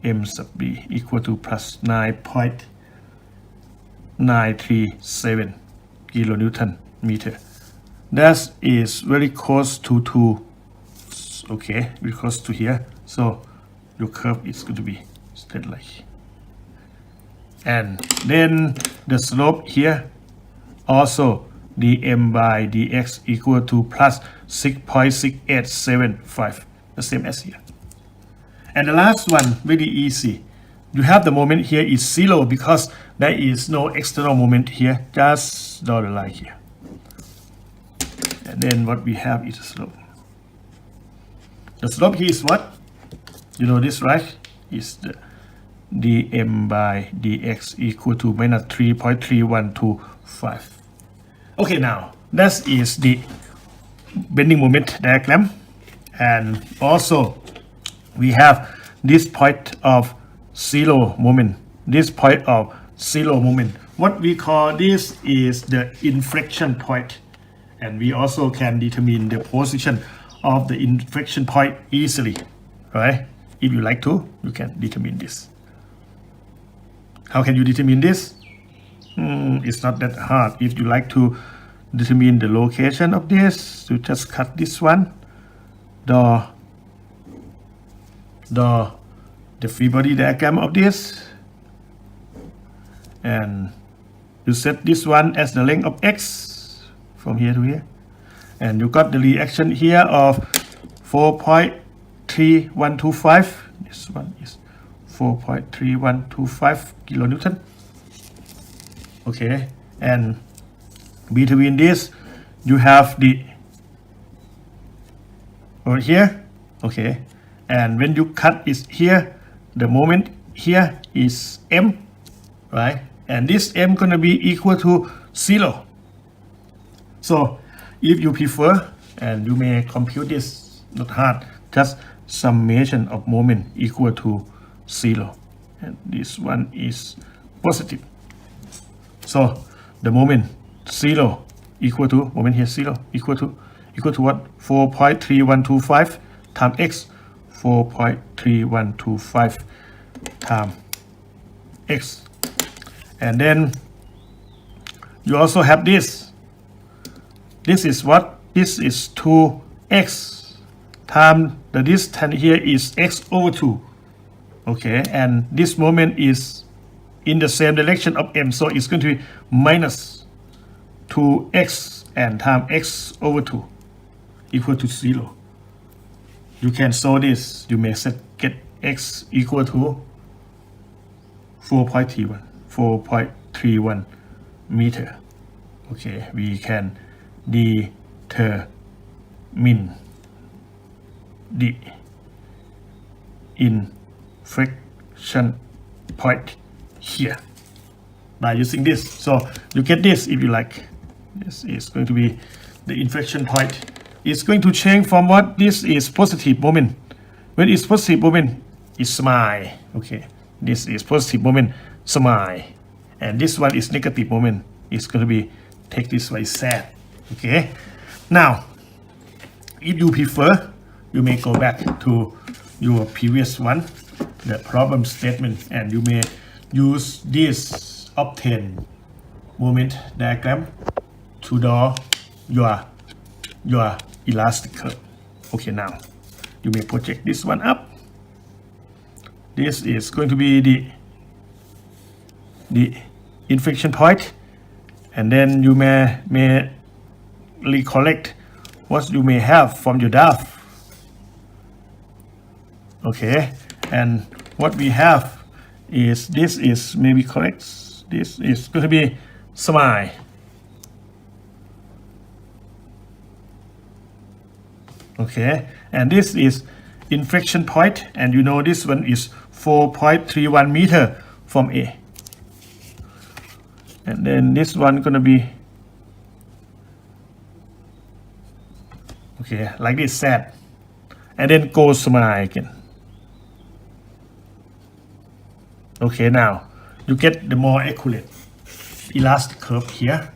M sub b equal to plus 9.937 kilonewton meter. That is very close to 2. Okay, very close to here. So your curve is going to be straight like. And then the slope here also dm by dx equal to plus 6.6875, the same as here. And the last one, very easy. You have the moment here is 0 because there is no external moment here. Just draw the line here. And then what we have is the slope. The slope here is what? You know this, right? Is the dm by dx equal to minus 3.3125. Okay, now that is the bending moment diagram, and also we have this point of 0 moment. This point of 0 moment. What we call this is the inflection point, and we also can determine the position of the inflection point easily, right? If you like to, you can determine this. How can you determine this? It's not that hard. If you like to determine the location of this, you just cut this one, the free body diagram of this, and you set this one as the length of x from here to here, and you got the reaction here of 4.3125. This one is 4.3125 kilonewton. Okay, and between this you have the over here. Okay, and when you cut is here, the moment here is m, right? And this m gonna be equal to 0. So if you prefer, and you may compute this, not hard, just summation of moment equal to 0, and this one is positive. So the moment 0 equal to moment here 0 equal to what 4.3125 times x 4.3125 times x, and then you also have this is what, this is 2x times the distance here is x over 2, okay, and this moment is in the same direction of m, so it's going to be minus 2x and times x over 2 equal to 0. You can solve this. You may get x equal to 4.31 meter. Okay, we can determine the inflection point here by using this. So you get this if you like. This is going to be the inflection point. It's going to change from what, this is positive moment. When it's positive moment, it's smile. Okay, this is positive moment, smile, and this one is negative moment. It's going to be, take this way, sad. Okay, now if you prefer, you may go back to your previous one, the problem statement, and you may use this obtain moment diagram to draw your elastic curve. Okay, now you may project this one up. This is going to be the inflection point, and then you may recollect what you may have from your graph. Okay, and what we have is, this is maybe correct. This is going to be smile. Okay, and this is inflection point, and you know this one is 4.31 meter from A. And then this one gonna be, okay, like this, sad, and then go smile again. Okay, now you get the more accurate elastic curve here.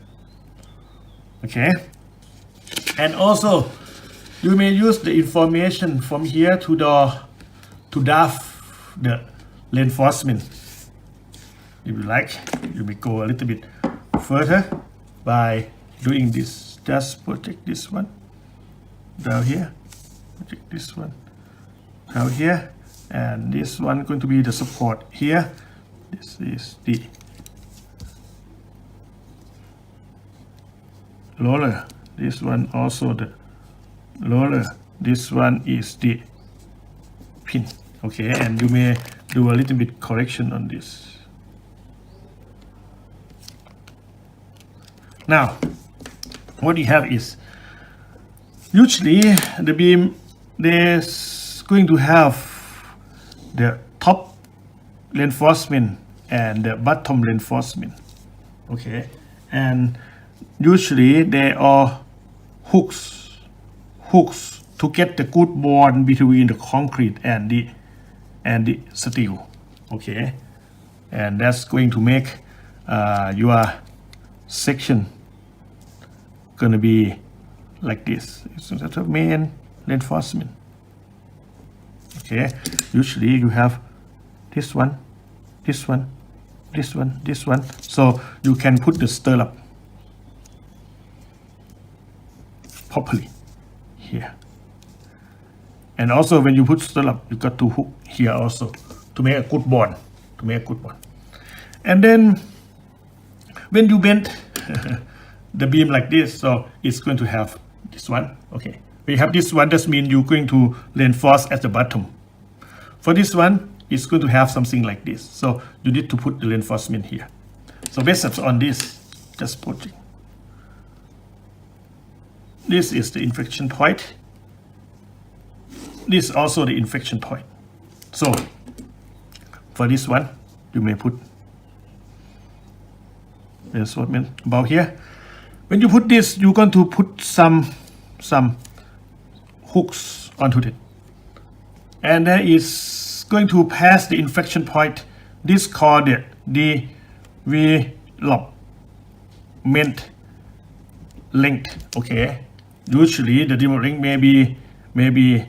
Okay, and also you may use the information from here to draft the reinforcement. If you like, you may go a little bit further by doing this. Just project this one down here, project this one down here, and this one going to be the support here. This is the roller. This one also the roller. This one is the pin. Okay, and you may do a little bit correction on this. Now, what you have is, usually the beam is going to have the top reinforcement and the bottom reinforcement. Okay, and usually they are hooks to get the good bond between the concrete and the steel. Okay, and that's going to make your section gonna be like this. It's sort of main reinforcement. Okay, usually you have this one, this one, this one, this one, so you can put the stirrup properly here. And also when you put stirrup, you got to hook here also to make a good bond, and then when you bend the beam like this, so it's going to have this one. Okay, we have this one, that means you're going to reinforce at the bottom. For this one, it's going to have something like this, so you need to put the reinforcement here. So based on this, just put it. This is the inflection point. This is also the inflection point. So for this one, you may put reinforcement about here. When you put this, you're going to put some hooks onto it, and there is going to pass the inflection point. This called the development length. Okay, usually the deforming length may be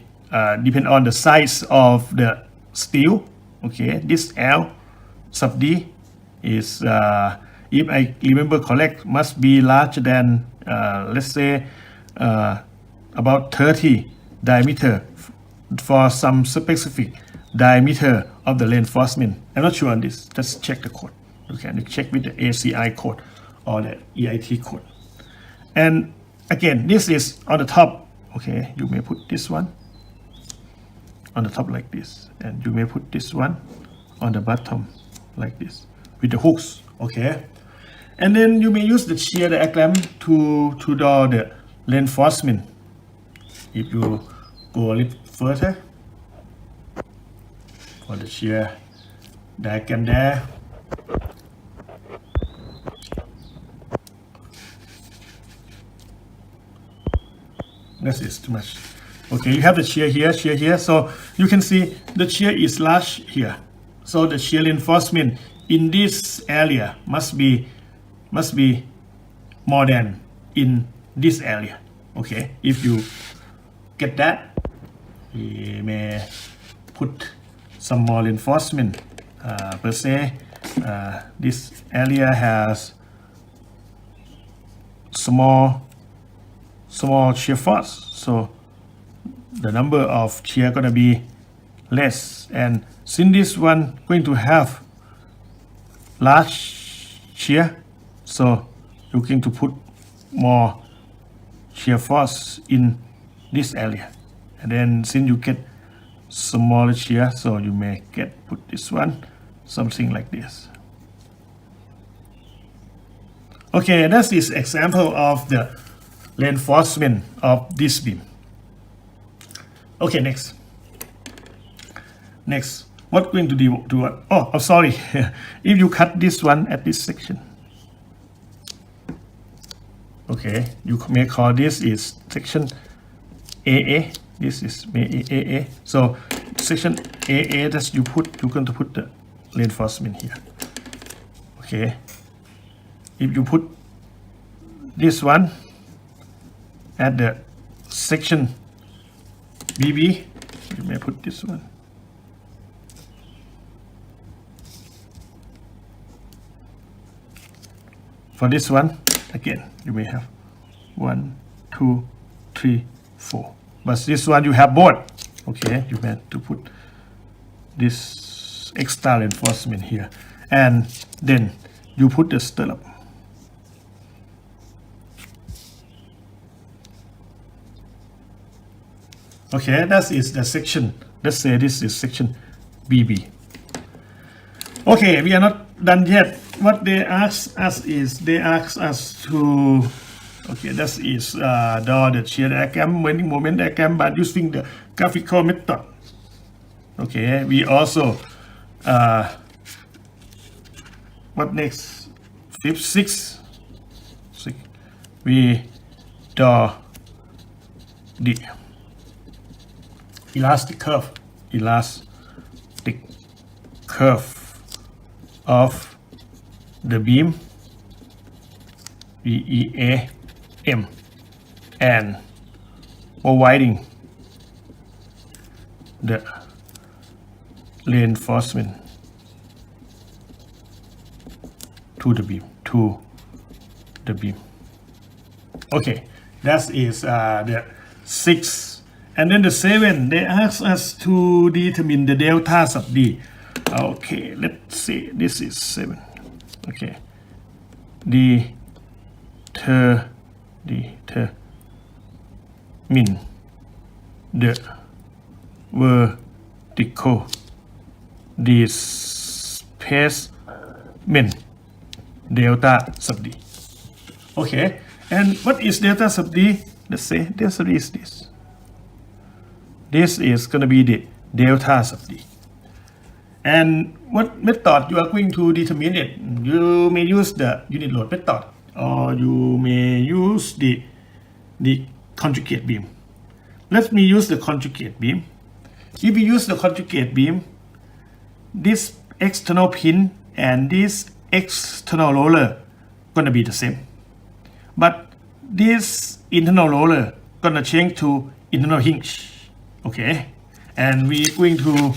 depend on the size of the steel. Okay, this L sub D is if I remember correct, must be larger than let's say about 30 diameter for some specific diameter of the reinforcement. I'm not sure on this. Just check the code. Okay, you check with the ACI code or the EIT code. And again, this is on the top. Okay, you may put this one on the top like this, and you may put this one on the bottom like this with the hooks. Okay, and then you may use the shear diagram to draw the reinforcement. If you go a little further for the shear diagram there, this is too much. Okay, you have the shear here, so you can see the shear is large here. So the shear reinforcement in this area must be more than in this area. Okay, if you get that, we may put some more reinforcement. Per se, this area has small shear force, so the number of shear gonna be less. And since this one going to have large shear, so you're going to put more shear force in this area. And then since you get smaller shear, so you may put this one something like this. Okay, that's this example of the reinforcement of this beam. Okay, next, what going to do? Oh, sorry. If you cut this one at this section, okay, you may call this is section AA. This is AA. So section AA, that you're going to put the reinforcement here. Okay, if you put this one at the section BB, you may put this one. For this one, again, you may have 1, 2, 3, 4. But this one you have both. Okay, you may have to put this extra reinforcement here, and then you put the stirrup. Okay, that is the section. Let's say this is section BB. Okay, we are not done yet. What they ask us is to, okay, that is draw the shear diagram, bending moment diagram, but using the graphical method. Okay, we also, what next? Fifth, six. We draw the elastic curve of the beam VEAM and providing the reinforcement to the beam. Okay, that is the 6. And then the 7, they ask us to determine the delta sub D. Okay, let's see, this is 7. Okay, determine the vertical displacement delta sub D. Okay, and what is delta sub D? Let's say delta sub D is this. This is going to be the delta sub D. And what method you are going to determine it? You may use the unit load method, or you may use the conjugate beam. Let me use the conjugate beam. If you use the conjugate beam, this external pin and this external roller going to be the same. But this internal roller gonna change to internal hinge. Okay, and we're going to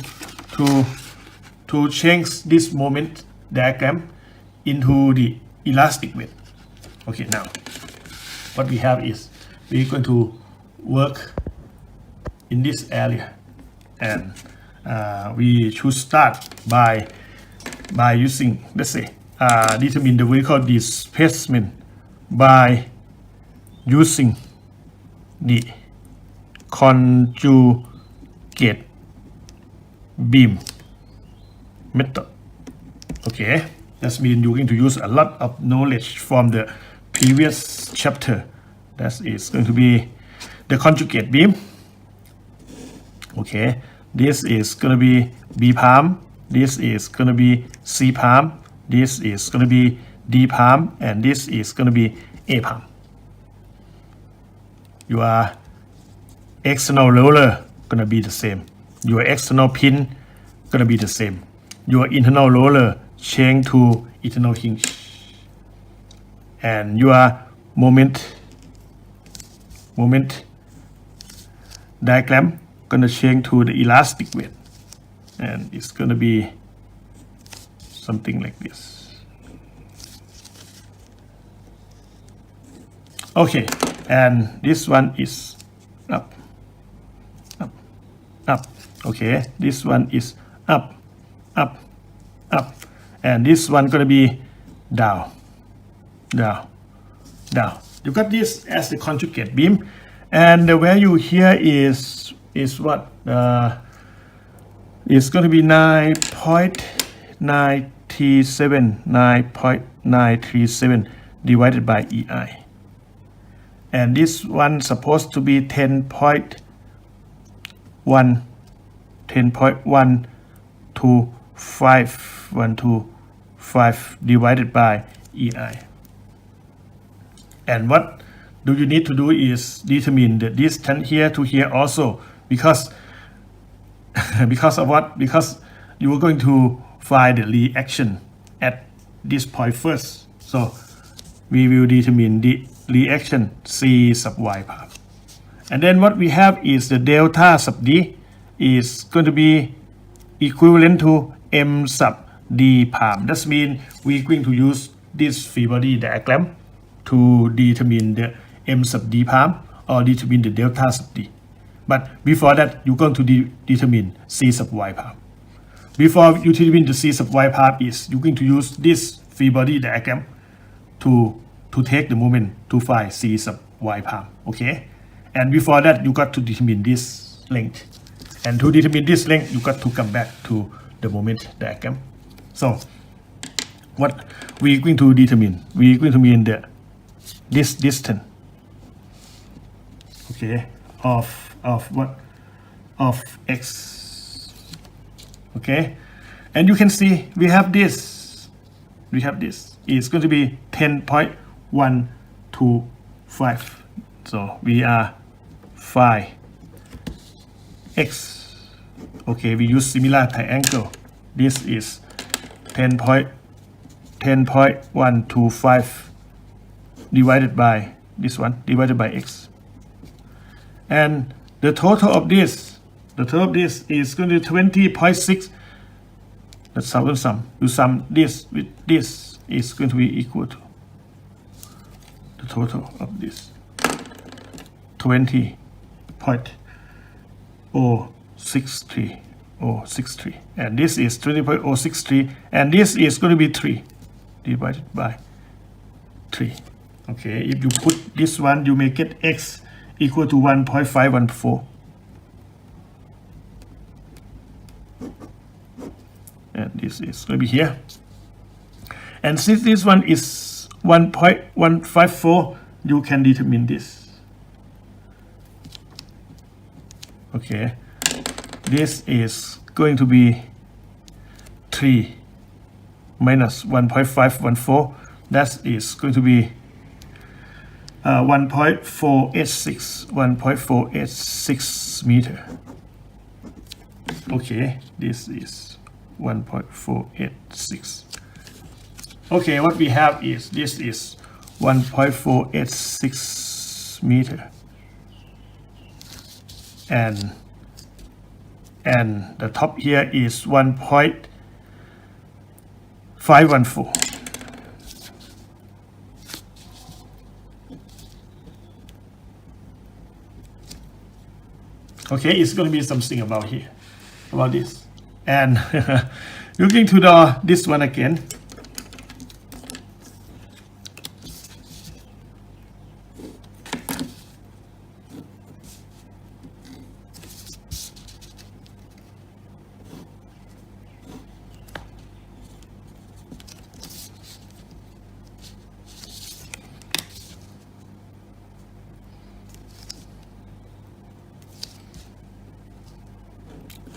change this moment diagram into the elastic weight. Okay, now what we have is we're going to work in this area, and we should start by using, let's say, determine the vertical displacement by using the conjugate beam method. Okay, that means you're going to use a lot of knowledge from the previous chapter. That is going to be the conjugate beam. Okay, this is going to be B palm, this is going to be C palm, this is going to be D palm, and this is going to be A palm. Your external roller going to be the same. Your external pin going to be the same. Your internal roller change to internal hinge, and your moment diagram going to change to the elastic weight, and it's going to be something like this. Okay, and this one is up, up, up. Okay, this one is up, up, up, and this one going to be down, down, down. You got this as the conjugate beam, and the value here is what? It's going to be 9.937 divided by EI, and this one supposed to be 10.125 divided by EI. And what do you need to do is determine the distance here to here also, because of what? Because you are going to find the reaction at this point first. So we will determine the reaction C sub y palm. And then what we have is the delta sub D is going to be equivalent to M sub D palm. That means we're going to use this free body diagram to determine the M sub D palm or determine the delta sub D. But before that, you're going to determine C sub y palm. Before you determine the C sub y palm is you're going to use this free body diagram to take the moment to find C sub y palm. Okay, and before that, you got to determine this length, and to determine this length, you got to come back to the moment diagram. So what we're going to determine? We're going to mean this distance. Okay, of what? Of x. Okay, and you can see we have this. It's going to be 10.125. So we are 5 x. Okay, we use similar triangle. This is 10.125 divided by this one, divided by x. And the total of this is going to be 20.6. Let's sum. You sum this with this is going to be equal to the total of this 20.063, and this is 20.063, and this is going to be 3 divided by 3. Okay, if you put this one, you may get x equal to 1.514, and this is going to be here. And since this one is 1.154, you can determine this. Okay, this is going to be 3 minus 1.514. That is going to be 1.486 meter. Okay, this is 1.486. Okay, what we have is this is 1.486 meter, and the top here is 1.514. Okay, it's going to be something about here, about this. And looking to this one again.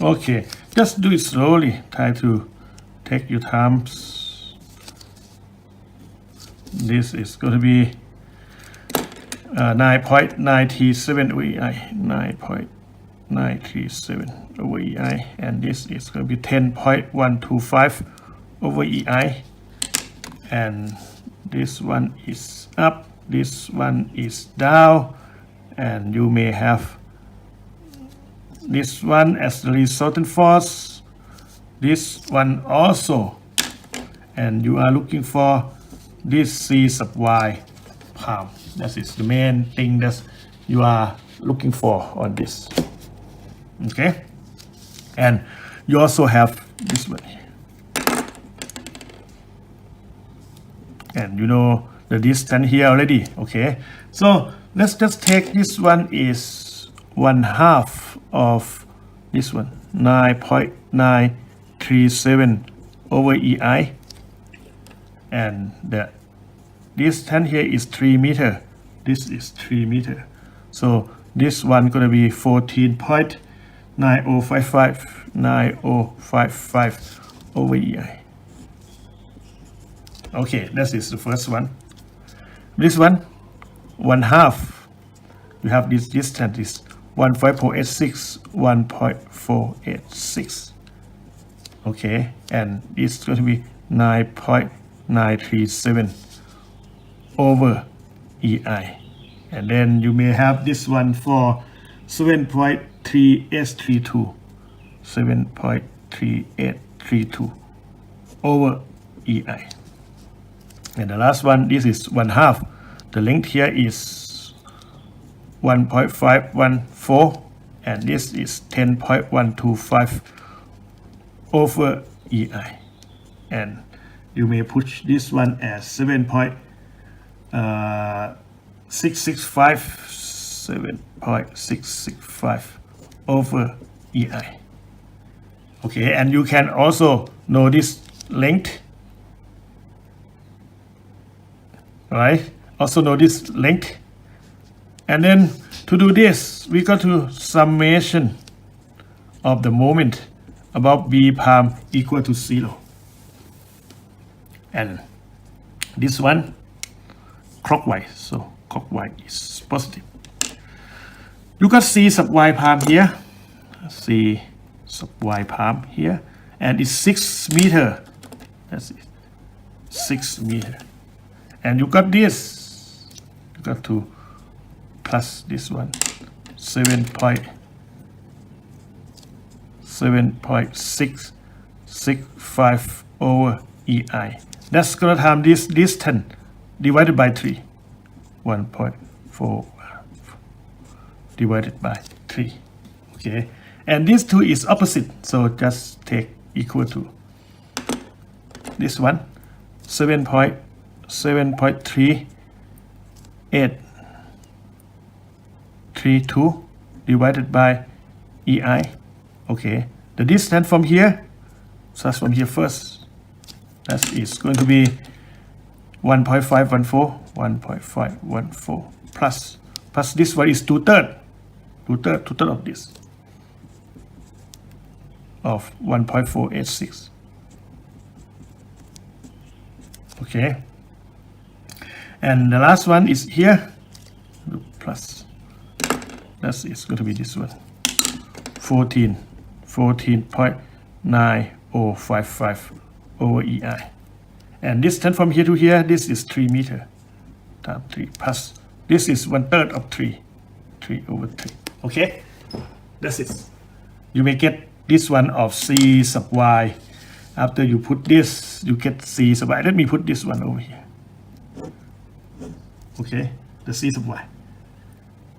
Okay, just do it slowly. Try to take your times. This is going to be 9.97 OEI, 9.937 over EI, and this is going to be 10.125 over EI, and this one is up, this one is down, and you may have this one as the resultant force, this one also, and you are looking for this C sub Y palm. That is the main thing that you are looking for on this. Okay, and you also have this one here, and you know the distance here already. Okay, so let's just take this one is 1/2 of this one, 9.937 over EI, and the distance here is 3 meter. This is 3 meter. So this one gonna be 14.9055 over EI. Okay, that is the first one. This one, 1/2. You have this distance is 1.486, 1.486. Okay, and it's going to be 9.937 over EI. And then you may have this one for 7.3832, 7.3832 over EI. And the last one, this is 1/2. The length here is 1.514, and this is 10.125 over EI. And you may push this one as 7.665 over EI. Okay, and you can also know this length, right? Also know this length. And then to do this, we got to summation of the moment above B palm equal to 0. And this one clockwise, so clockwise is positive. You got C sub Y palm here, C sub Y palm here, and it's 6 meter. That's it, 6 meter. And you got this, you got to plus this one, 7.665 over EI. That's gonna time this distance divided by 3, 1.4 divided by 3. Okay, and these two is opposite, so just take equal to this one, 7.3832 divided by EI. Okay, the distance from here, starts from here first, that is going to be 1.514 plus this one is 2/3 of this, of 1.486. Okay, and the last one is here, plus, that is going to be this one, 14.9055 over EI. And distance from here to here, this is 3 meter. times 3 plus this is 1/3 of 3 okay, that's it. You may get this one of c sub y. After you put this, you get c sub y. Let me put this one over here. Okay, the c sub y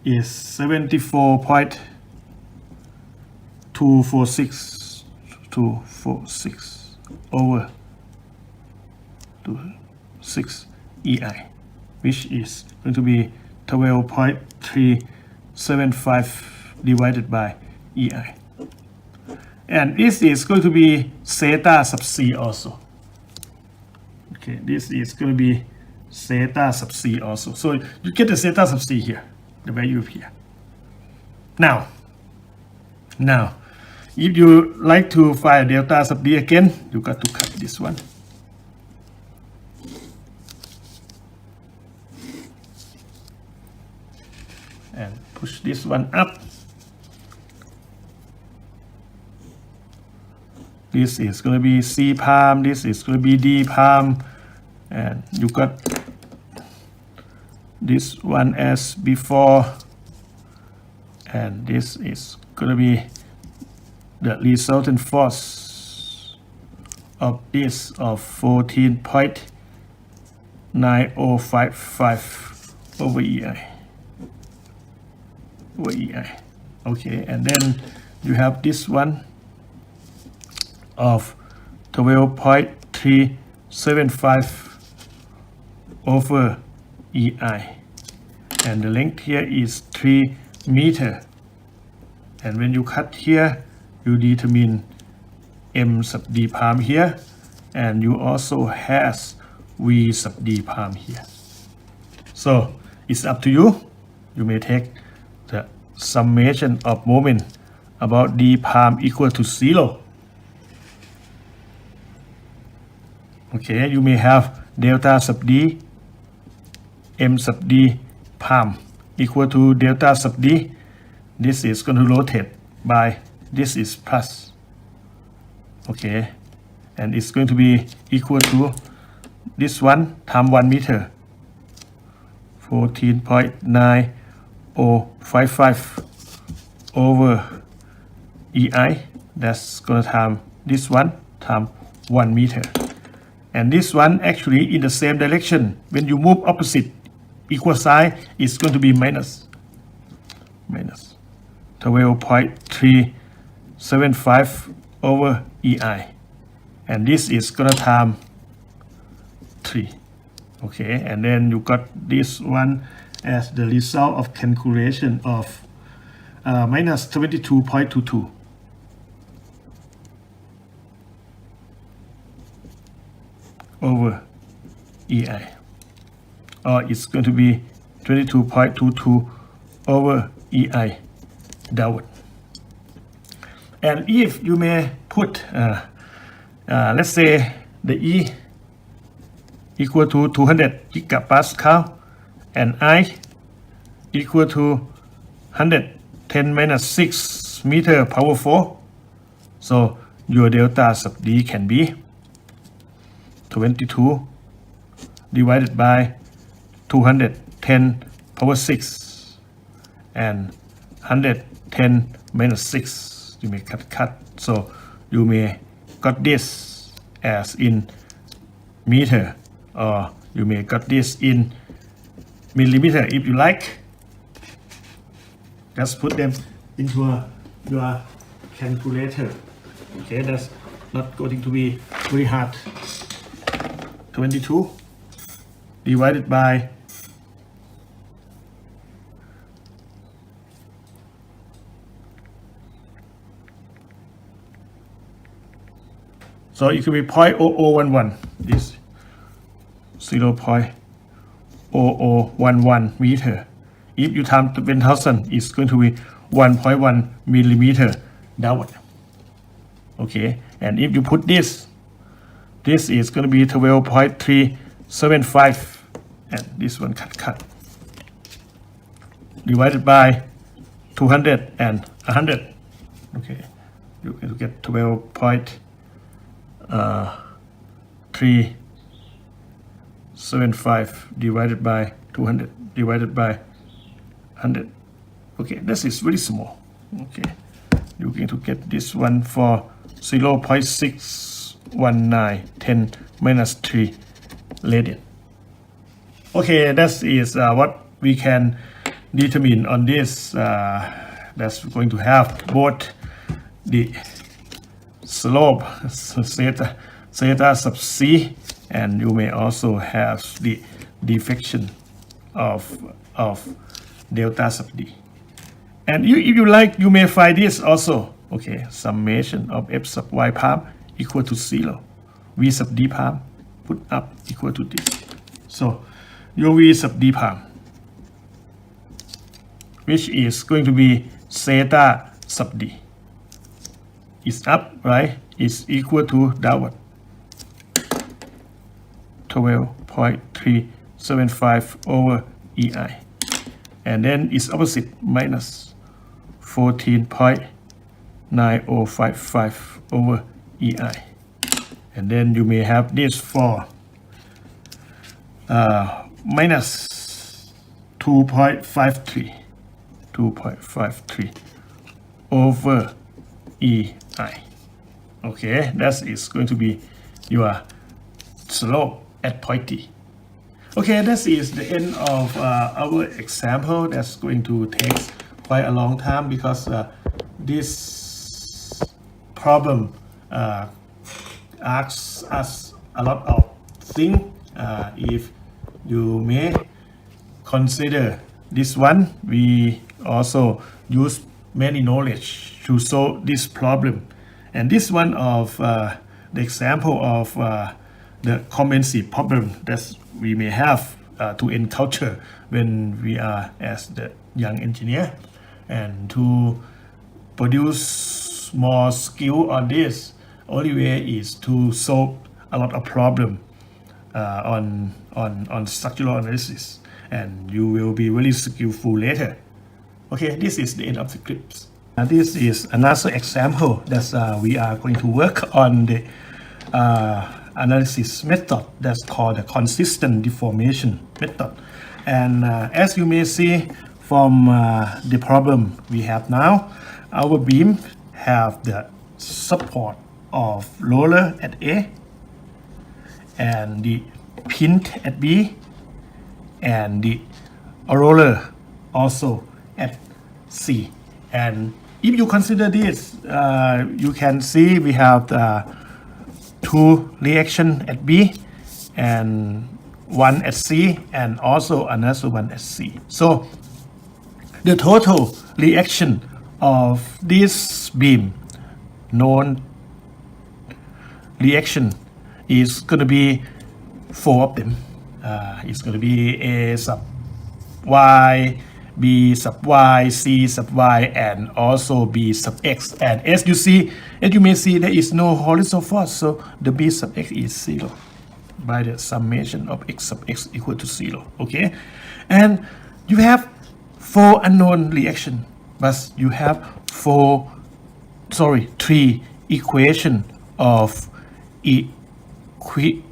is 74.246 over 6 EI, which is going to be 12.375 divided by EI. And this is going to be zeta sub c also. Okay, this is going to be zeta sub c also. So you get the zeta sub c here, the value here. Now, if you like to find delta sub d again, you got to cut this one. And push this one up. This is going to be C palm, this is going to be D palm, and you got this one as before, and this is going to be the resultant force of this of 14.9055 over EI. Okay, and then you have this one of 12.375 over EI, and the length here is 3 meter, and when you cut here you determine M sub D palm here, and you also has V sub D palm here. So it's up to you. You may take the summation of moment about D palm equal to 0. Okay, you may have delta sub D, M sub D palm equal to delta sub D. This is going to rotate by this is plus. Okay, and it's going to be equal to this one times 1 meter, 14.9055 over EI. That's going to time this one times 1 meter. And this one actually in the same direction. When you move opposite equal sign, it's going to be minus 12.375 over EI. And this is going to time 3. Okay, and then you got this one as the result of calculation of minus 22.22. Over EI, or it's going to be 22.22 over EI downward. And if you may put, let's say the E equal to 200 gigapascal and I equal to 110 minus 6 meter power 4, so your delta sub D can be 22 divided by 210 power 6 and 110 minus 6. You may cut. So you may got this as in meter, or you may got this in millimeter if you like. Just put them into your calculator. Okay, that's not going to be very hard. 22 divided by so it could be 0.0011. This 0.0011 meter. If you times 10,000, it's going to be 1.1 millimeter downward. Okay, and if you put this is going to be 12.375, and this one cut divided by 200 and 100. Okay, you get 12.375 divided by 200 divided by 100. Okay, this is very small. Okay, you're going to get this one for 0.61910 minus 3 radian. Okay, that is what we can determine on this. That's going to have both the slope theta sub c, and you may also have the deflection of delta sub d. And if you like, you may find this also. Okay, summation of f sub y prime equal to 0, v sub d prime put up equal to this. So your v sub d prime, which is going to be theta sub d, is up, right? Is equal to downward 12.375 over EI, and then its opposite minus 14.9055 over EI, and then you may have this for minus 2.53 over EI. Okay, that is going to be your slope at point T. Okay, that is the end of our example. That's going to take quite a long time because this problem asks us a lot of things. If you may consider this one, we also use many knowledge to solve this problem. And this one of the example of the comprehensive problem that we may have to encounter when we are as the young engineer, and to produce more skill on this, only way is to solve a lot of problem on structural analysis, and you will be really skillful later. Okay, this is the end of the clips. This is another example that we are going to work on the analysis method that's called the consistent deformation method. And as you may see from the problem we have now, our beam have the support of roller at A and the pin at B and the roller also at C. And if you consider this, you can see we have the two reaction at B and one at C and also another one at C. So the total reaction of this beam, known reaction, is going to be 4 of them. It's going to be A sub Y, B sub Y, C sub Y, and also B sub X. And as you may see, there is no horizontal force, so the B sub X is 0 by the summation of X sub X equal to 0. Okay, and you have 4 unknown reaction, but you have 3 equation of equilibrium.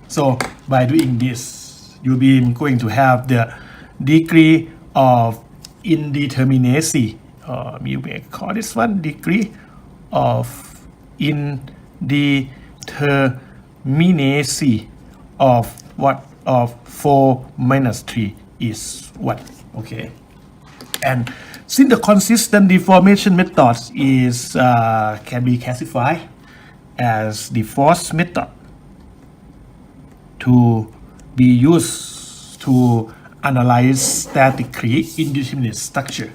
So by doing this, you'll be going to have the degree of indeterminacy, or you may call this one degree of indeterminacy of what? Of 4 minus 3 is 1. Okay, and since the consistent deformation method is can be classified as the first method to be used to analyze statically indeterminate structure.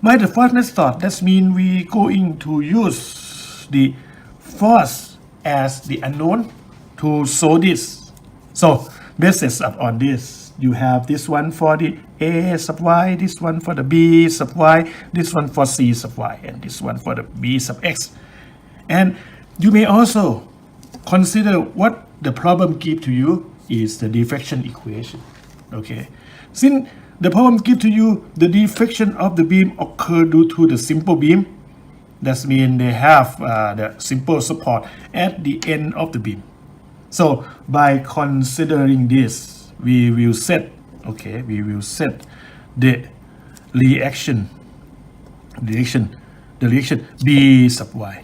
By the first method, that means we going to use the force as the unknown to solve this. So based upon this, you have this one for the A sub Y, this one for the B sub Y, this one for C sub Y, and this one for the B sub X. And you may also consider what the problem give to you is the diffraction equation. Okay, since the problem give to you the diffraction of the beam occur due to the simple beam, that means they have the simple support at the end of the beam. So by considering this, we will set, okay, we will set the reaction B sub y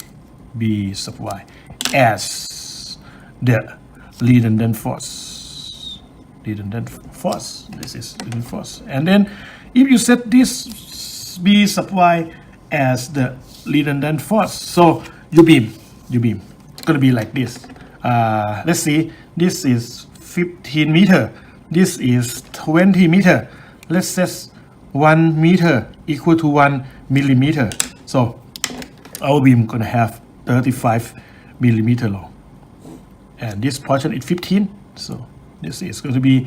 as the redundant force. This is redundant force. And then if you set this B sub y as the redundant force, so your beam gonna be like this. Let's see, this is 15 meter, this is 20 meter. Let's set 1 meter equal to 1 millimeter. So our beam gonna have 35 millimeter long, and this portion is 15. So this is going to be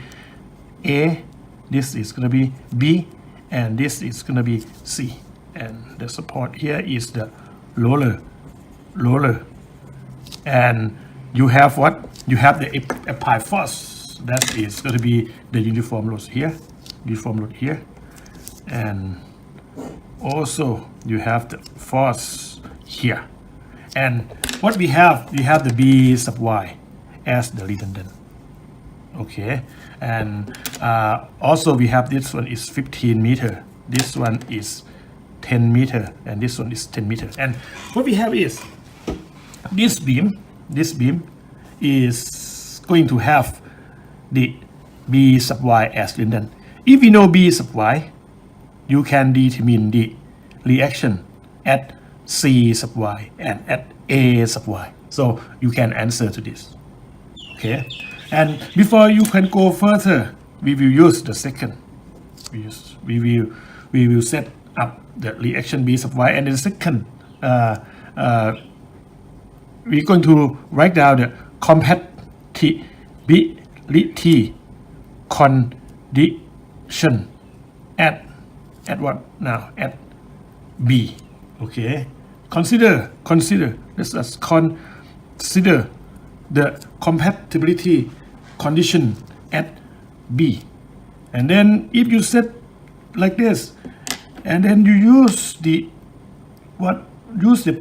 A, this is going to be B, and this is going to be C. And the support here is the roller. And you have what? You have the applied force. That is going to be the uniform load here. And also you have the force here. And what we have the B sub y as the redundant. Okay, and also we have this one is 15 meter, this one is 10 meter, and this one is 10 meter. And what we have is this beam is going to have the B sub y as redundant. If we know B sub y, you can determine the reaction at C sub y and at A sub y. So you can answer to this. Okay, and before you can go further, we will use the second. We will set up the reaction B sub y, and the second we're going to write down the compatibility condition at what now? At B. Okay, consider let us consider the compatibility condition at B. And then if you set like this, and then you use the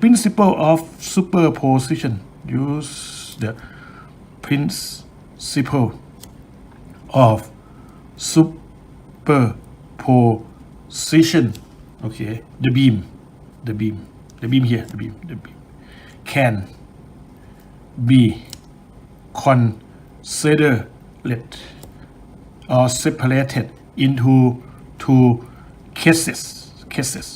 principle of superposition. Use the principle of superposition. Okay, the beam here can be considered or separated into two cases.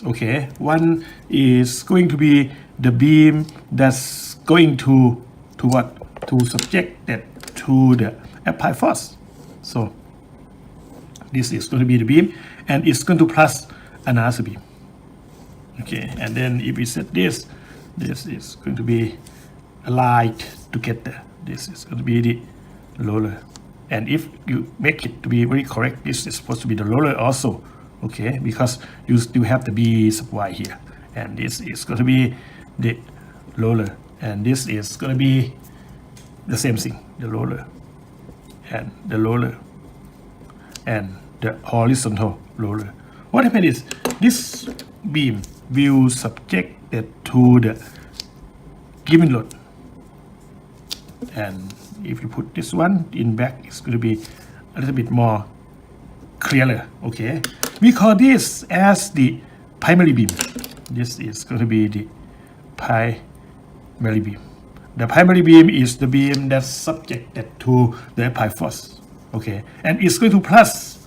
Okay, one is going to be the beam that's going to subject that to the applied force. So this is going to be the beam, and it's going to plus another beam. Okay, and then if we set this is going to be allied together. This is going to be the roller, and if you make it to be very correct, this is supposed to be the roller also. Okay, because you still have the B sub y here, and this is going to be the roller, and this is going to be the same thing, the roller and the roller and the horizontal roller. What happens is this beam will subject it to the given load, and if you put this one in back, it's going to be a little bit more clearer. Okay, we call this as the primary beam. This is going to be the primary beam. The primary beam is the beam that's subjected to the applied force. Okay, and it's going to plus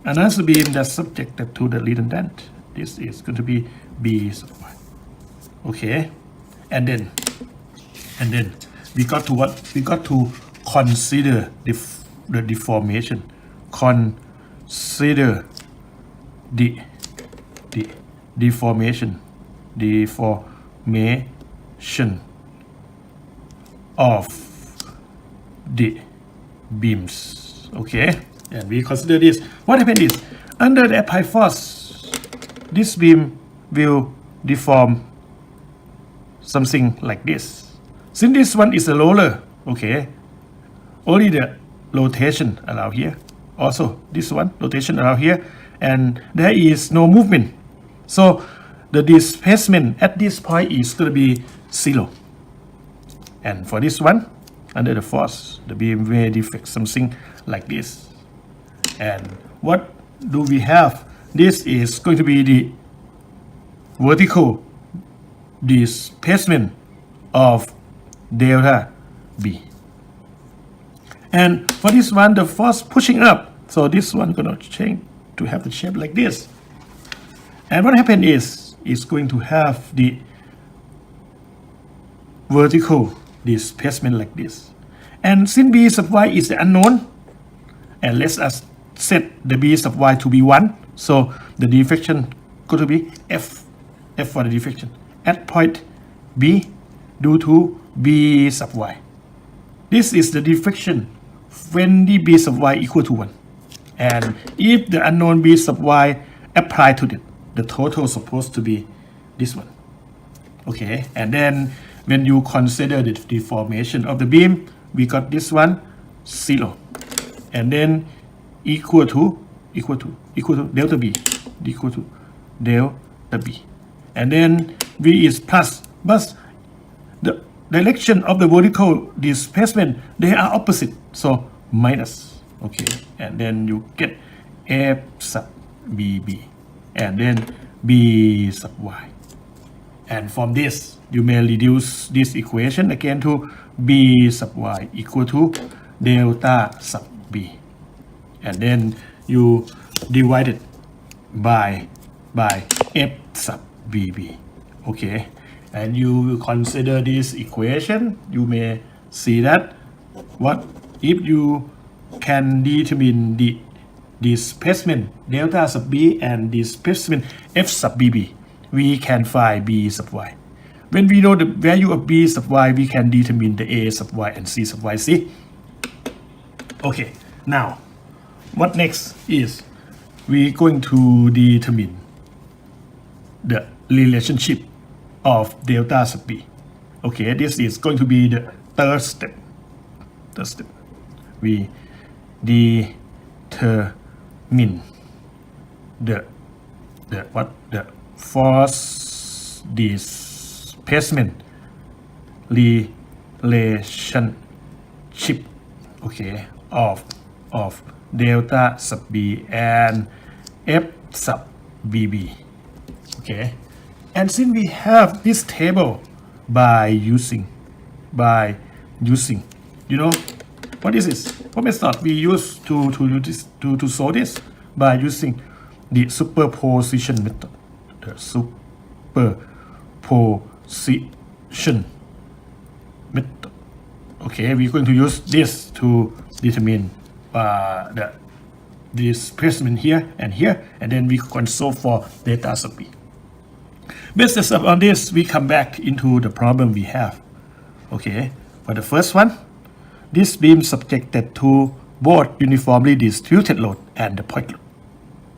another beam that's subjected to the redundant. This is going to be B sub y. Okay, and then we got to what? We got to consider the deformation. Consider the deformation of the beams. Okay, and we consider this. What happens is, under the applied force, this beam will deform something like this. Since this one is a roller, okay, only the rotation around here. Also, this one rotation around here, and there is no movement. So the displacement at this point is going to be 0. And for this one, under the force, the beam may deflect something like this. And what do we have? This is going to be the vertical displacement of delta B. And for this one, the force pushing up. So this one gonna change to have the shape like this. And what happened is, it's going to have the vertical displacement like this. And since B sub y is the unknown, and let us set the B sub y to be 1. So the deflection going to be F for the deflection at point B due to B sub y. This is the deflection when the B sub y equal to 1. And if the unknown B sub y apply to it, the total is supposed to be this one. Okay, and then when you consider the deformation of the beam, we got this one 0, and then equal to delta B, equal to delta B, and then V is plus, but the direction of the vertical displacement, they are opposite, so minus. Okay, and then you get F sub BB, and then B sub Y. And from this, you may reduce this equation again to B sub Y equal to delta sub B. And then you divide it by F sub BB. Okay. And you consider this equation, you may see that what if you can determine the displacement delta sub B and displacement F sub BB, we can find B sub Y. When we know the value of B sub Y, we can determine the A sub Y and C sub Y. See? Okay, now, what next is we're going to determine the relationship of delta sub B. Okay, this is going to be the third step. We determine the force displacement relationship, okay, of delta sub B and F sub BB. Okay, and since we have this table by using you know what is this? What method we use to do this, to solve this? By using the superposition method. The superposition method. Okay, we're going to use this to determine the displacement here, and then we can solve for delta sub B. Based on this, we come back into the problem we have. Okay, for the first one, this beam subjected to both uniformly distributed load and the point load.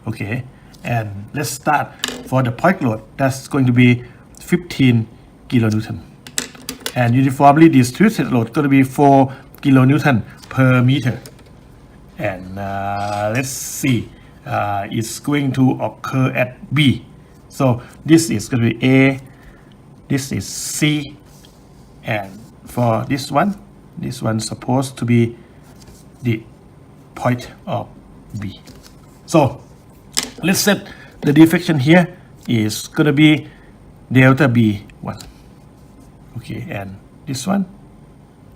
Okay, and let's start for the point load. That's going to be 15 kilonewton, and uniformly distributed load going to be 4 kilonewton per meter. And let's see, it's going to occur at B. So this is going to be A, this is C, and for this one supposed to be the point of B. So let's set the deflection here is going to be delta B1. Okay, and this one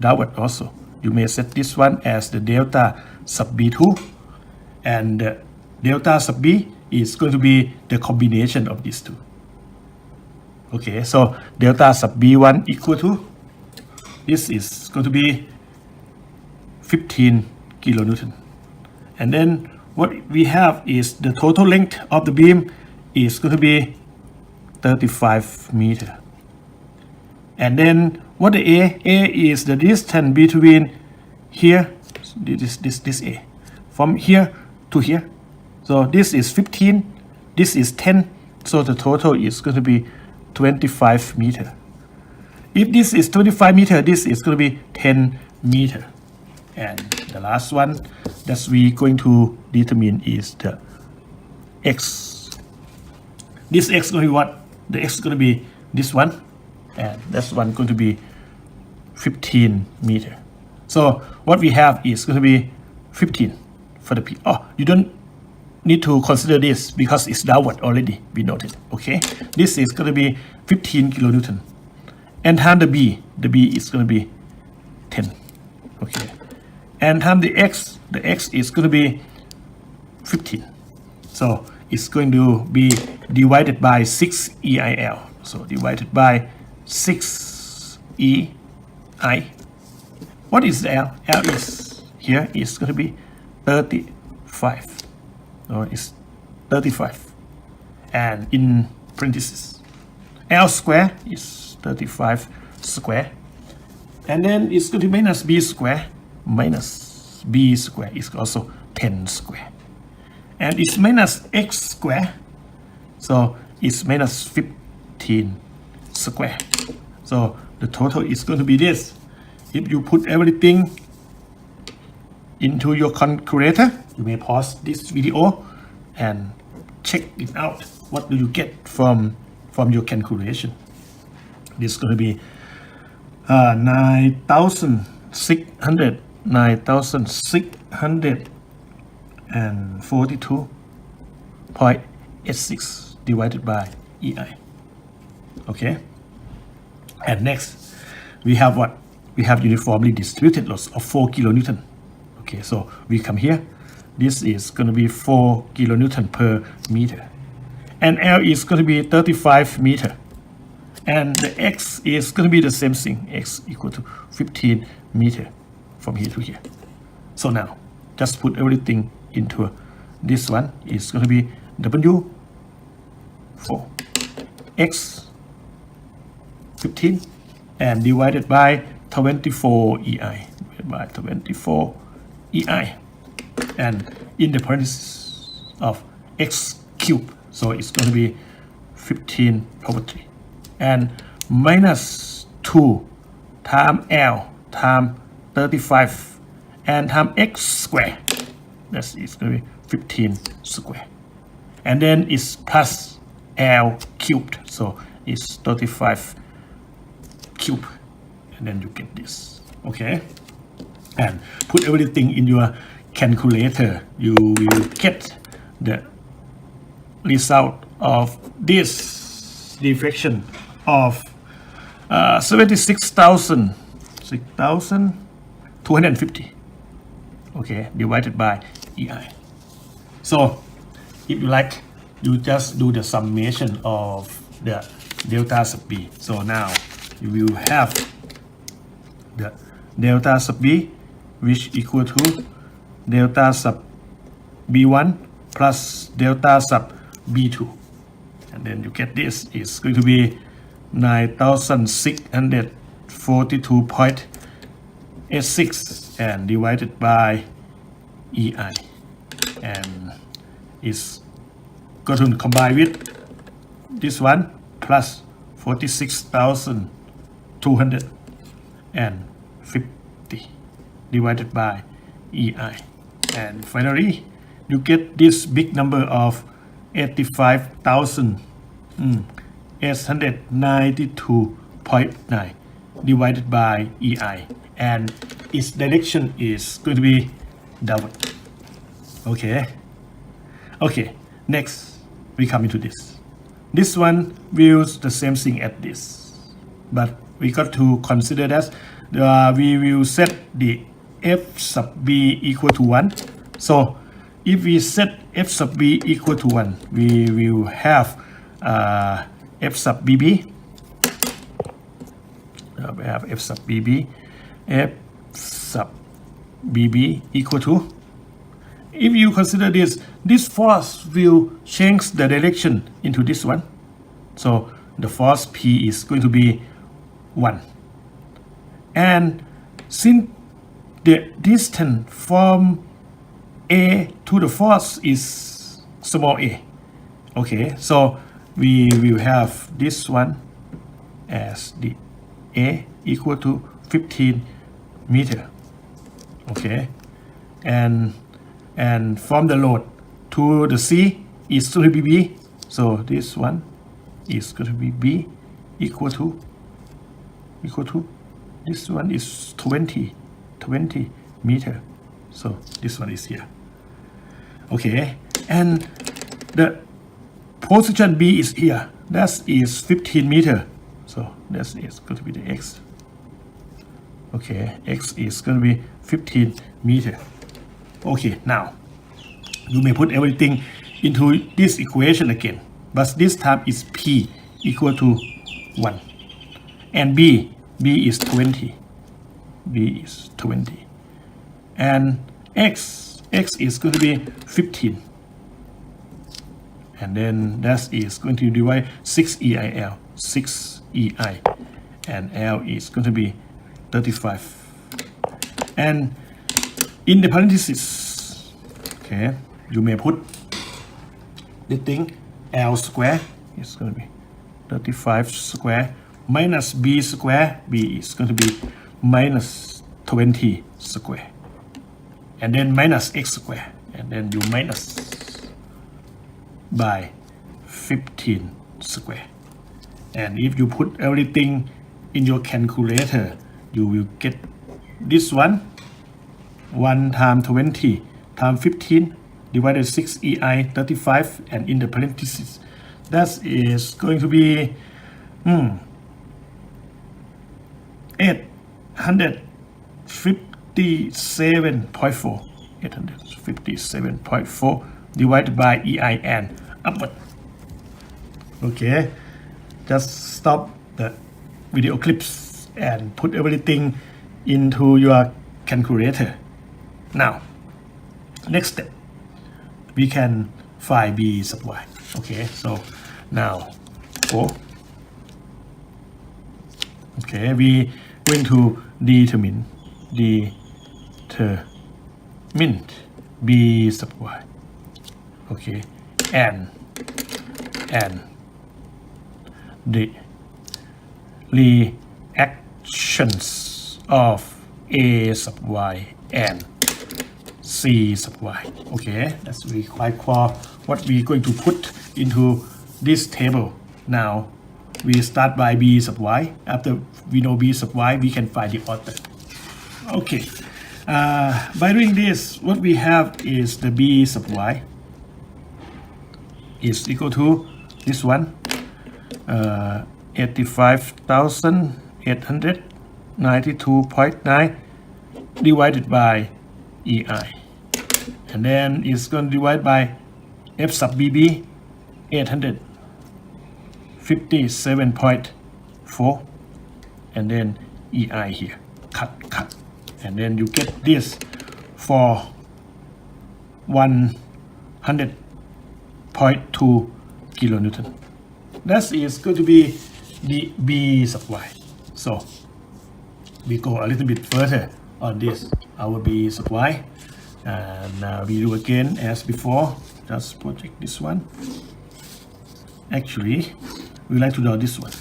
downward also. You may set this one as the delta sub B2, and the delta sub B is going to be the combination of these two. Okay, so delta sub B1 equal to, this is going to be 15 kilonewton. And then what we have is the total length of the beam is going to be 35 meter. And then what the A is the distance between here, this A, from here to here. So this is 15, this is 10, so the total is going to be 25 meter. If this is 25 meter, this is going to be 10 meter. And the last one that we going to determine is the X. This X going to be what? The X is going to be this one, and that's one going to be 15 meter. So what we have is going to be 15 for the P. Oh, you don't need to consider this because it's downward already, we noted. Okay, this is going to be 15 kilonewton. And time the B is going to be 10. Okay, and time the X is going to be 15. So it's going to be divided by 6 EIL. So divided by 6 EI. What is the L? L is here is going to be 35. So it's 35. And in parentheses, L square is 35 square. And then it's going to be minus B square. Minus B square is also 10 square. And it's minus X square. So it's minus 15 square. So the total is going to be this. If you put everything into your calculator, you may pause this video and check it out. What do you get from your calculation? This is going to be 9,642.86 divided by EI. Okay. And next, we have what? We have uniformly distributed loads of 4 kilonewton. Okay, so we come here. This is going to be 4 kilonewton per meter. And L is going to be 35 meter. And the X is going to be the same thing. X equal to 15 meter from here to here. So now, just put everything into this one. Is going to be W 4 X 15 and divided by 24 EI. By 24 EI. And in the parentheses of X cubed. So it's going to be 15 over 3. And minus 2 times L times 35 and times X square. That's it's going to be 15 square. And then it's plus L cubed. So it's 35 cube. And then you get this. Okay. And put everything in your calculator. You will get the result of this diffraction of 6,250. Okay, divided by EI. So if you like, you just do the summation of the delta sub B. So now you will have the delta sub B, which equal to delta sub B1 plus delta sub B2. And then you get this is going to be 9,642.86 and divided by EI. And it's going to combine with this one plus 46,250 divided by EI. And finally, you get this big number of 85,892.9 divided by EI. And its direction is going to be downward. Okay. Okay. Next, we come into this. This one views the same thing as this, but we got to consider that we will set the f sub b equal to 1. So if we set f sub b equal to 1, we will have f sub bb. We have f sub bb. F sub bb equal to. If you consider this force will change the direction into this one. So the force P is going to be 1. And since the distance from A to the force is small a. Okay, so we will have this one as the A equal to 15 meter. Okay, and from the load to the C is going to be B. So this one is going to be B equal to this one is 20 20 meter. So this one is here. Okay, and the position B is here. That is 15 meter. So that is going to be the X. Okay, X is going to be 15 meter. Okay, now you may put everything into this equation again, but this time is P equal to 1 and B is 20. B is 20 and X is going to be 15, and then that is going to divide 6 EIL 6 EI, and L is going to be 35, and in the parentheses, okay, you may put the thing L square is going to be 35 square minus B square. B is going to be minus 20 square, and then minus X square, and then you minus by 15 square. And if you put everything in your calculator, you will get this one 1 times 20 times 15 divided 6 EI 35, and in the parentheses that is going to be 857.4 857.4 divided by EI and upward. Okay, just stop the video clips and put everything into your calculator. Now, next step, we can find B sub y. Okay, so now go. Okay, we going to determine B sub y. Okay, and the reactions of A sub y and C sub y. Okay, that's required for what we're going to put into this table. Now we start by B sub y. After we know B sub y, we can find the order. Okay, by doing this, what we have is the B sub y is equal to this one, 85,892.9 divided by EI, and then it's going to divide by F sub BB 857.4, and then EI here, cut, and then you get this for 100.2 kilonewton. That is going to be the B sub y. So we go a little bit further on this, our B sub y, and we do again as before. Just project this one. Actually, we like to draw this one,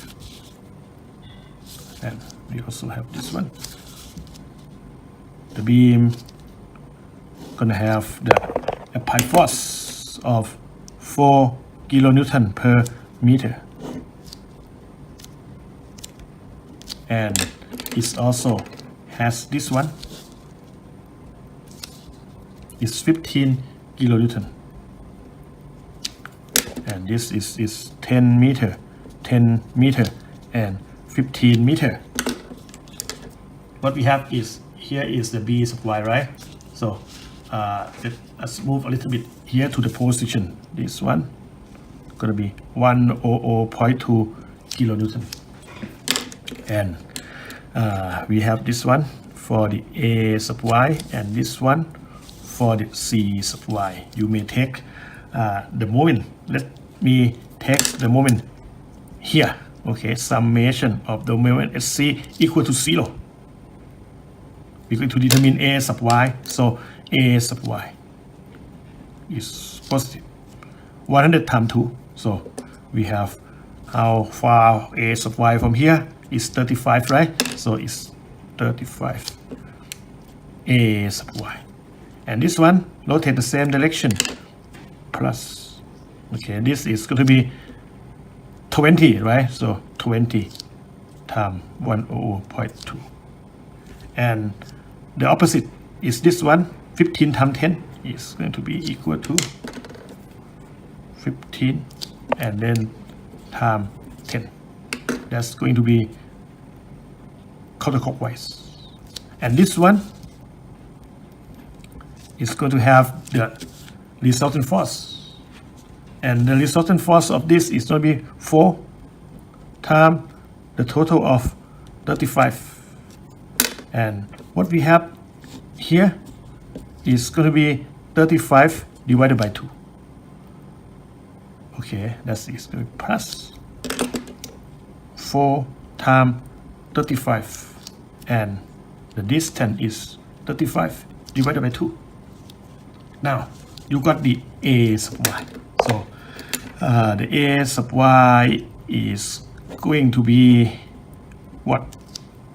and we also have this one. The beam gonna have the applied force of 4 kilonewton per meter, and it also has this one. It's 15 kilonewton, and this is 10 meter, and 15 meter. What we have is, here is the B sub y, right? So let's move a little bit here to the position. This one gonna be 100.2 kilonewton, and we have this one for the A sub y and this one for the C sub y. You may take the moment. Let me take the moment here. Okay, summation of the moment at C equal to 0. We're going to determine A sub y. So A sub y is positive 100 times 2. So we have how far A sub y from here is 35, right? So it's 35 A sub y. And this one rotate the same direction, plus. Okay, this is going to be 20, right? So 20 times 100.2. And the opposite is this one. 15 times 10 is going to be equal to 15 and then times 10. That's going to be counterclockwise. And this one is going to have the resultant force. And the resultant force of this is going to be 4 times the total of 35. And what we have here is going to be 35 divided by 2. Okay, that is going to be plus 4 times 35, and the distance is 35 divided by 2. Now you got the A sub y. So the A sub y is going to be what?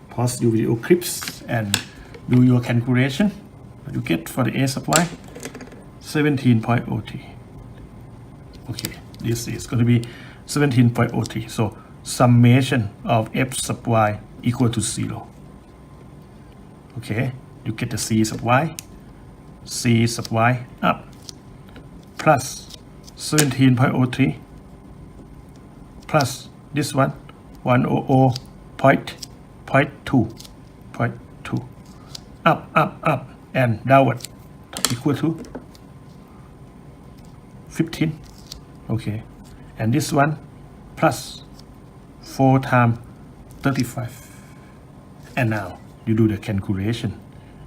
Pause your video clips and do your calculation. You get for the A sub y 17.03. Okay, this is going to be 17.03. So summation of f sub y equal to 0. Okay, you get the c sub y up plus 17.03 plus this one 100.2 up and downward equal to 15. Okay, and this one plus 4 times 35. And now you do the calculation.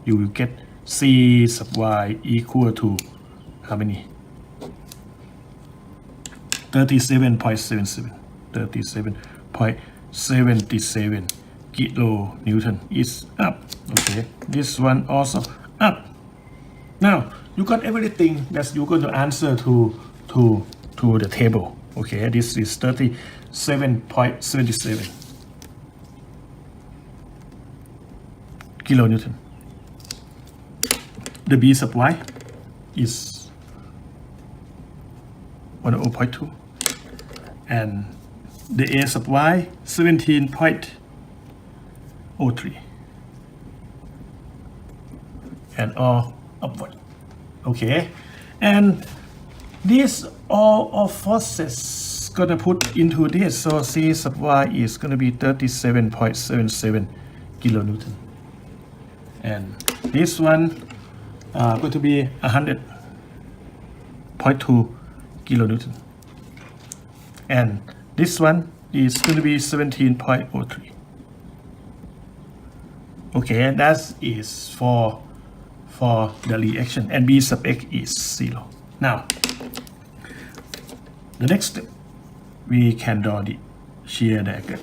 You will get c sub y equal to how many? 37.77. 37.77 kilonewton is up. Okay, this one also up. Now you got everything that you're going to answer to the table. Okay, this is 37.77 kilonewton. The B sub y is 100.2 and the A sub y 17.03 and all upward. Okay, and these all of forces gonna put into this, so C sub y is gonna be 37.77 kilonewton, and this one going to be 100.2 kilonewton, and this one is going to be 17.03. Okay, that is for the reaction, and B sub x is 0. Now the next step, we can draw the shear diagram,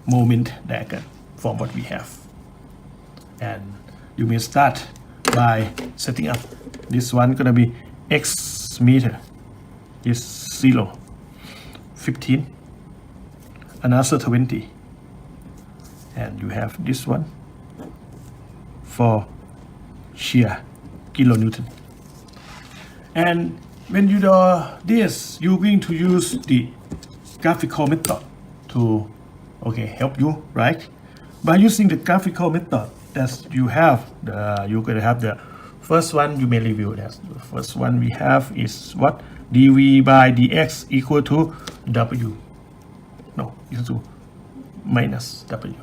moment diagram from what we have, and you may start by setting up this one gonna be x meter is 0, 15, another 20, and you have this one for shear kilonewton. And when you do this, you're going to use the graphical method to help you, right? By using the graphical method that you have, you're going to have the first one. You may review that. The first one we have is what? dv by dx equal to w. No, equal to minus w.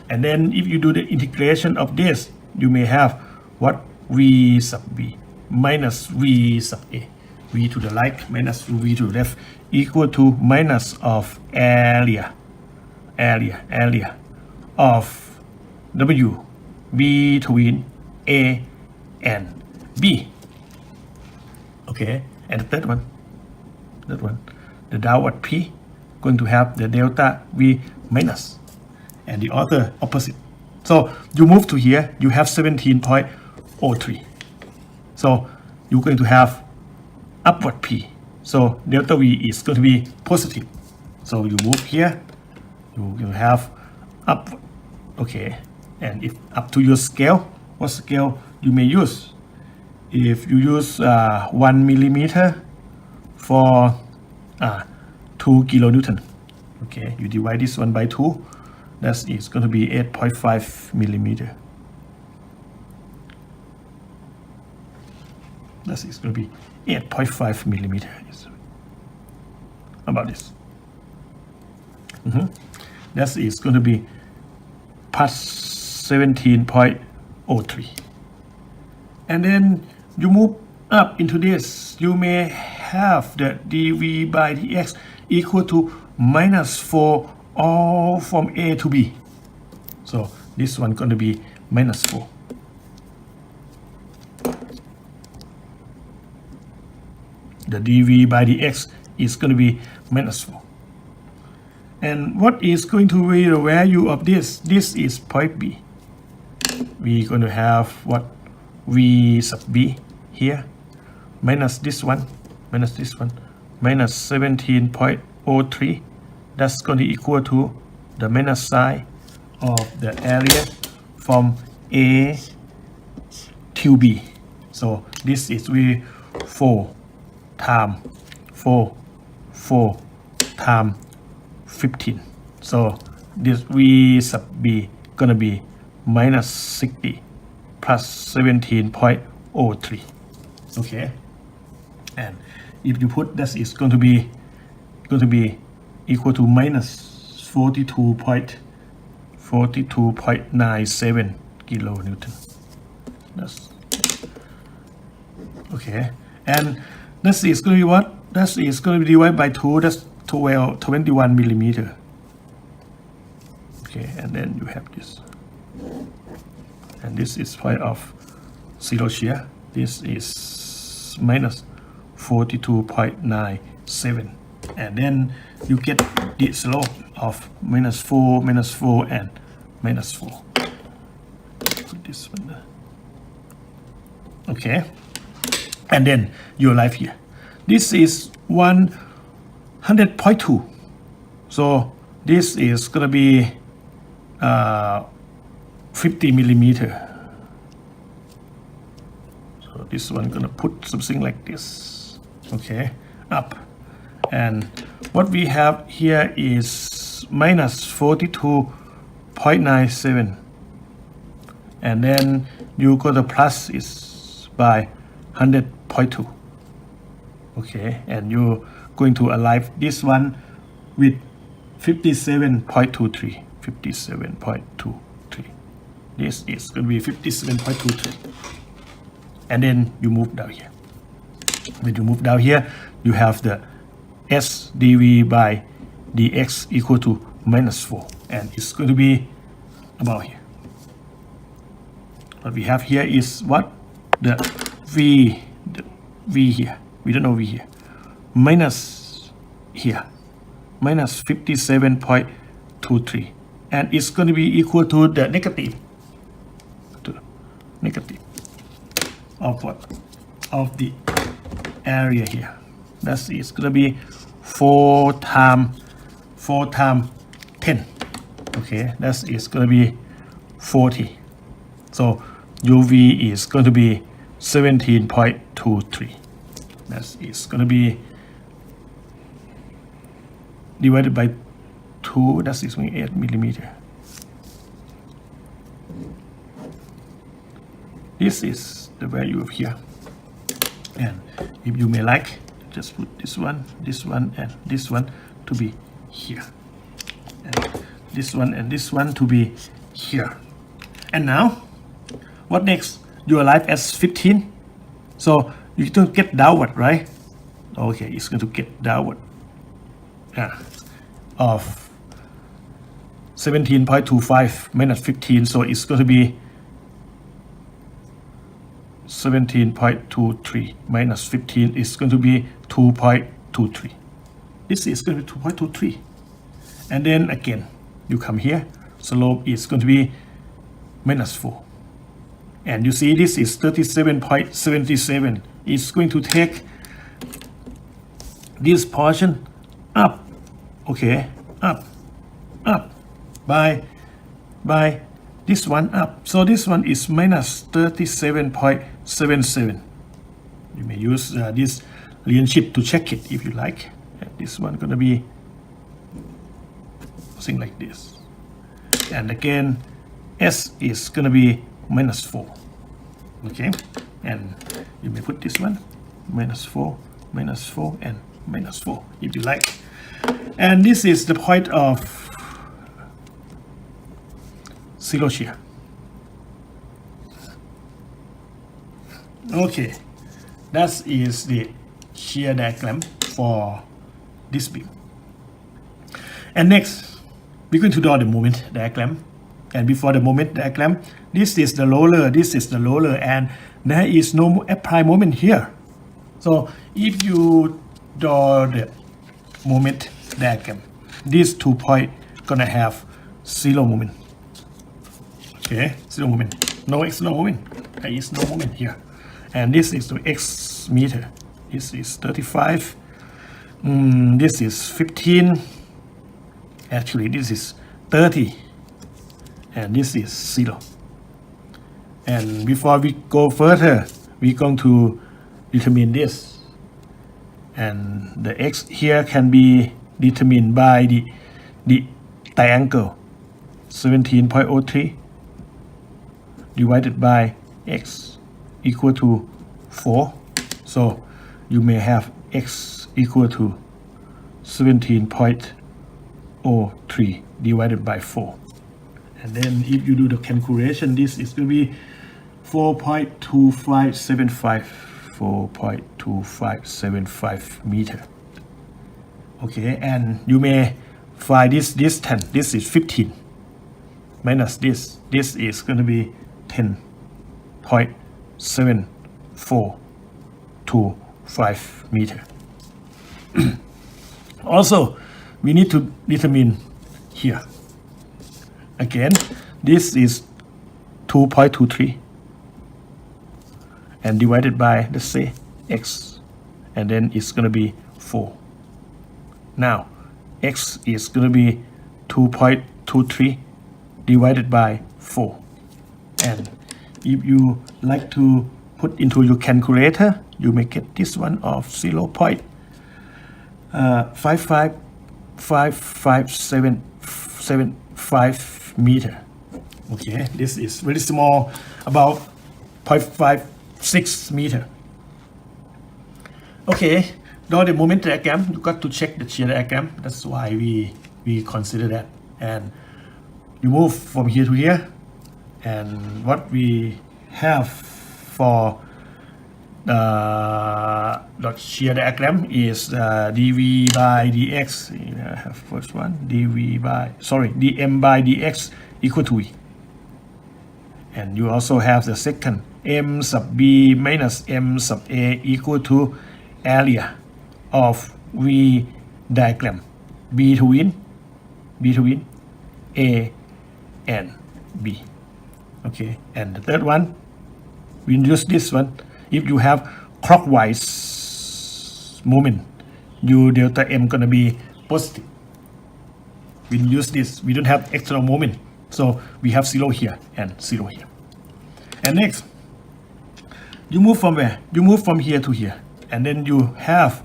And then if you do the integration of this, you may have what? v sub b minus v sub a. v to the right minus v to the left equal to minus of area of w between a and b. Okay, and the third one, the downward p, going to have the delta v minus, and the other opposite. So you move to here, you have 17.03. So you're going to have upward p. So delta v is going to be positive. So you move here, you have upward. Okay, and if up to your scale, what scale you may use? If you use 1 millimeter for 2 kilonewton, okay, you divide this one by 2, that is going to be 8.5 millimeter. That is going to be 8.5 millimeter. About this. That is going to be plus 17.03. And then you move up into this, you may have the dv by dx equal to -4 all from A to B. So this one going to be -4. The dv by dx is going to be -4. And what is going to be the value of this? This is point B. We're going to have what? V sub B here, minus this one, minus 17.03. That's going to equal to the minus sign of the area from A to B. So this is we 4 times 4 times 15. So this V sub B gonna be minus 60 plus 17.03. Okay, and if you put that is going to be equal to minus 42.97 kilonewton. That's okay, and that is going to be what? That is going to be divided by 2. That's 21 millimeter. Okay, and then you have this, and this is point of zero shear. This is minus 42.97, and then you get the slope of minus 4, and minus 4. Put this one there. Okay, and then you arrive here. This is 100.2. So this is gonna be 50 millimeter. So this one gonna put something like this. Okay, up, and what we have here is minus 42.97, and then you go to plus is by 100.2. Okay, and you're going to arrive this one with 57.23. 57.23. This is going to be 57.23. And then you move down here. When you move down here, you have the S dv by dx equal to minus 4. And it's going to be about here. What we have here is what? The V here. We don't know V here. Minus here. Minus 57.23. And it's going to be equal to the negative. Of what? Of the area here. That is going to be 4 times 10. Okay, that is going to be 40. So UV is going to be 17.23. That is going to be divided by 2. That is 8 millimeter. This is the value of here. And if you may like, just put this one, and this one to be here, and this one and this one to be here. And now, what next? You arrive at 15. So you don't get downward, right? Okay, it's going to get downward. Of 17.25 minus 15, so it's going to be 17.23 minus 15 is going to be 2.23. This is going to be 2.23. And then again, you come here, slope is going to be minus 4. And you see this is 37.77. It's going to take this portion up. Okay, up by this one up. So this one is minus 37.77. You may use this relationship to check it if you like. And this one gonna be something like this. And again, S is gonna be minus 4. Okay, and you may put this one -4, -4, and -4 if you like. And this is the point of zero shear. Okay, that is the shear diagram for this beam. And next, we're going to draw the moment diagram. And before the moment diagram, this is the roller, this is the roller, and there is no applied moment here. So if you draw the moment diagram, these 2 points gonna have zero moment. Okay, zero moment, no external moment. There is no moment here. And this is the x meter. This is 35. This is 15. Actually, this is 30. And this is 0. And before we go further, we're going to determine this. And the x here can be determined by the triangle 17.03 divided by x equal to 4. So you may have x equal to 17.03 divided by 4. And then if you do the calculation, this is going to be 4.2575 meter. Okay, and you may find this distance. This is 15 minus this. This is going to be 10.7425 meter. Also, we need to determine here. Again, this is 2.23 and divided by, let's say, x, and then it's going to be 4. Now, x is going to be 2.23 divided by 4. And if you like to put into your calculator, you may get this one of 0.5555775 meter. Okay, this is very small, about 0.56 meter. Okay, draw the moment diagram. You got to check the shear diagram. That's why we consider that. And you move from here to here. And what we have for the shear diagram is dv by dx. First one, dm by dx equal to v. And you also have the second, m sub b minus m sub a equal to area of v diagram between a and b. Okay, and the third one, we use this one. If you have clockwise moment, your delta m gonna be positive. We use this. We don't have external moment, so we have 0 here and 0 here. And next, you move from where? You move from here to here, and then you have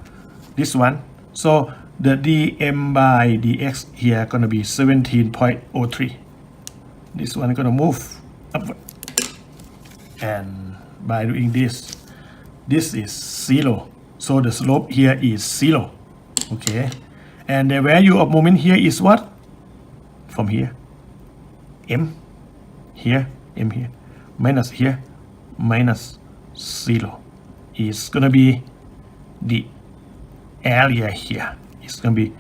this one. So the dm by dx here gonna be 17.03. This one gonna move upward, and by doing this is 0. So the slope here is 0. Okay, and the value of moment here is what? From here, m here, m here, minus here, minus 0 is gonna be the area here. It's gonna be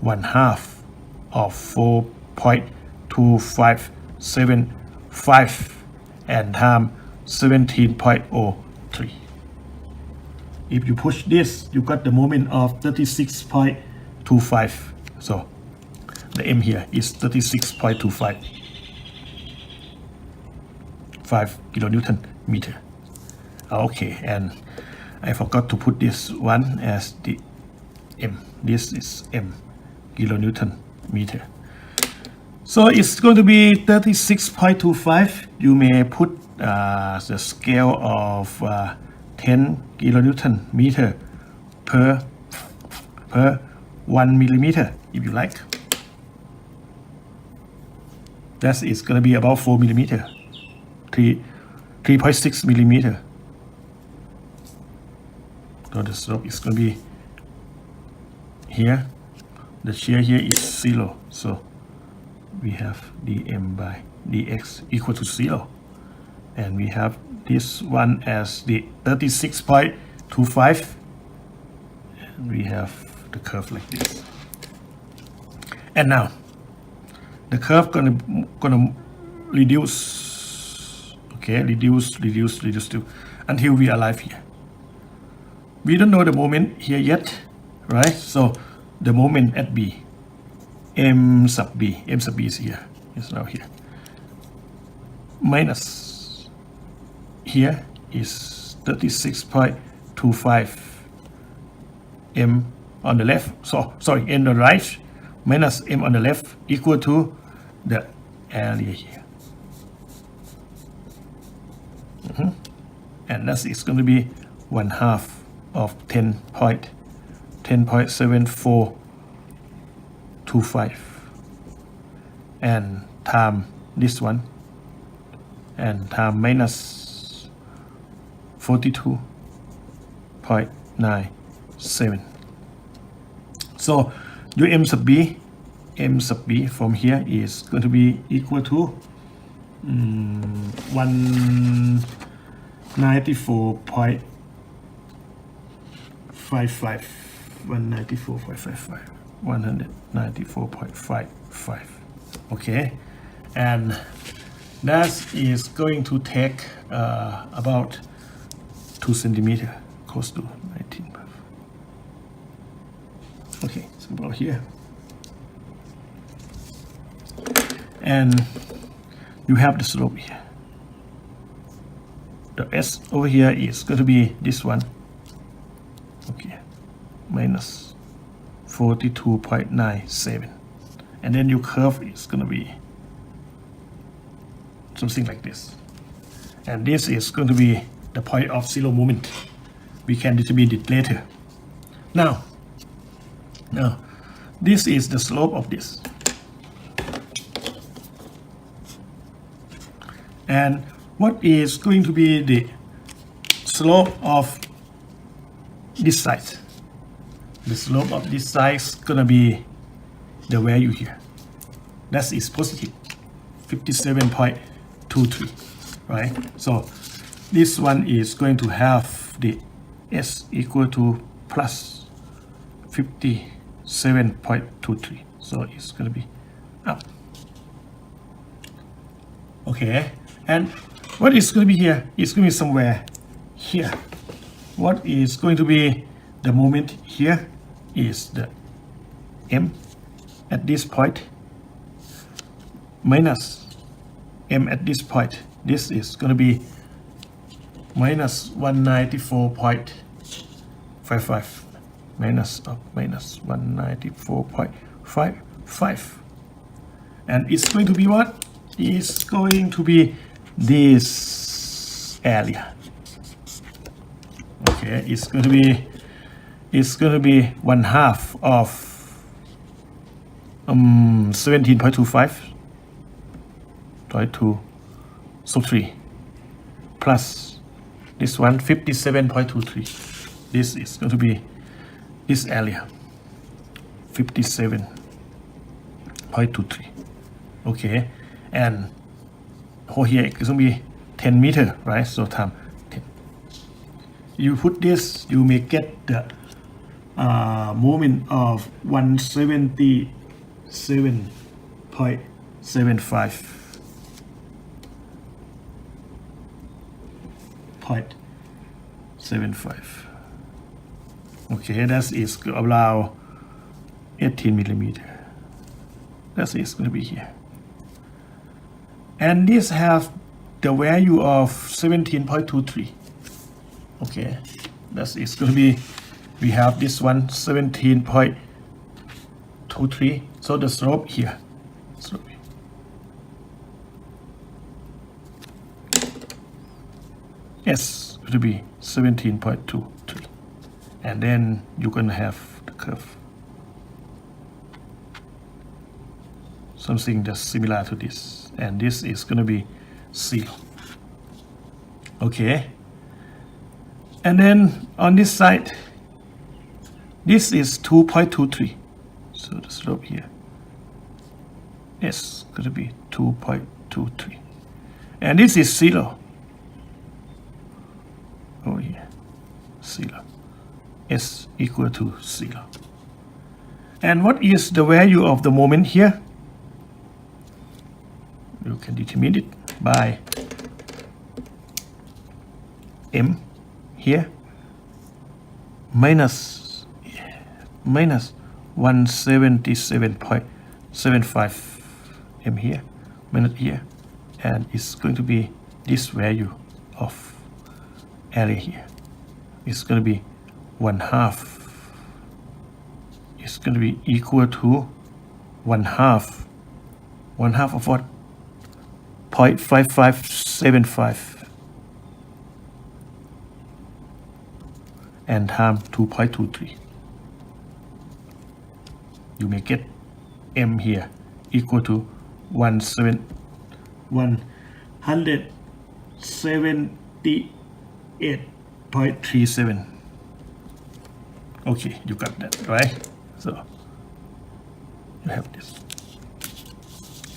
1/2 of 4.2575 and times 17.03. If you push this, you got the moment of 36.25. So the m here is 36.25 kilonewton meter. Okay, and I forgot to put this one as the m. This is m kilonewton meter. So it's going to be 36.25. You may put the scale of 10 kilonewton meter per 1 millimeter if you like. That is going to be about 4 millimeter, 3.6 millimeter So the slope is going to be here. The shear here is 0. So we have dm by dx equal to 0. And we have this one as the 36.25. And we have the curve like this. And now the curve gonna reduce. Okay, reduce to until we arrive here. We don't know the moment here yet, right? So the moment at B, m sub b is here, is now here. Minus here is 36.25 m on the left. So sorry, m on the right minus m on the left equal to the area here. And that is going to be 1/2 of 10.7425 and time this one and time minus 42.97. So your m sub b from here is going to be equal to 194.55 194.55. Okay, and that is going to take about 2 centimeters, close to 19. Okay, so about here, and you have the slope here. The S over here is going to be this one. Okay, minus 42.97, and then your curve is going to be something like this, and this is going to be the point of zero moment. We can determine it later. Now this is the slope of this, and what is going to be the slope of this side? The slope of this side is gonna be the value here. That is positive, 57.23, right? So this one is going to have the S equal to plus 57.23. So it's gonna be up. Okay, and what is going to be here? It's going to be somewhere here. What is going to be the moment here is the m at this point minus m at this point. This is going to be minus 194.55 minus 194.55, and it's going to be what? It's going to be this area. Okay, it's going to be 1/2 of 17.25 so 3 plus this one 57.23. This is going to be this area 57.23. Okay, and over here it's going to be 10 meters, right? So time 10. You put this, you may get the moment of 177.75. Okay, that is around 18 millimeter. That is going to be here. And this have the value of 17.23. Okay, that is going to be, we have this one 17.23. So the slope here, S going to be 17.23, and then you're going to have the curve, something just similar to this, and this is going to be 0. Okay, And then on this side, this is 2.23. So the slope here is going to be 2.23. And this is 0. Over here, 0. S equal to 0. And what is the value of the moment here? You can determine it by M here minus 177.75 M here minus here, and it's going to be this value of area here. It's going to be 1/2. It's going to be equal to 1/2 of what? 0.5575 and times 2.23. You may get M here equal to 178.37. Okay, you got that, right? So you have this.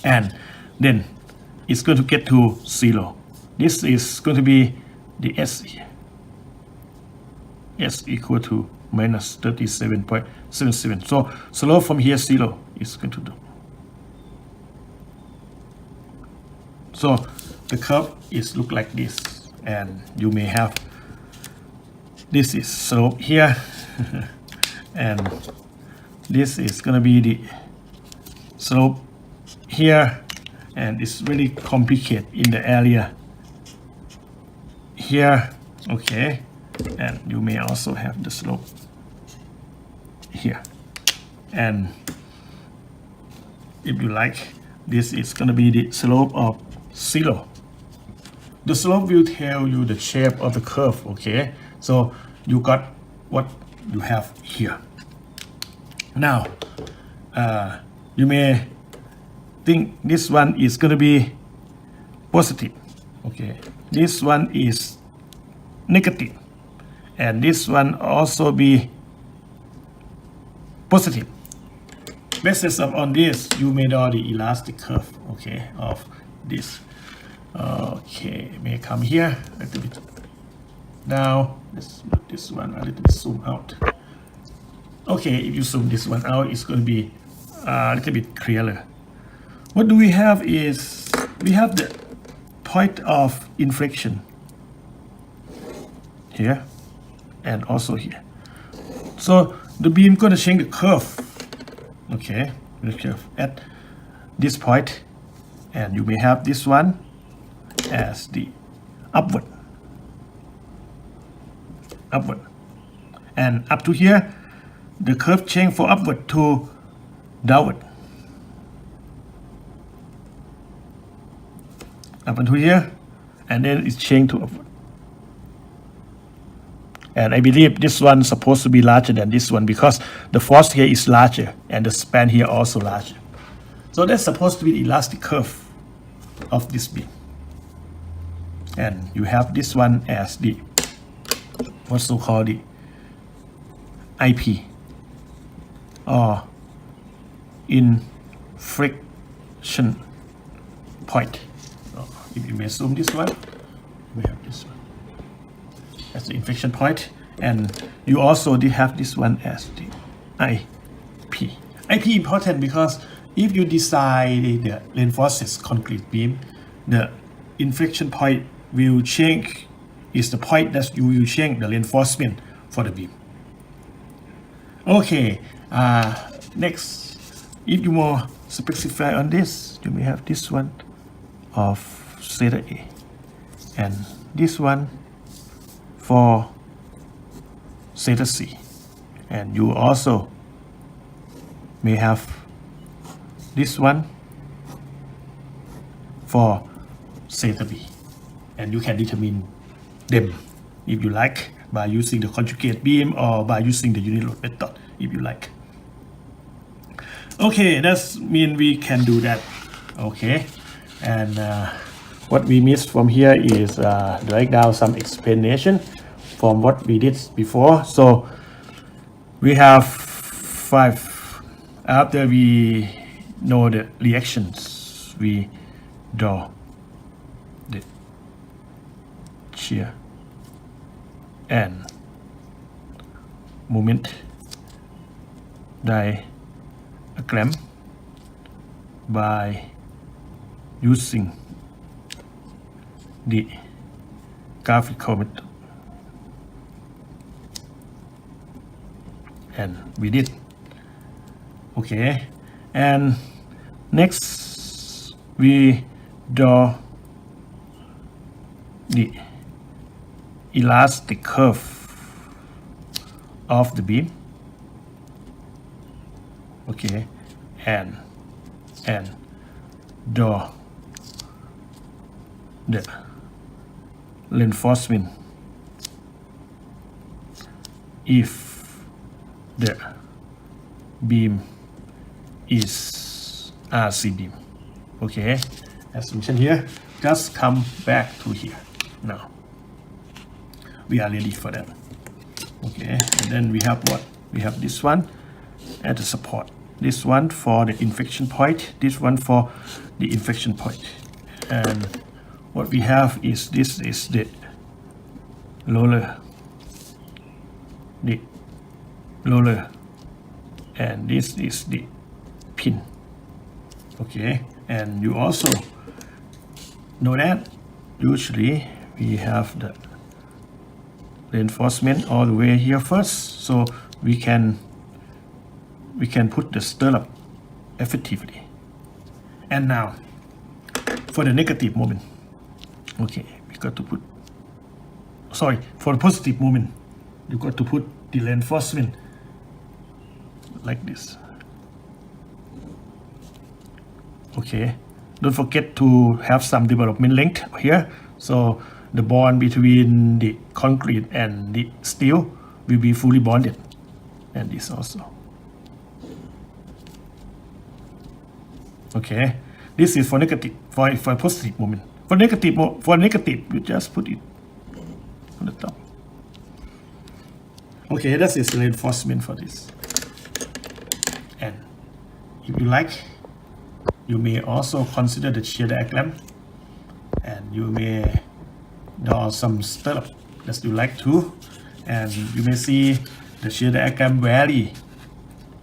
And then it's going to get to 0. This is going to be the S here. S equal to minus 37.77. So slope from here 0 is going to do. So the curve is look like this, and you may have this is slope here and this is going to be the slope here, and it's really complicated in the area here. Okay, and you may also have the slope here, and if you like, this is going to be the slope of 0. The slope will tell you the shape of the curve. Okay, so you got what you have here. Now you may think this one is going to be positive. Okay, this one is negative, and this one also be positive. Based on this, you may draw the elastic curve, okay, of this. Okay, may come here a little bit. Now let's put this one a little bit zoom out. Okay, if you zoom this one out, it's going to be a little bit clearer. What do we have is we have the point of inflection here and also here. So the beam going to change the curve. Okay, the curve at this point, and you may have this one as the upward, and up to here the curve change for upward to downward, up until here, and then it's changed to upward. And I believe this one is supposed to be larger than this one because the force here is larger and the span here also larger. So that's supposed to be the elastic curve of this beam. And you have this one as the what's so called the IP, or inflection point. So if you may zoom this one, we have this one as the inflection point, and you also have this one as the IP. IP important because if you design the reinforced concrete beam, the inflection point will change, is the point that you will change the reinforcement for the beam. Okay, next, if you more specify on this, you may have this one of theta A, and this one for theta C, and you also may have this one for theta B, and you can determine them if you like by using the conjugate beam or by using the unit load method if you like. Okay, that means we can do that. Okay, and what we missed from here is write down some explanation from what we did before. So we have 5. After we know the reactions, we draw the shear and moment diagram by using the graphical method, and we did. Okay, and next we draw the elastic curve of the beam. Okay, and draw the reinforcement if the beam is RC beam. Okay, as mentioned here, just come back to here. Now we are ready for that. Okay, and then we have what? We have this one as a support, this one for the inflection point, this one for the inflection point, and what we have is this is the roller, and this is the pin. Okay, and you also know that usually we have the reinforcement all the way here first, so we can put the stirrup effectively. And now for the negative moment, okay, we got to put, sorry, for the positive moment, you got to put the reinforcement like this. Okay, don't forget to have some development length here, so the bond between the concrete and the steel will be fully bonded, and this also. Okay, this is for negative. For positive moment. For negative, you just put it on the top. Okay, that is the reinforcement for this. And if you like, you may also consider the shear diagram, and you may draw some stirrup as you like to, and you may see the shear diagram vary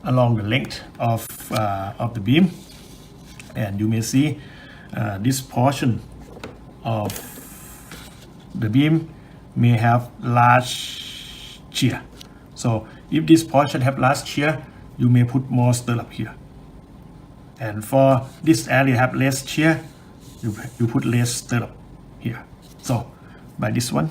along the length of the beam, and you may see this portion of the beam may have large shear. So if this portion have large shear, you may put more stirrup here, and for this area have less shear, you put less stirrup here. So by this one,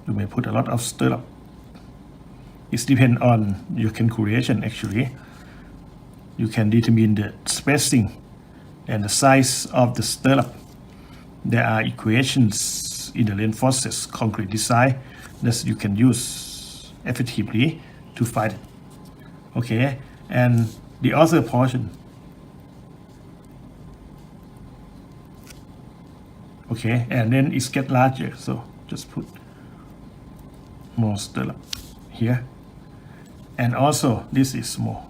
you may put a lot of stirrup. It depends on your calculation. Actually, you can determine the spacing and the size of the stirrup. There are equations in the reinforced concrete design that you can use effectively to find it. Okay, and the other portion. Okay, and then it gets larger, so just put more stirrup here, and also this is more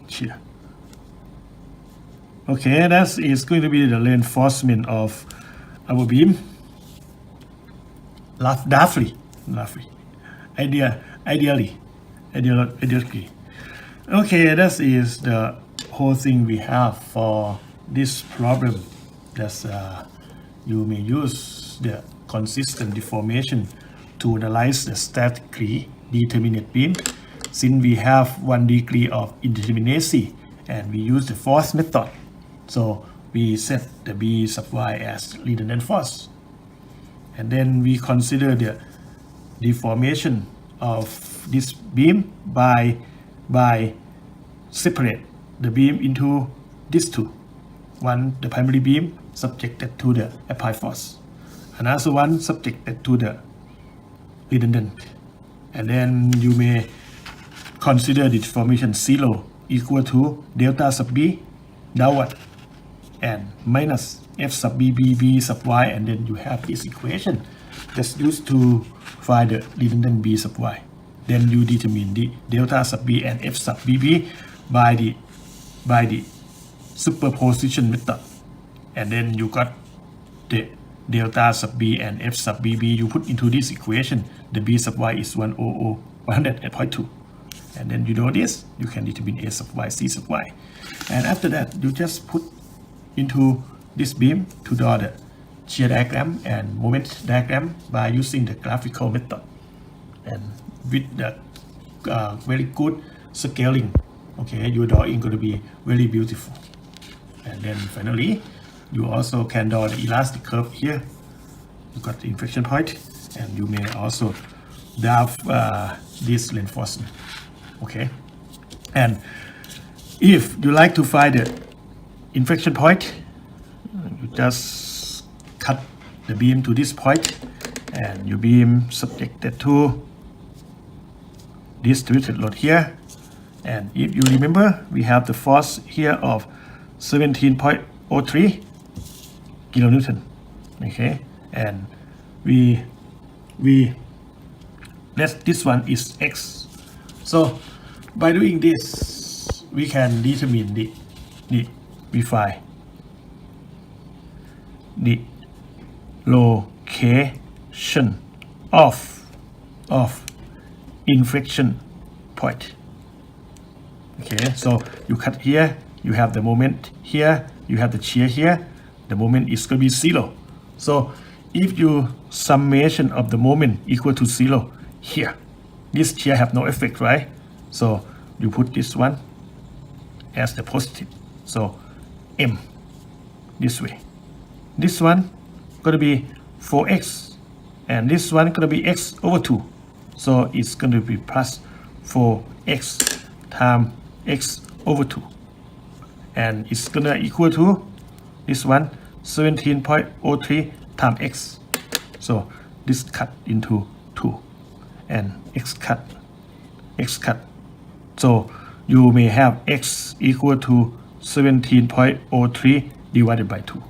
here. Okay, that is going to be the reinforcement of our beam. Ideally. Okay, that is the whole thing we have for this problem. That's you may use the consistent deformation to analyze the statically determinate beam. Since we have 1 degree of indeterminacy and we use the force method, so we set the B sub y as redundant force, and then we consider the deformation of this beam by separate the beam into these two. One, the primary beam subjected to the applied force, another one subjected to the redundant, and then you may consider the deformation 0 equal to delta sub B downward and minus f sub b b b sub y, and then you have this equation that's used to find the redundant b sub y. Then you determine the delta sub b and f sub bb by the superposition method, and then you got the delta sub b and f sub bb. You put into this equation, the b sub y is 100.2, and then you know this, you can determine a sub y, c sub y, and after that you just put into this beam to draw the shear diagram and moment diagram by using the graphical method, and with the very good scaling, okay, your drawing going to be very beautiful. And then finally, you also can draw the elastic curve here. You got the inflection point, and you may also draw this reinforcement, okay. And if you like to find the inflection point, you just cut the beam to this point, and your beam subjected to this distributed load here. And if you remember, we have the force here of 17.03 kilonewton, okay, and we this one is x. So by doing this, we can determine we find the location of inflection point. Okay, so you cut here, you have the moment here, you have the shear here, the moment is going to be 0. So if you summation of the moment equal to 0 here, this shear have no effect, right? So you put this one as the positive, so m this way. This one going to be 4x, and this one going to be x over 2, so it's going to be plus 4x times x over 2, and it's gonna equal to this one 17.03 times x. So this cut into 2 and x cut. So you may have x equal to 17.03 divided by 2,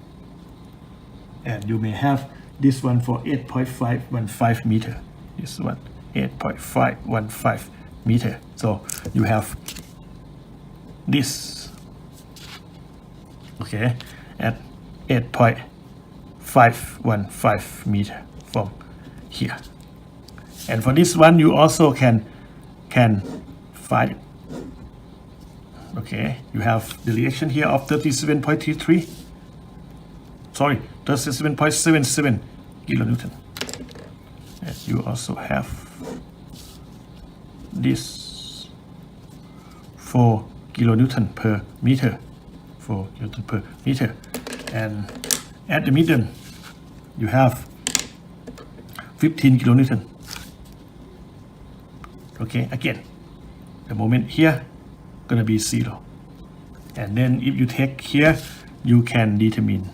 and you may have this one for 8.515 meter. This one 8.515 meter. So you have this, okay, at 8.515 meter from here. And for this one, you also can find, okay, you have the reaction here of 37.33, sorry, 37.77 kilonewton. And you also have this 4 kilonewton per meter, 4 kilonewton per meter. And at the median, you have 15 kilonewton. Okay, again, the moment here gonna be 0. And then if you take here, you can determine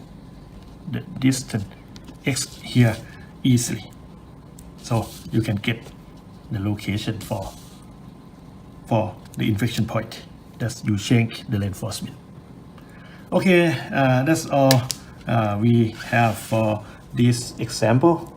the distance x here easily. So you can get the location for the inflection point. That's you change the reinforcement. Okay, that's all we have for this example.